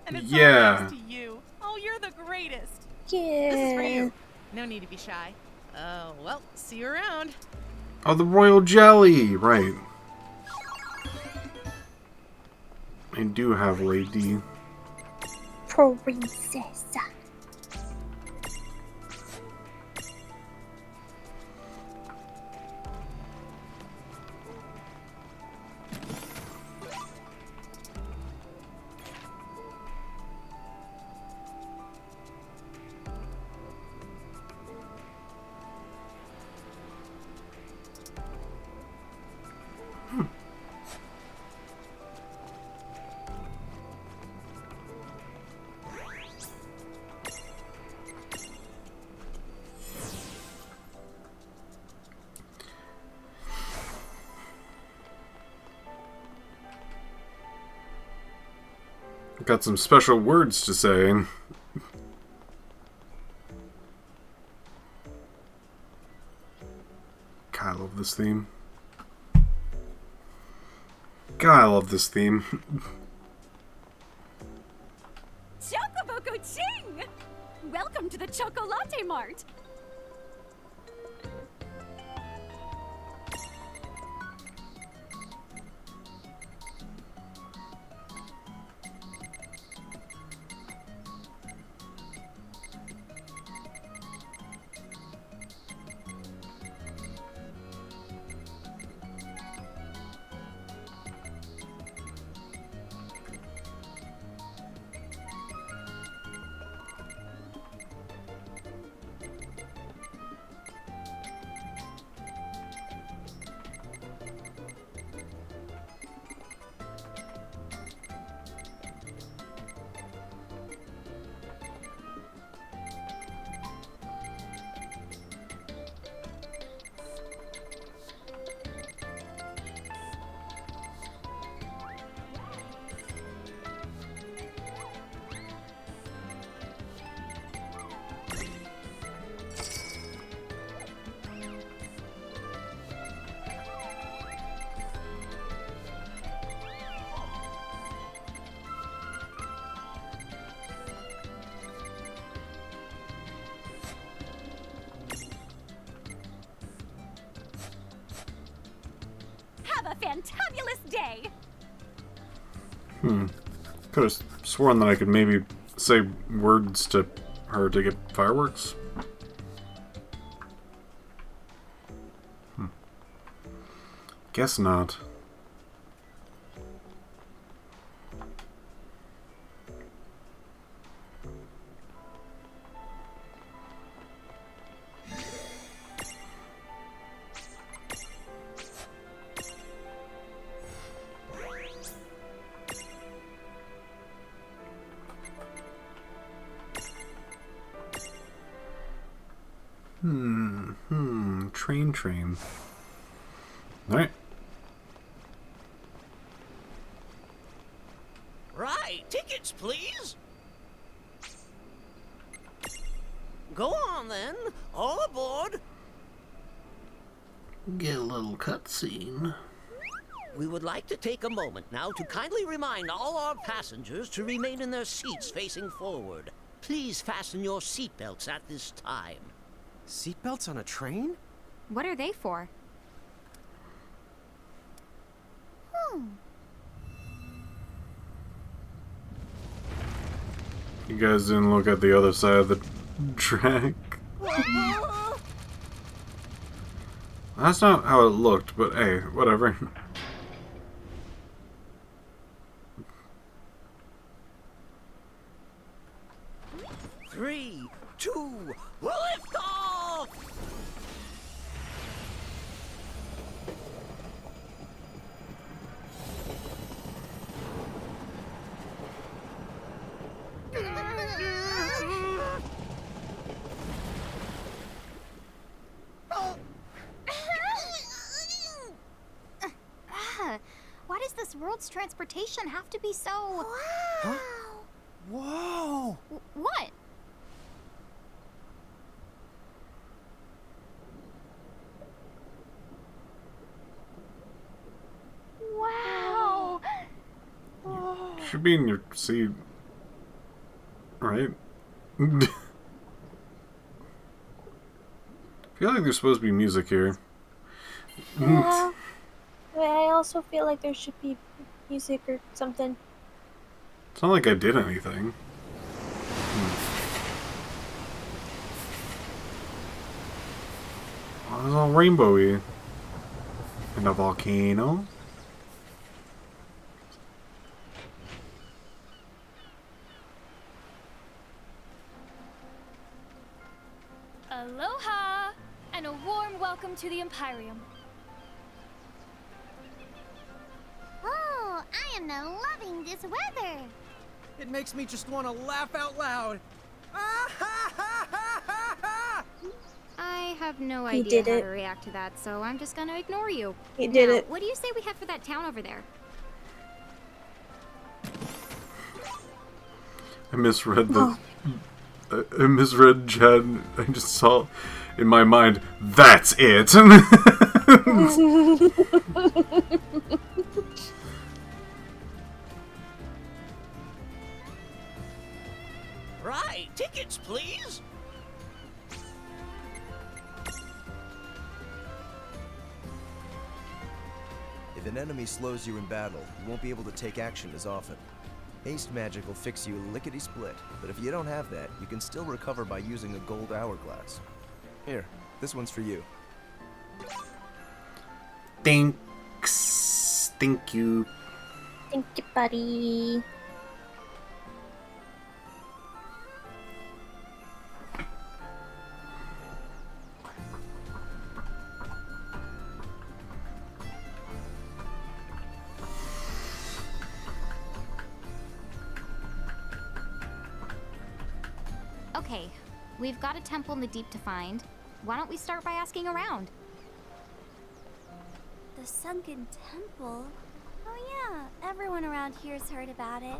And it's all thanks to you. Oh, you're the greatest. Yeah. This is for you. No need to be shy. Oh, well, see you around. Oh, the royal jelly! Right. I do have Lady. Princess. Got some special words to say. God, I love this theme. God, I love this theme. Chocoboco Ching! Welcome to the Chocolate Mart! Have a fantabulous day! Could have sworn that I could maybe say words to her to get fireworks. Guess not. Train. Alright. Right, tickets, please. Go on then, all aboard. Get a little cutscene. We would like to take a moment now to kindly remind all our passengers to remain in their seats facing forward. Please fasten your seatbelts at this time. Seatbelts on a train? What are they for? You guys didn't look at the other side of the track. That's not how it looked, but hey, whatever. Three, two, lift off! Why does this world's transportation have to be so... Huh? Whoa! What? Wow! Should be in your seat, right? I feel like there's supposed to be music here. Yeah. But I also feel like there should be music or something. It's not like I did anything. Oh, it's all rainbowy. And a volcano. Aloha! And a warm welcome to the Empyreum. Oh, I am now loving this weather. It makes me just want to laugh out loud. I have no He idea did how it. to react to that, so I'm just gonna ignore you. He did Now, it. what do you say we head for that town over there? I misread the... I misread Chad. I just saw in my mind, that's it! Right, tickets, please. If an enemy slows you in battle, you won't be able to take action as often. Haste magic will fix you lickety-split, but if you don't have that, you can still recover by using a gold hourglass. Here, this one's for you. Thanks. Thank you. Thank you, buddy. Okay, we've got a temple in the deep to find. Why don't we start by asking around? The sunken temple? Oh yeah, everyone around here's heard about it.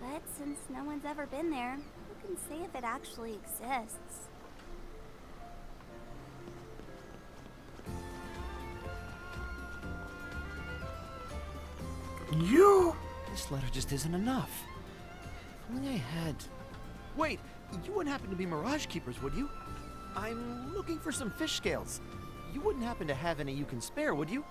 But since no one's ever been there, who can say if it actually exists? You? This letter just isn't enough. If only I had... Wait, you wouldn't happen to be Mirage Keepers, would you? I'm looking for some fish scales. You wouldn't happen to have any you can spare, would you?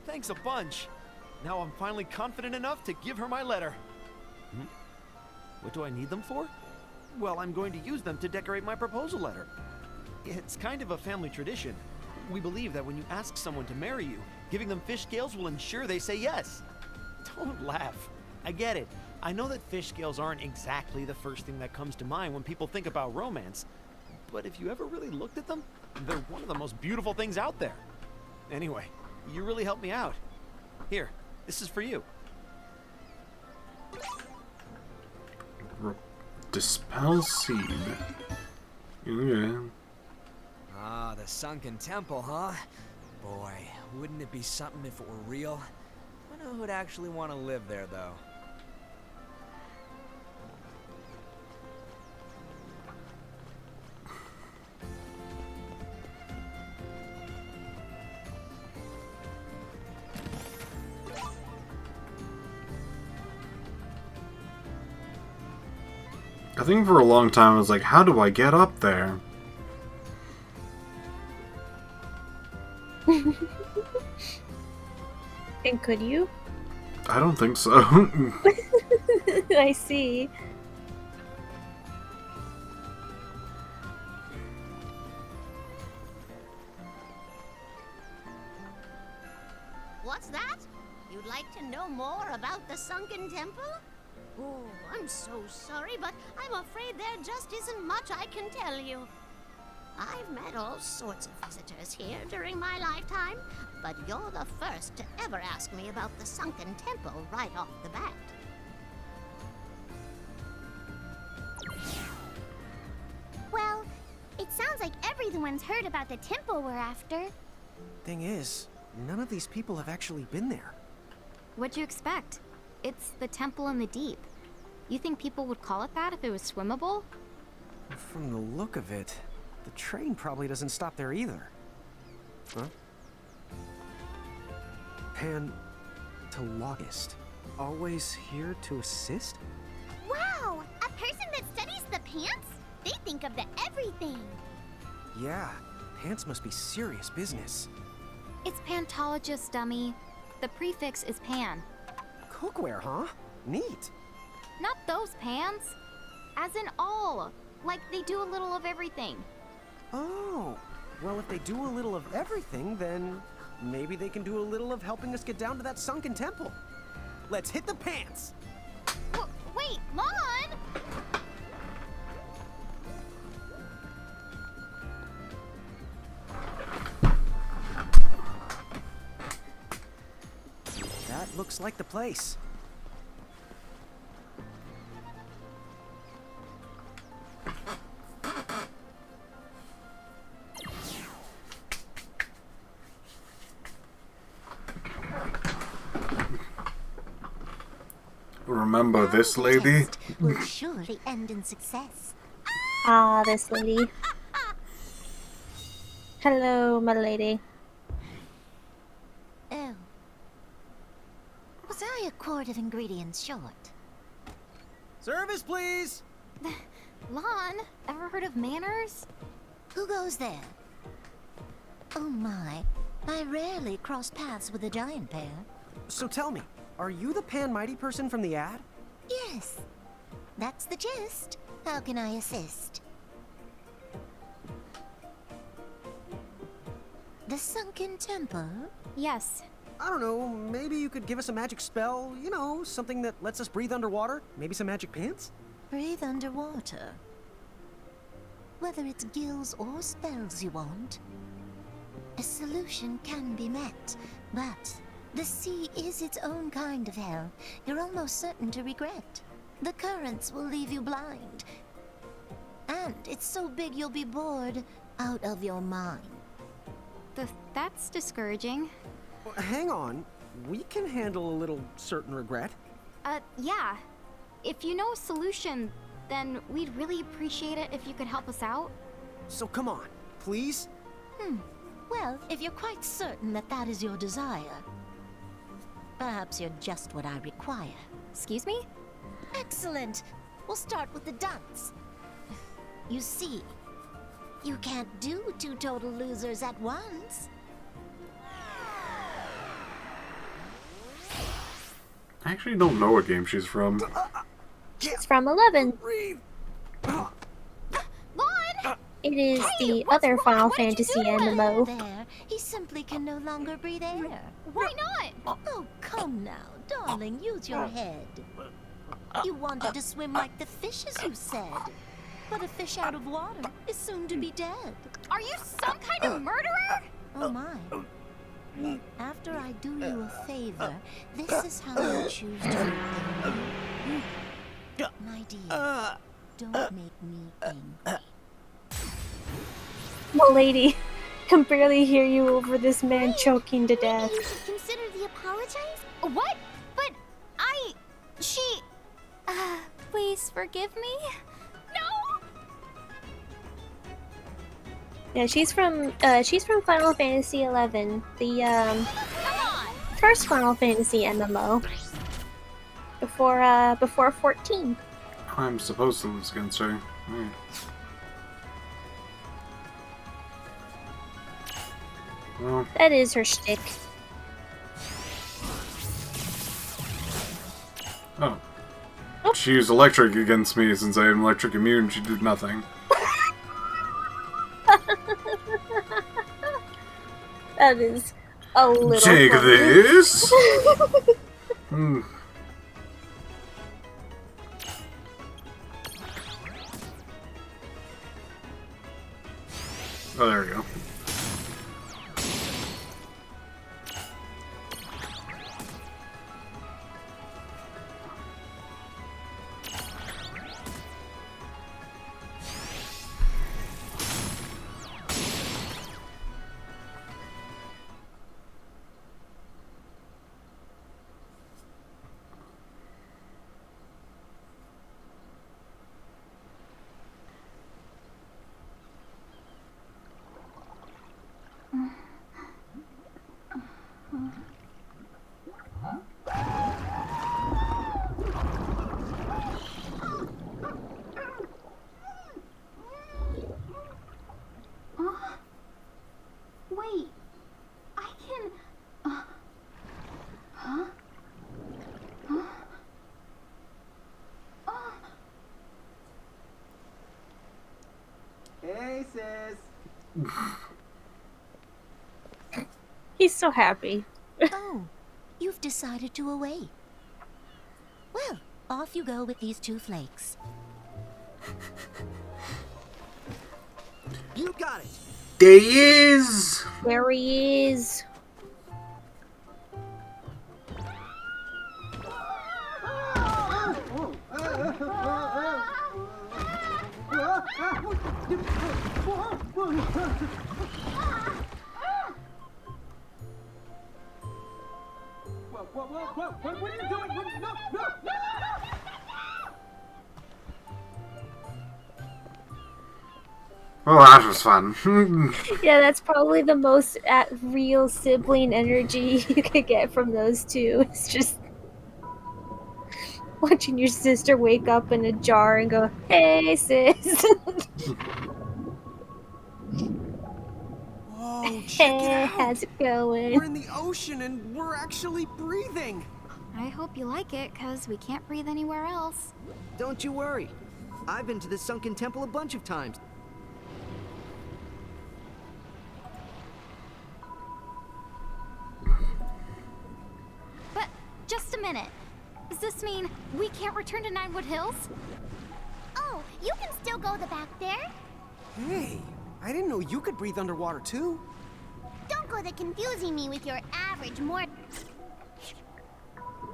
Thanks a bunch. Now I'm finally confident enough to give her my letter. What do I need them for? Well, I'm going to use them to decorate my proposal letter. It's kind of a family tradition. We believe that when you ask someone to marry you, giving them fish scales will ensure they say yes. Don't laugh. I get it. I know that fish scales aren't exactly the first thing that comes to mind when people think about romance. But if you ever really looked at them, they're one of the most beautiful things out there. Anyway, you really helped me out. Here, this is for you. Dispel seed. Okay. Ah, the sunken temple, huh? Boy, wouldn't it be something if it were real? I wonder who'd actually want to live there, though. I think for a long time I was like, how do I get up there? And could you? I don't think so. I see. What's that? You'd like to know more about the sunken temple? Oh, I'm so sorry, but I'm afraid there just isn't much I can tell you. I've met all sorts of visitors here during my lifetime, but you're the first to ever ask me about the sunken temple right off the bat. Well, it sounds like everyone's heard about the temple we're after. Thing is, none of these people have actually been there. What'd you expect? It's the temple in the deep. You think people would call it that if it was swimmable? From the look of it, the train probably doesn't stop there either. Huh? Paleontologist. Always here to assist? Wow! A person that studies the pants? They think of the everything. Yeah, pants must be serious business. It's pantologist, dummy. The prefix is pan. Cookware, huh? Neat. Not those pans. As in all. Like they do a little of everything. Oh, well, if they do a little of everything, then maybe they can do a little of helping us get down to that sunken temple. Let's hit the pants! Wait, Lon! That looks like the place. Remember this lady? Will surely end in success. Ah, this lady. Hello, my lady. Oh. Was I a quart of ingredients short? Service, please! Lon, ever heard of manners? Who goes there? Oh my, I rarely cross paths with a giant pair. So tell me, are you the Pan Mighty person from the ad? Yes, that's the gist. How can I assist? The sunken temple? Yes. I don't know, maybe you could give us a magic spell, you know, something that lets us breathe underwater? Maybe some magic pants? Breathe underwater. Whether it's gills or spells you want, a solution can be met, but the sea is its own kind of hell. You're almost certain to regret. The currents will leave you blind. And it's so big you'll be bored out of your mind. That's discouraging. Well, hang on, we can handle a little certain regret. Yeah. If you know a solution, then we'd really appreciate it if you could help us out. So come on, please? Well, if you're quite certain that that is your desire, perhaps you're just what I require. Excuse me? Excellent! We'll start with the dunce. You see, you can't do two total losers at once. I actually don't know what game she's from. It's from 11. Breathe! It is the other Final Fantasy MMO. There, he simply can no longer breathe air. Why not? Oh, come now, darling, use your head. You wanted to swim like the fishes, you said. But a fish out of water is soon to be dead. Are you some kind of murderer? Oh my. After I do you a favor, this is how I choose to repay you. My dear, don't make me angry. Milady, can barely hear you over this man choking to death. Maybe you should consider the apologize? What? But please forgive me? No! Yeah, she's from Final Fantasy XI, the first Final Fantasy MMO. Before 14. I'm supposed to lose against her. Hmm. Well, That is her shtick. oh. She used electric against me since I am electric immune. She did nothing. That is a little Take funny. this! Hmm. Oh, there we go. Wait, I can... huh? Huh? Hey, sis. He's so happy. Oh, you've decided to away. Well, off you go with these 2 flakes. You got it. There he is! There he is. What are you doing? No! Well, that was fun. Yeah, that's probably the most real sibling energy you could get from those two. It's just watching your sister wake up in a jar and go, "Hey, sis." Whoa, check it Hey, out! how's it going? We're in the ocean and we're actually breathing! I hope you like it, because we can't breathe anywhere else. Don't you worry. I've been to the sunken temple a bunch of times. But, just a minute. Does this mean we can't return to Ninewood Hills? Oh, you can still go the back there. Hey, I didn't know you could breathe underwater too. Don't go to confusing me with your average mortal.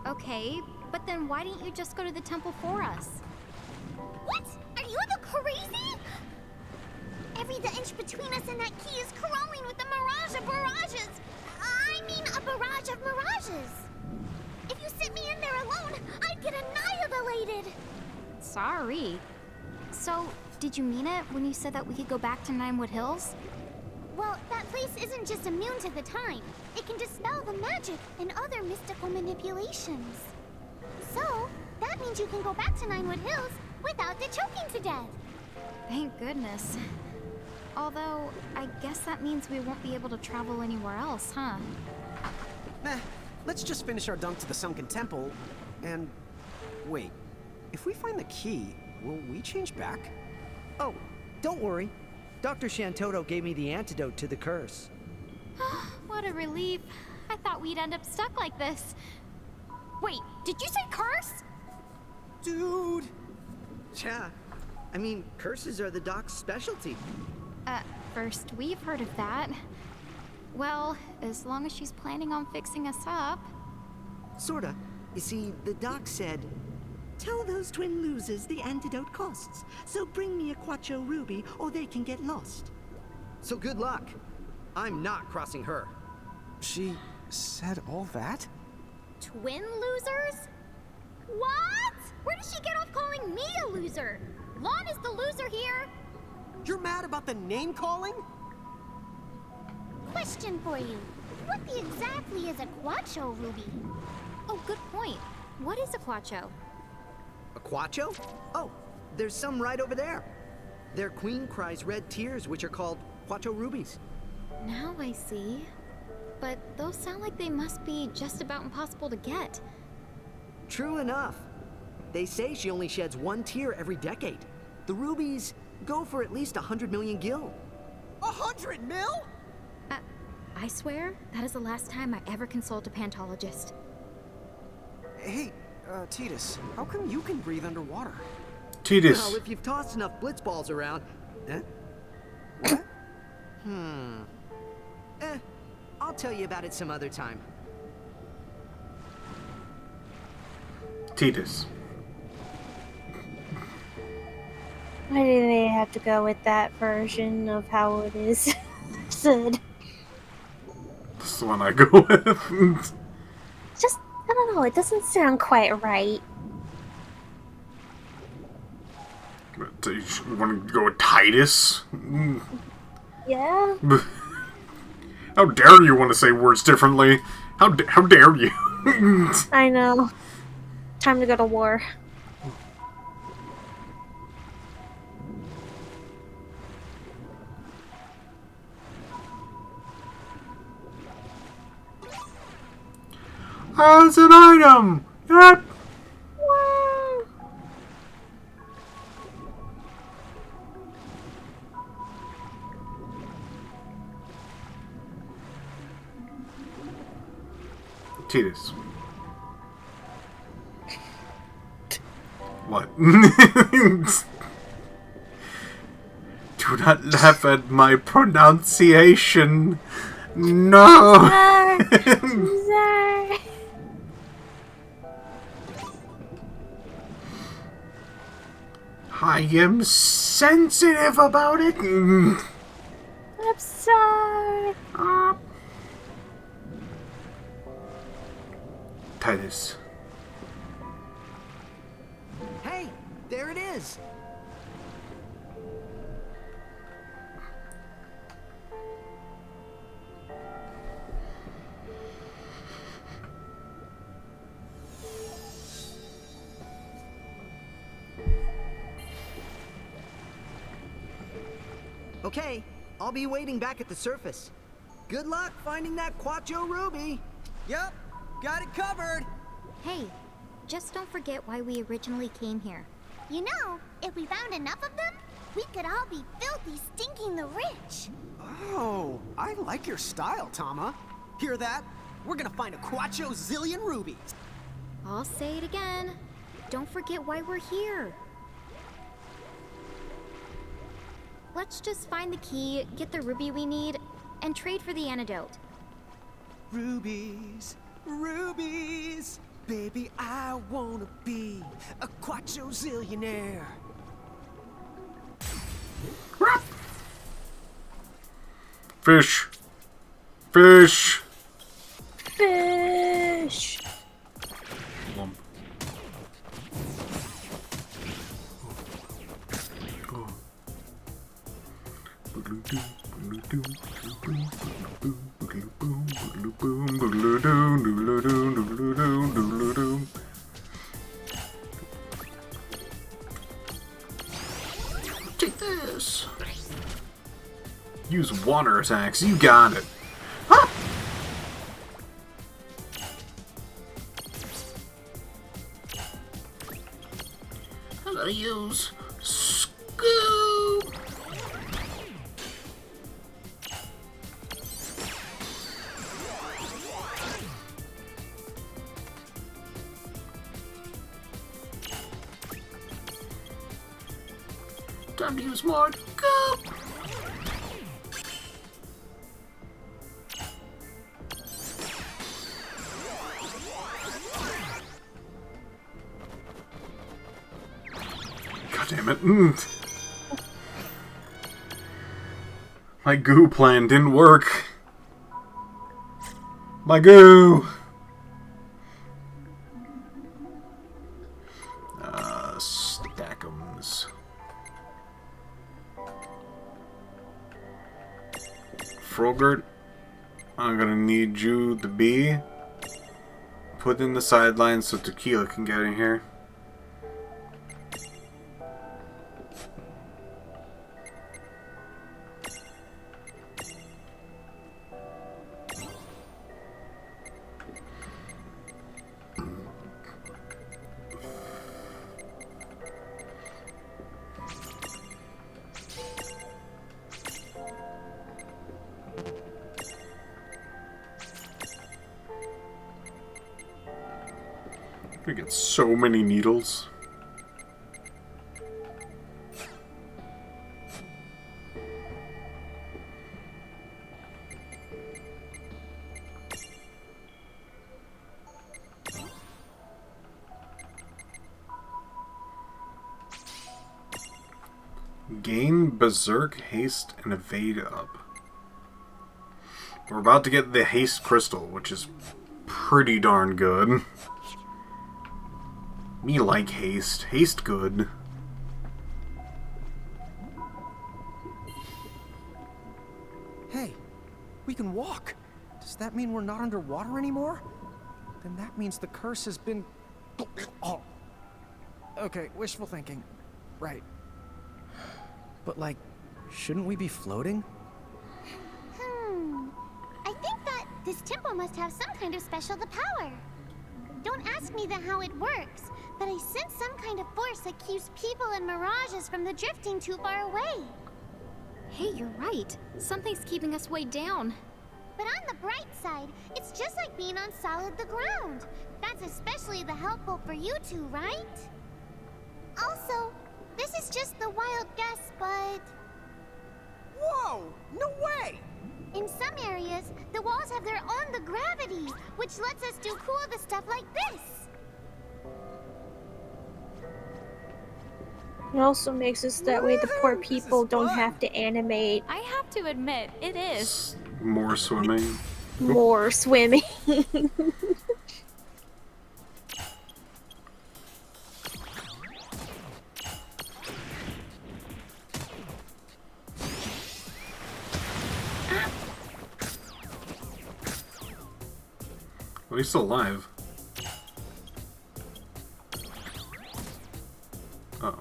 Okay, but then why didn't you just go to the temple for us? What? Are you the crazy? Every inch between us and that key is crawling with a mirage of barrages. I mean, a barrage of mirages. If you sit me in there alone, I'd get annihilated. Sorry. So, did you mean it when you said that we could go back to Ninewood Hills? Well, that place isn't just immune to the time. It can dispel the magic and other mystical manipulations. So, that means you can go back to Ninewood Hills without the choking to death. Thank goodness. Although, I guess that means we won't be able to travel anywhere else, huh? Let's just finish our dunk to the sunken temple, and... Wait, if we find the key, will we change back? Oh, don't worry. Dr. Shantoto gave me the antidote to the curse. What a relief. I thought we'd end up stuck like this. Wait, did you say curse? Dude! Yeah, I mean, curses are the doc's specialty. First, we've heard of that. Well, as long as she's planning on fixing us up. Sorta. You see, the doc said, "Tell those twin losers the antidote costs, so bring me a Quacho Ruby or they can get lost." so good luck. I'm not crossing her. She said all that? Twin losers? What? Where did she get off calling me a loser? Lon is the loser here. You're mad about the name calling? Question for you. What exactly is a Quacho Ruby? Oh, good point. What is a Quacho? A Quacho? Oh, there's some right over there. Their queen cries red tears, which are called Quacho Rubies. Now I see. But those sound like they must be just about impossible to get. True enough. They say she only sheds 1 tear every decade. The rubies go for at least 100 million gil. 100 mil? I swear, that is the last time I ever consult a pantologist. Hey, Titus, how come you can breathe underwater? Titus. Well, if you've tossed enough blitz balls around... What? I'll tell you about it some other time. Titus. Why do they have to go with that version of how it is said? That's the one I go with. Just, I don't know, it doesn't sound quite right. You want to go with Titus? Yeah? How dare you want to say words differently? How dare you? I know. Time to go to war. It's an item! Yep! Wow. Titus. What? Do not laugh at my pronunciation. No! Sorry. I am sensitive about it. I'm sorry. Titus. Hey, there it is. Okay, I'll be waiting back at the surface. Good luck finding that Quacho Ruby. Yep, got it covered. Hey, just don't forget why we originally came here. You know, if we found enough of them, we could all be filthy, stinking the rich. Oh, I like your style, Tama. Hear that? We're gonna find a Quacho zillion rubies. I'll say it again. Don't forget why we're here. Let's just find the key, get the ruby we need, and trade for the antidote. Rubies, rubies. Baby, I wanna be a Quacho zillionaire. Fish. Fish. Fish. Lump. Take this. Use water attacks. You got it. I'm gonna use scoop. Time to use more. Go! God damn it. My goo plan didn't work. My goo! Stack'ems. Frogurt, I'm gonna need you to be put in the sidelines so Tequila can get in here. I get so many needles. Gain Berserk, Haste, and Evade up. We're about to get the Haste Crystal, which is pretty darn good. Me like haste. Haste good. Hey, we can walk. Does that mean we're not underwater anymore? Then that means the curse has been... Oh. Okay, wishful thinking. Right. But like, shouldn't we be floating? I think that this temple must have some kind of special power. Don't ask me how it works, but I sense some kind of force that keeps people and mirages from the drifting too far away. Hey, you're right. Something's keeping us way down. But on the bright side, it's just like being on solid the ground. That's especially helpful for you two, right? Also, this is just the wild guess, but... Whoa! No way! In some areas, the walls have their own gravity, which lets us do cool stuff like this. It also makes us that way the poor people don't have to animate. I have to admit, it is. More swimming. More swimming. Well, he's still alive. Oh.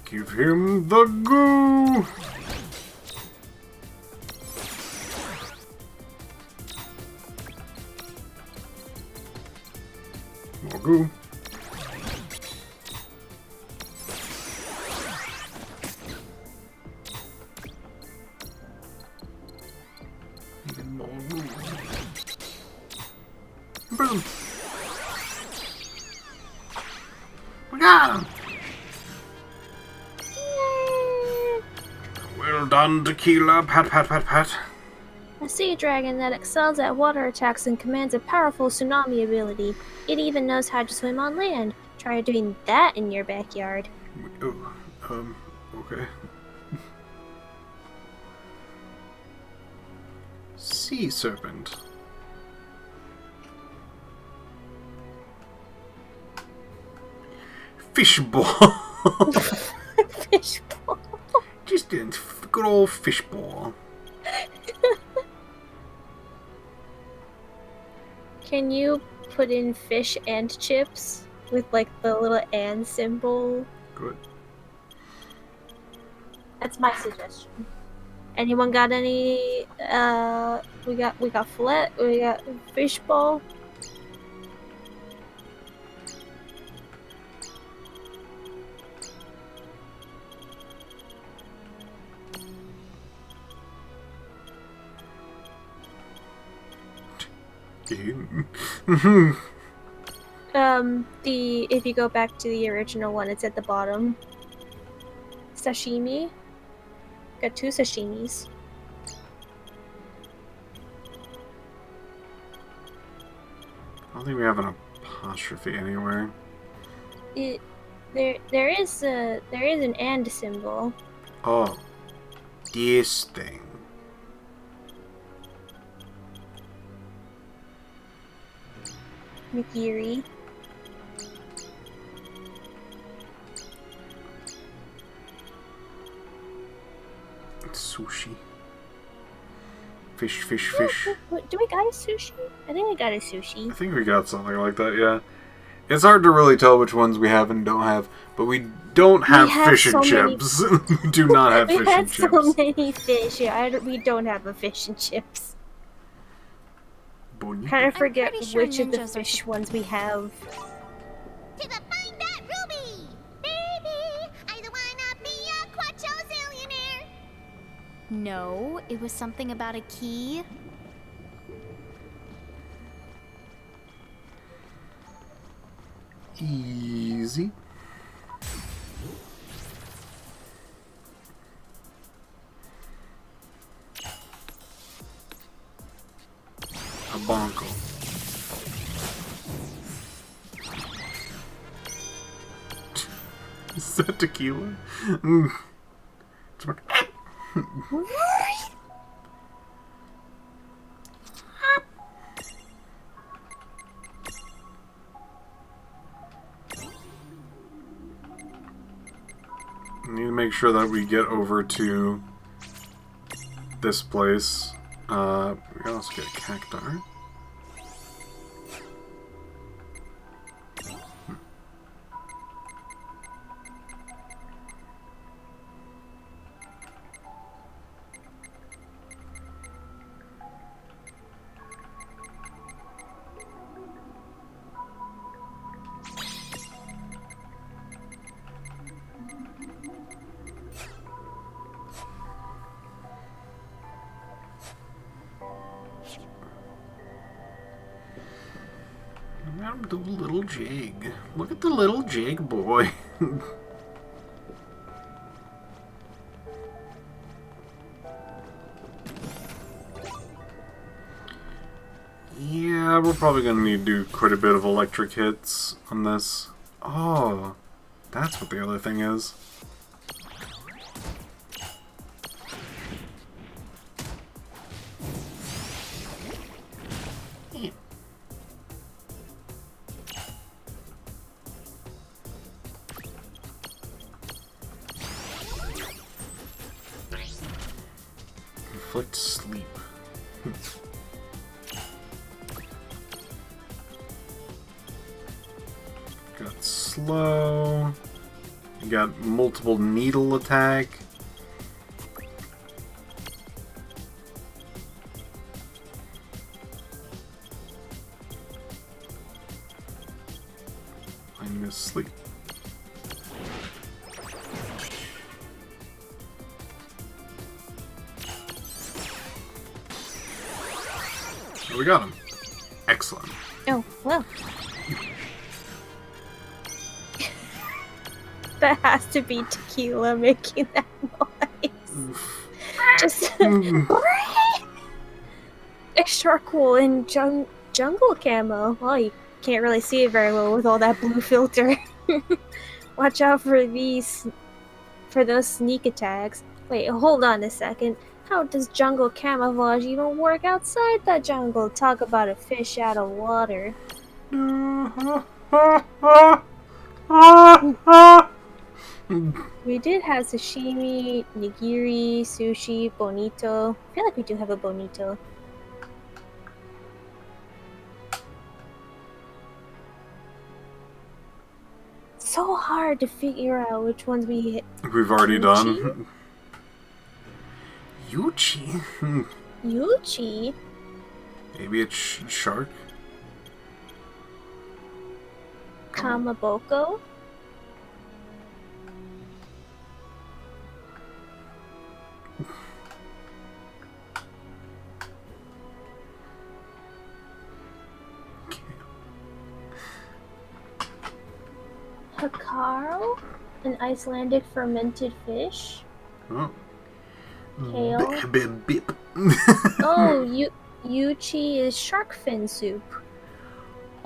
Give him the goo! More goo. Even more goo. Boom! We got him! Well done, Tequila. Pat, pat, pat, pat. A sea dragon that excels at water attacks and commands a powerful tsunami ability. It even knows how to swim on land. Try doing that in your backyard. Oh, okay. Sea serpent. Fishball. Fishball. Just a good old fishball. Can you put in fish and chips with like the little and symbol? Good. That's my suggestion. Anyone got any? We got fillet. We got fishbowl. If you go back to the original one, it's at the bottom. Sashimi. Got 2 sashimis. I don't think we have an apostrophe anywhere. There is an and symbol. Oh, this thing. Nigiri. Sushi. Fish. Do we got a sushi? I think we got a sushi. I think we got something like that, yeah. It's hard to really tell which ones we have and don't have, but we don't have fish and chips. We do not have fish and chips. We had so many fish. Yeah, we don't have a fish and chips. Bonito. Kind of forget sure which of the ninjas are fish ones we have. To the find that ruby! Baby, I wanna be a quadrillionaire! No, it was something about a key. Easy. A bonko. Is that tequila? Mm. Need to make sure that we get over to this place. We can also get a cacti. The little jig. Look at the little jig boy. Yeah, we're probably gonna need to do quite a bit of electric hits on this. Oh, that's what the other thing is. Inflict sleep. Got slow. You got multiple needle attack. I miss sleep. We got him. Excellent. Oh, well. That has to be tequila making that noise. Just extra cool in jungle camo. Well, you can't really see it very well with all that blue filter. Watch out for those sneak attacks. Wait, hold on a second. How does jungle camouflage even work outside that jungle? Talk about a fish out of water. We did have sashimi, nigiri, sushi, bonito. I feel like we do have a bonito. So hard to figure out which ones we've already done. Yuchi? Yuchi? Maybe it's shark? Kamaboko? Hakaro? An Icelandic fermented fish? Oh. Kale? Bip. Oh, Yuchi is shark fin soup.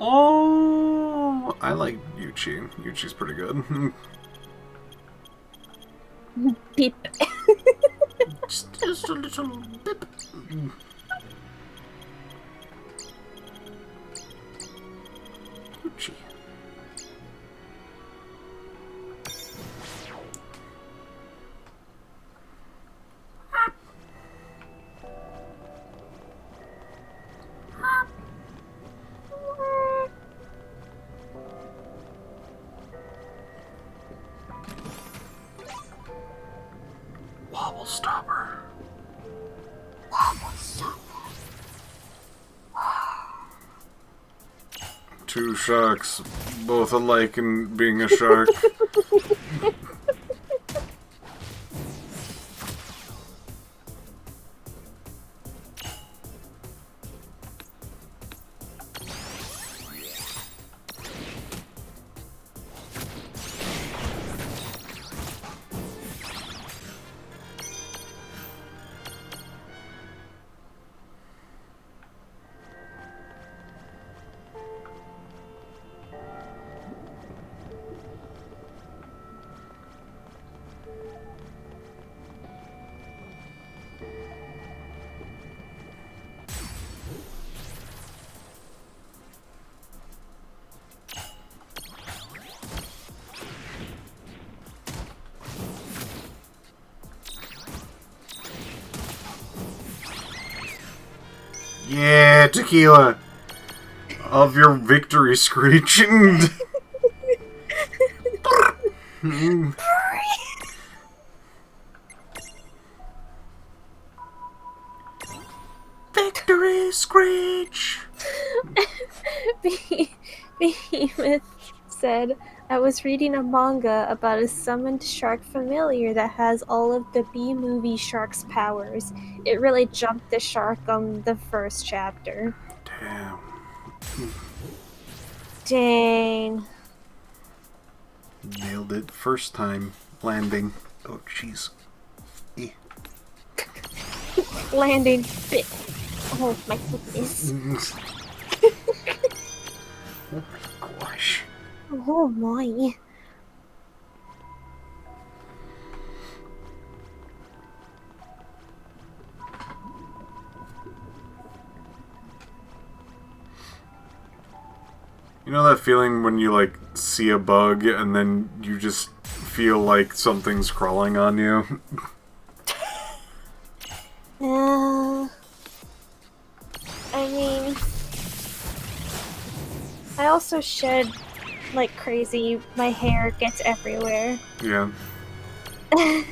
Oh, I like Yuchi. Yuchi's pretty good. Beep. Just a little bip. Yuchi. Wobble stopper. Wobble stopper. Two sharks, both alike in being a shark. Yeah, tequila! Of your victory screech. Victory screech! Behemoth said, I was reading a manga about a summoned shark familiar that has all of the B-movie shark's powers. It really jumped the shark on the first chapter. Damn. Dang. Nailed it first time. Landing. Oh, jeez. Eh. Landing fit. Oh my goodness. Oh my gosh. Oh my. You know that feeling when you, like, see a bug and then you just feel like something's crawling on you? I mean, I also shed like crazy. My hair gets everywhere. Yeah. I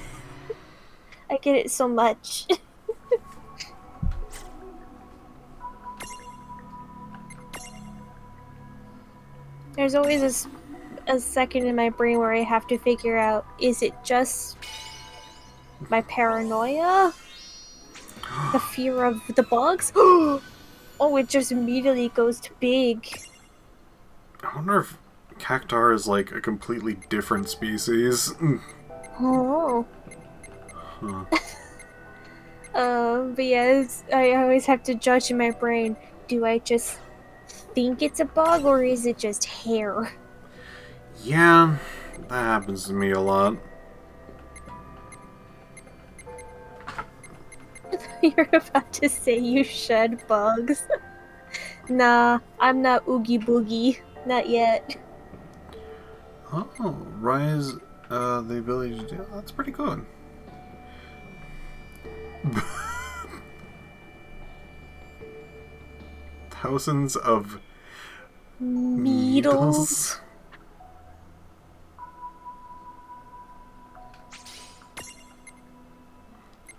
get it so much. There's always a second in my brain where I have to figure out, is it just my paranoia? The fear of the bugs? Oh, it just immediately goes to big. I wonder if Cactar is like a completely different species. Oh. Huh. But yes, I always have to judge in my brain. Do I just think it's a bug or is it just hair? Yeah, that happens to me a lot. You're about to say you shed bugs. Nah, I'm not Oogie Boogie. Not yet. Oh, rise the ability to do that's pretty good. Thousands of needles.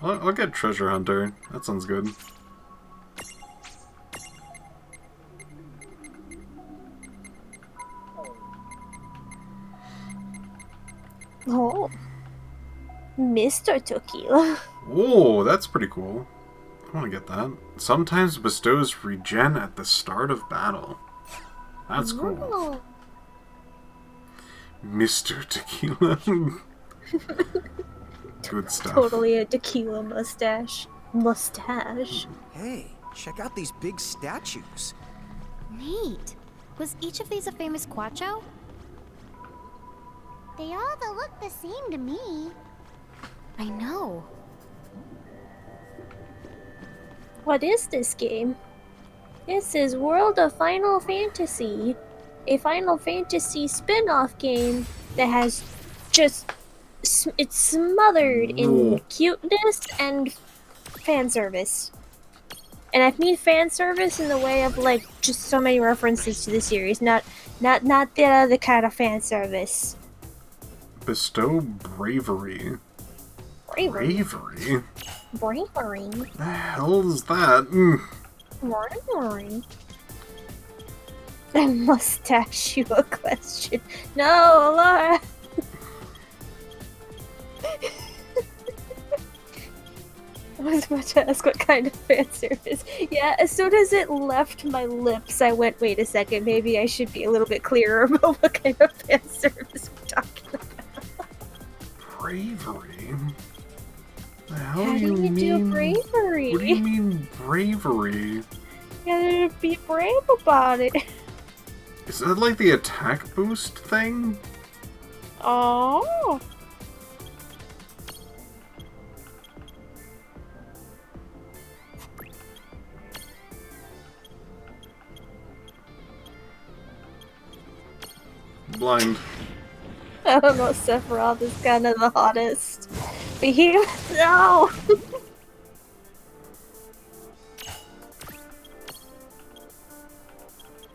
I'll get Treasure Hunter. That sounds good. Oh. Mr. Tequila. Whoa, that's pretty cool. I want to get that. Sometimes bestows regen at the start of battle. That's cool. Oh. Mr. Tequila. Good stuff. Totally a tequila mustache. Hey, check out these big statues. Neat. Was each of these a famous Quacho? They all look the same to me. I know. What is this game? This is World of Final Fantasy, a Final Fantasy spin-off game that has just... it's smothered in cuteness and fan service. And I mean fan service in the way of, like, just so many references to the series, not the other kind of fan service. Bestow bravery. Bravery? Bravery? The hell is that? Bravery? I must ask you a question. No, Laura! I was about to ask what kind of fan service. Yeah, as soon as it left my lips, I went, wait a second, maybe I should be a little bit clearer about what kind of fan service we're talking about. Bravery? The hell How do you mean? do bravery? What do you mean bravery? You gotta be brave about it. Is that like the attack boost thing? Oh. Blind. I don't know, Sephiroth is kind of the hottest. But he... No!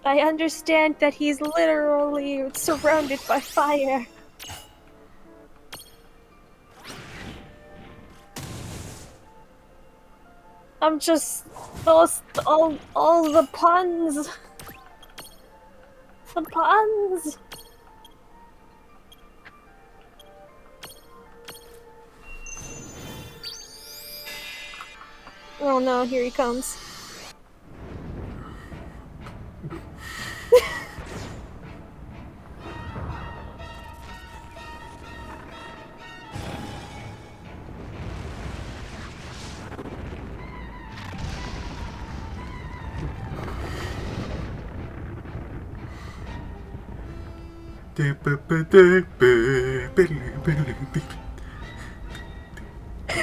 I understand that he's literally surrounded by fire. I'm just... all the puns! The puns! Oh no, here he comes.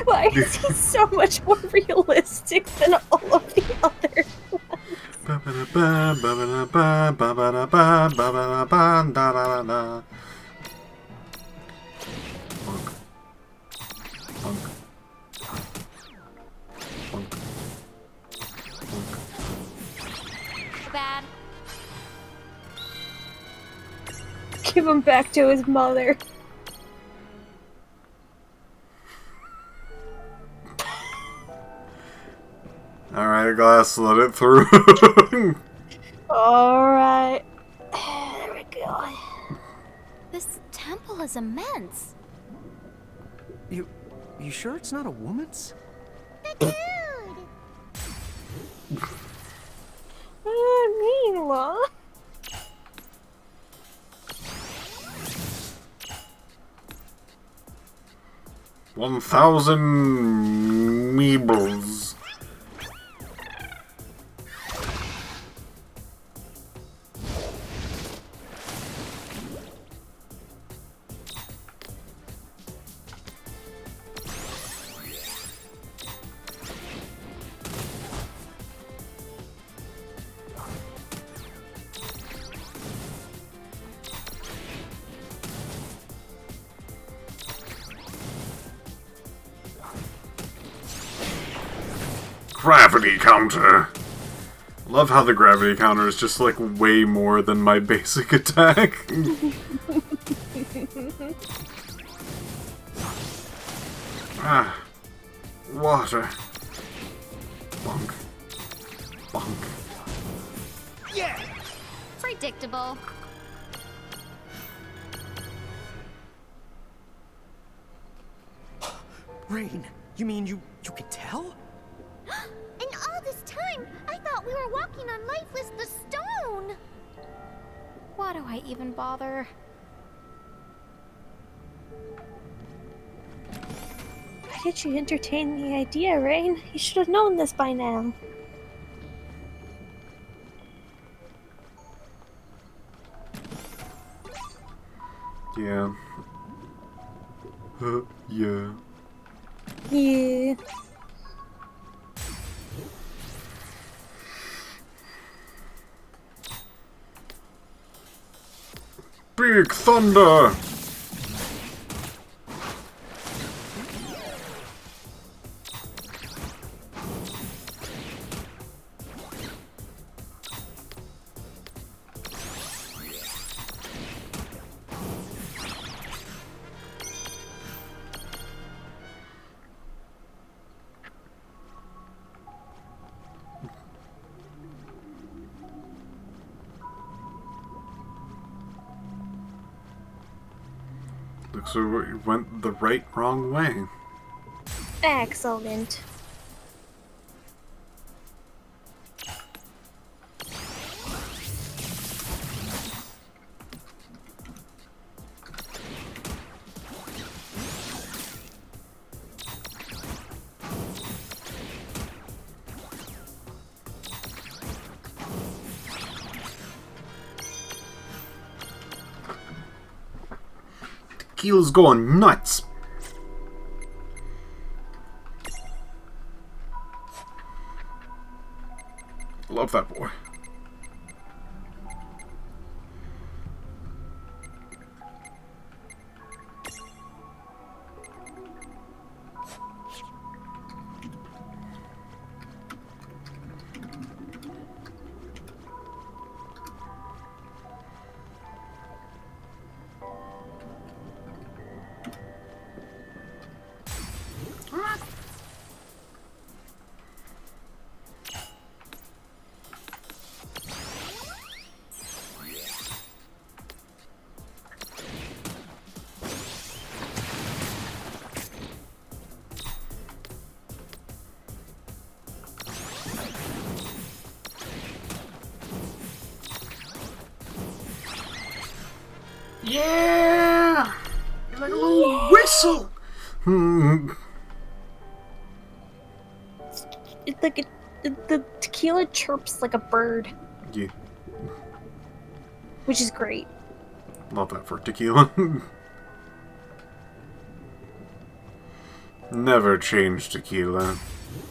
Why is he so much more realistic than all of the other Bad. Give him back to his mother. Alright, Glass, let it through. Alright. There we go. This temple is immense. You sure it's not a woman's? The dude! Meanwhile. $1,000 meebles. Gravity counter. Love how the gravity counter is just like way more than my basic attack. Water. Bonk. Bonk. Yeah! Predictable. Rain, you mean you could tell? And all this time, I thought we were walking on Lifeless the Stone! Why do I even bother? Why did you entertain the idea, Rain? You should have known this by now. Yeah. Yeah. Yeah. Big thunder! Looks like we went the wrong way. Excellent. Tequila's going nuts. Love that boy. Yeah! You're like a little whistle! It's like the tequila chirps like a bird. Yeah. Which is great. Love that for tequila. Never change tequila.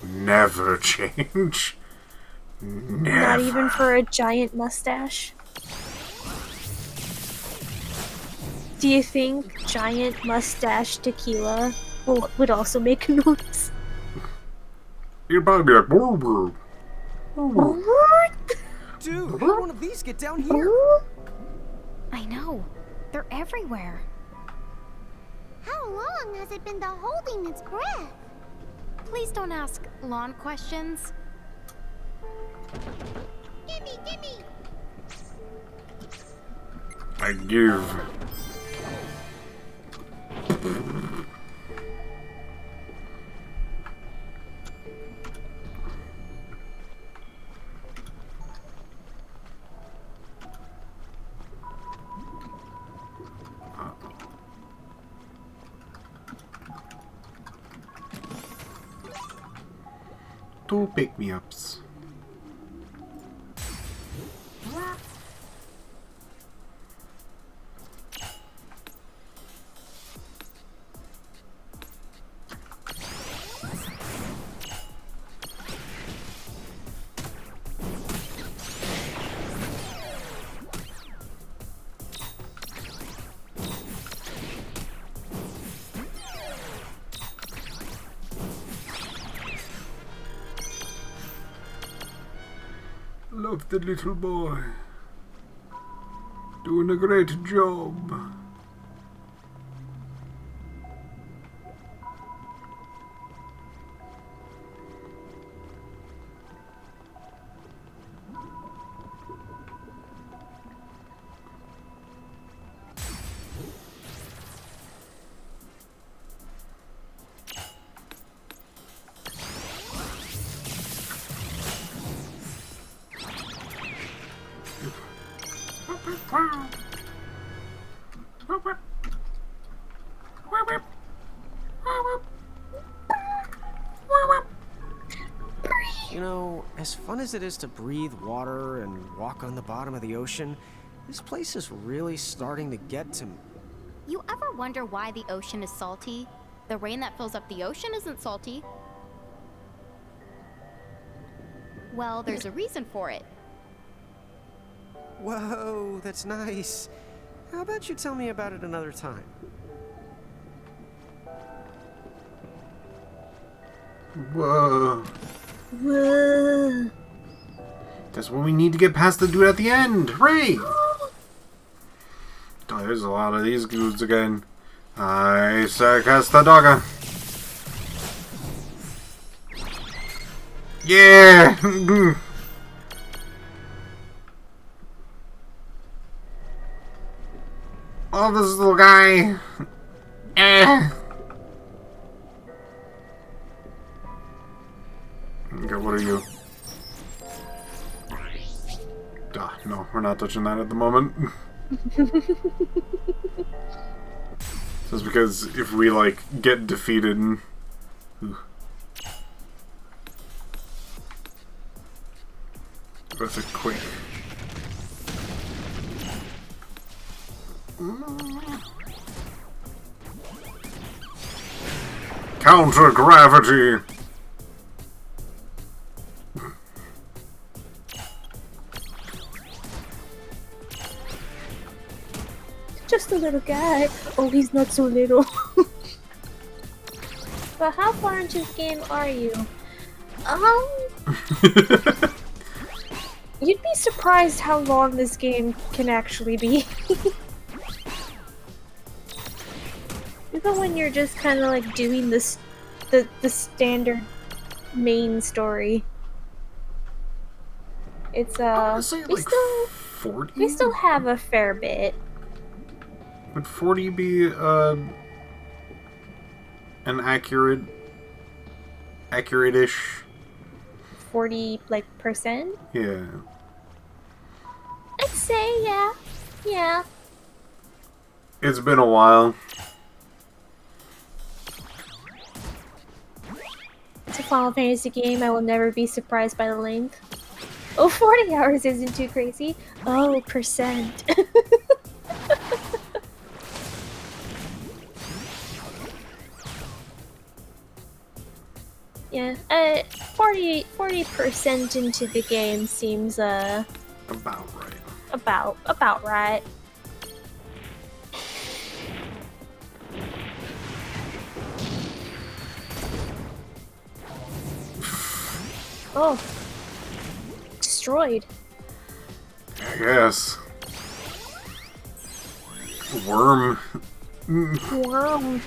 Never change. Never. Not even for a giant mustache. Do you think giant mustache tequila would also make a noise? You'd probably be like, boo boo. Dude, how one of these get down here? I know. They're everywhere. How long has it been holding its breath? Please don't ask lawn questions. Gimme, gimme! I give. Two pick-me-ups. Love the little boy. Doing a great job. You know, as fun as it is to breathe water and walk on the bottom of the ocean, this place is really starting to get to me. You ever wonder why the ocean is salty? The rain that fills up the ocean isn't salty. Well, there's a reason for it. Whoa, that's nice. How about you tell me about it another time? Whoa. Whoa. That's what we need to get past the dude at the end. Hooray! Oh, there's a lot of these dudes again. I cast the dogger. Yeah! Oh, this little guy. Eh. Okay, what are you? No, we're not touching that at the moment. Just because if we, like, get defeated... With a quick... Counter gravity! Just a little guy. Oh, he's not so little. But how far into the game are you? You'd be surprised how long this game can actually be. Even when you're just kind of like doing this, the standard main story. It's we still have a fair bit. Would 40 be an accurate-ish? 40 like percent? Yeah. I'd say yeah. Yeah. It's been a while. It's a Final Fantasy game. I will never be surprised by the length. Oh, 40 hours isn't too crazy. Oh, percent. Yeah, 40% into the game seems about right. About right. Oh. Destroyed. I guess. Worm. Worm.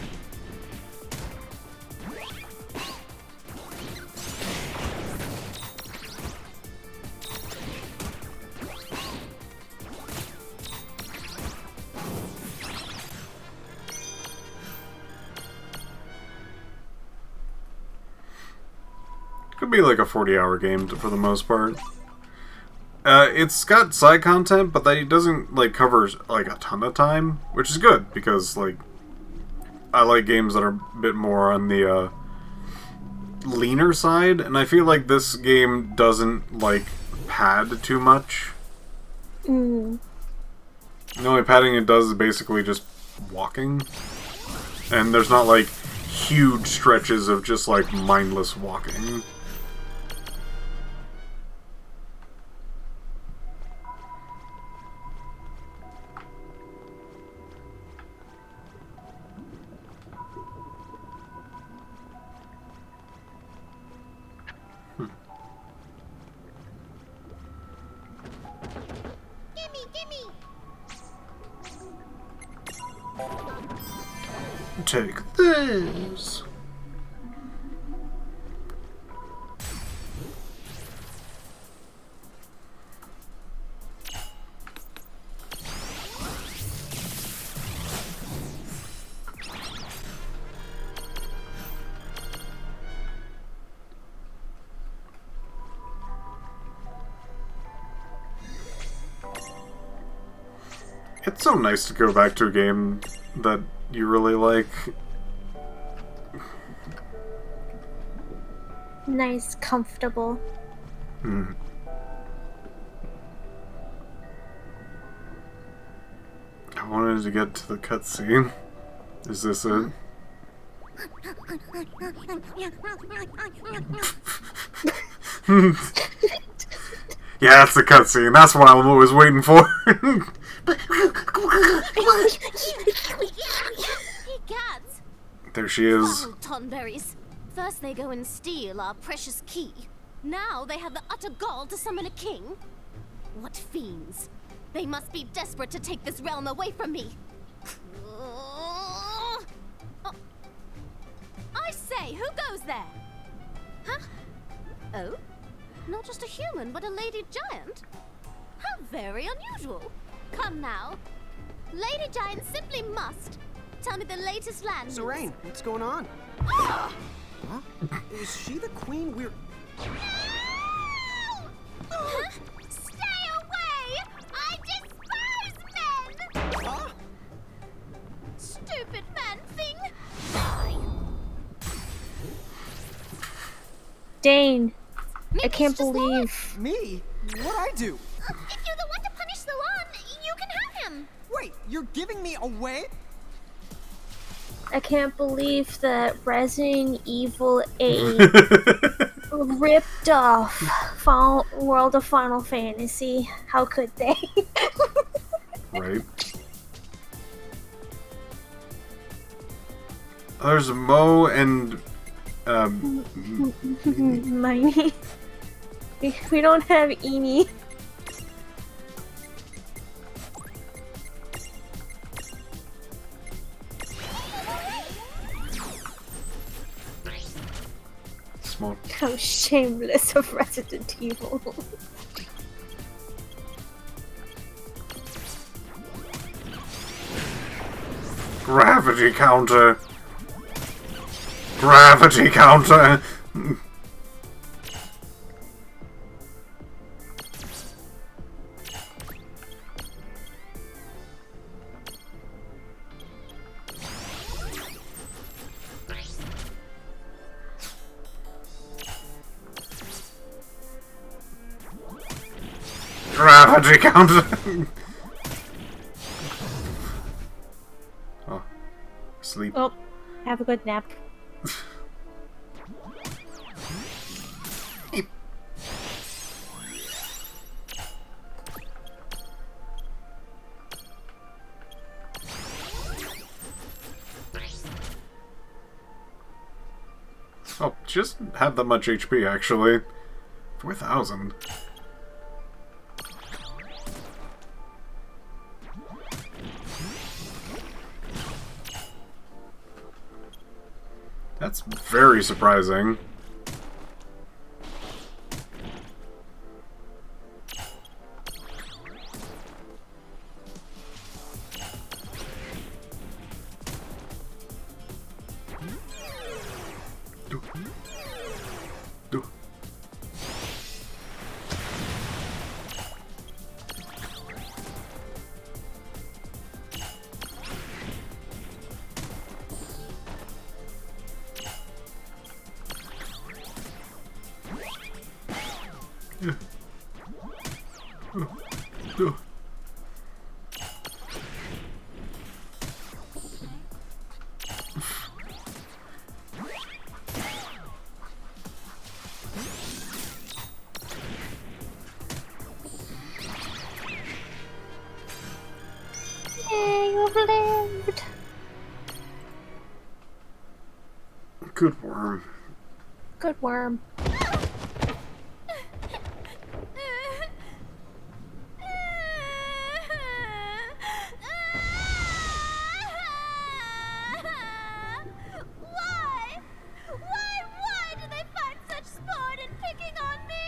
Could be like a 40-hour game for the most part. It's got side content, but that doesn't like cover like a ton of time, which is good because like I like games that are a bit more on the leaner side, and I feel like this game doesn't like pad too much. The only padding it does is basically just walking, and there's not like huge stretches of just like mindless walking. Take this. It's so nice to go back to a game that you really like. Nice, comfortable. Hmm. I wanted to get to the cutscene. Is this it? Yeah, that's the cutscene. That's what I was waiting for. Hey, cats! There she is. Oh, Tonberries. First they go and steal our precious key. Now they have the utter gall to summon a king? What fiends! They must be desperate to take this realm away from me. Oh. I say, who goes there? Huh? Oh? Not just a human, but a lady giant? How very unusual. Come now. Lady giant simply must tell me the latest land news. Serene, what's going on? Ah! Huh? Is she the queen we're... Huh? Stay away! I despise men! Huh? Stupid man thing! Dane, I Maybe can't it's just believe... Me? What'd I do? If you're the one to punish the lawn, you can have him. Wait, you're giving me away? I can't believe that Resident Evil 8 ripped off World of Final Fantasy. How could they? Right. There's Mo and Miney. We don't have Eni. Smoke. How shameless of Resident Evil. Gravity counter. Gravity counter. Gravity counter. Oh, sleep. Oh, have a good nap. Oh, just have that much HP actually. 4,000. That's very surprising. Yay, you've lived! Good worm. Good worm. Why do they find such sport in picking on me?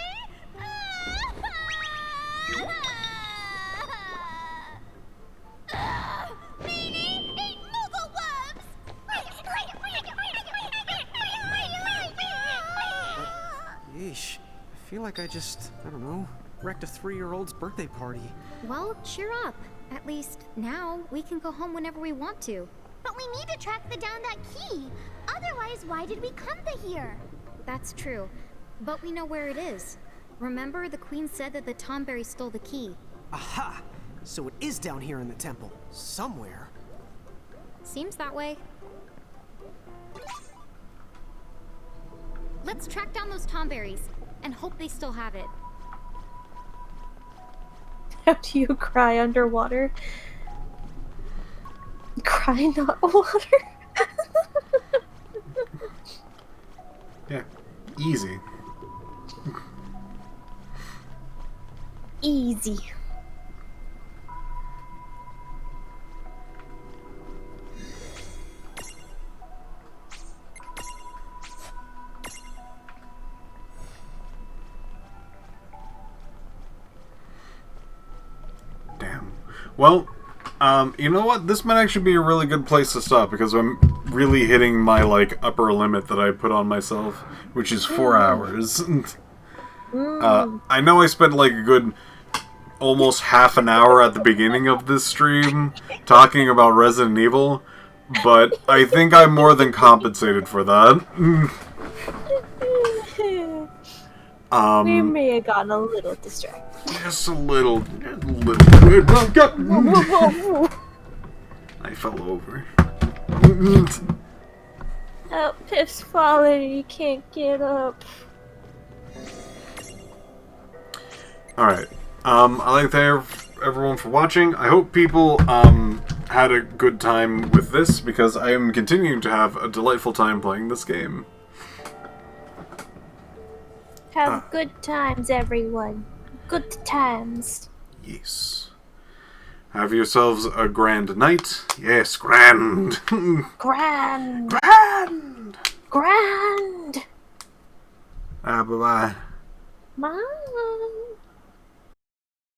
Meanie, eat Moogle worms! Yeesh. I feel like I don't know, wrecked a 3-year-old's birthday party. Well, cheer up. At least, now, we can go home whenever we want to. But we need to track down that key. Otherwise, why did we come to here? That's true. But we know where it is. Remember, the Queen said that the Tomberry stole the key. Aha! So it is down here in the temple. Somewhere. Seems that way. Let's track down those Tomberries and hope they still have it. How do you cry underwater? Cry not water? Yeah, easy. Easy. Damn. Well, you know what? This might actually be a really good place to stop because I'm really hitting my, like, upper limit that I put on myself, which is 4 hours. I know I spent, like, a good almost half an hour at the beginning of this stream talking about Resident Evil, but I think I more than compensated for that. We may have gotten a little distracted. Just a little. I fell over. Oh, Piff's falling. He can't get up. Alright. I'd like to thank everyone for watching. I hope people had a good time with this because I am continuing to have a delightful time playing this game. Have good times, everyone. Good times. Yes. Have yourselves a grand night. Yes, grand. Grand. Grand. Grand. Bye-bye. Bye.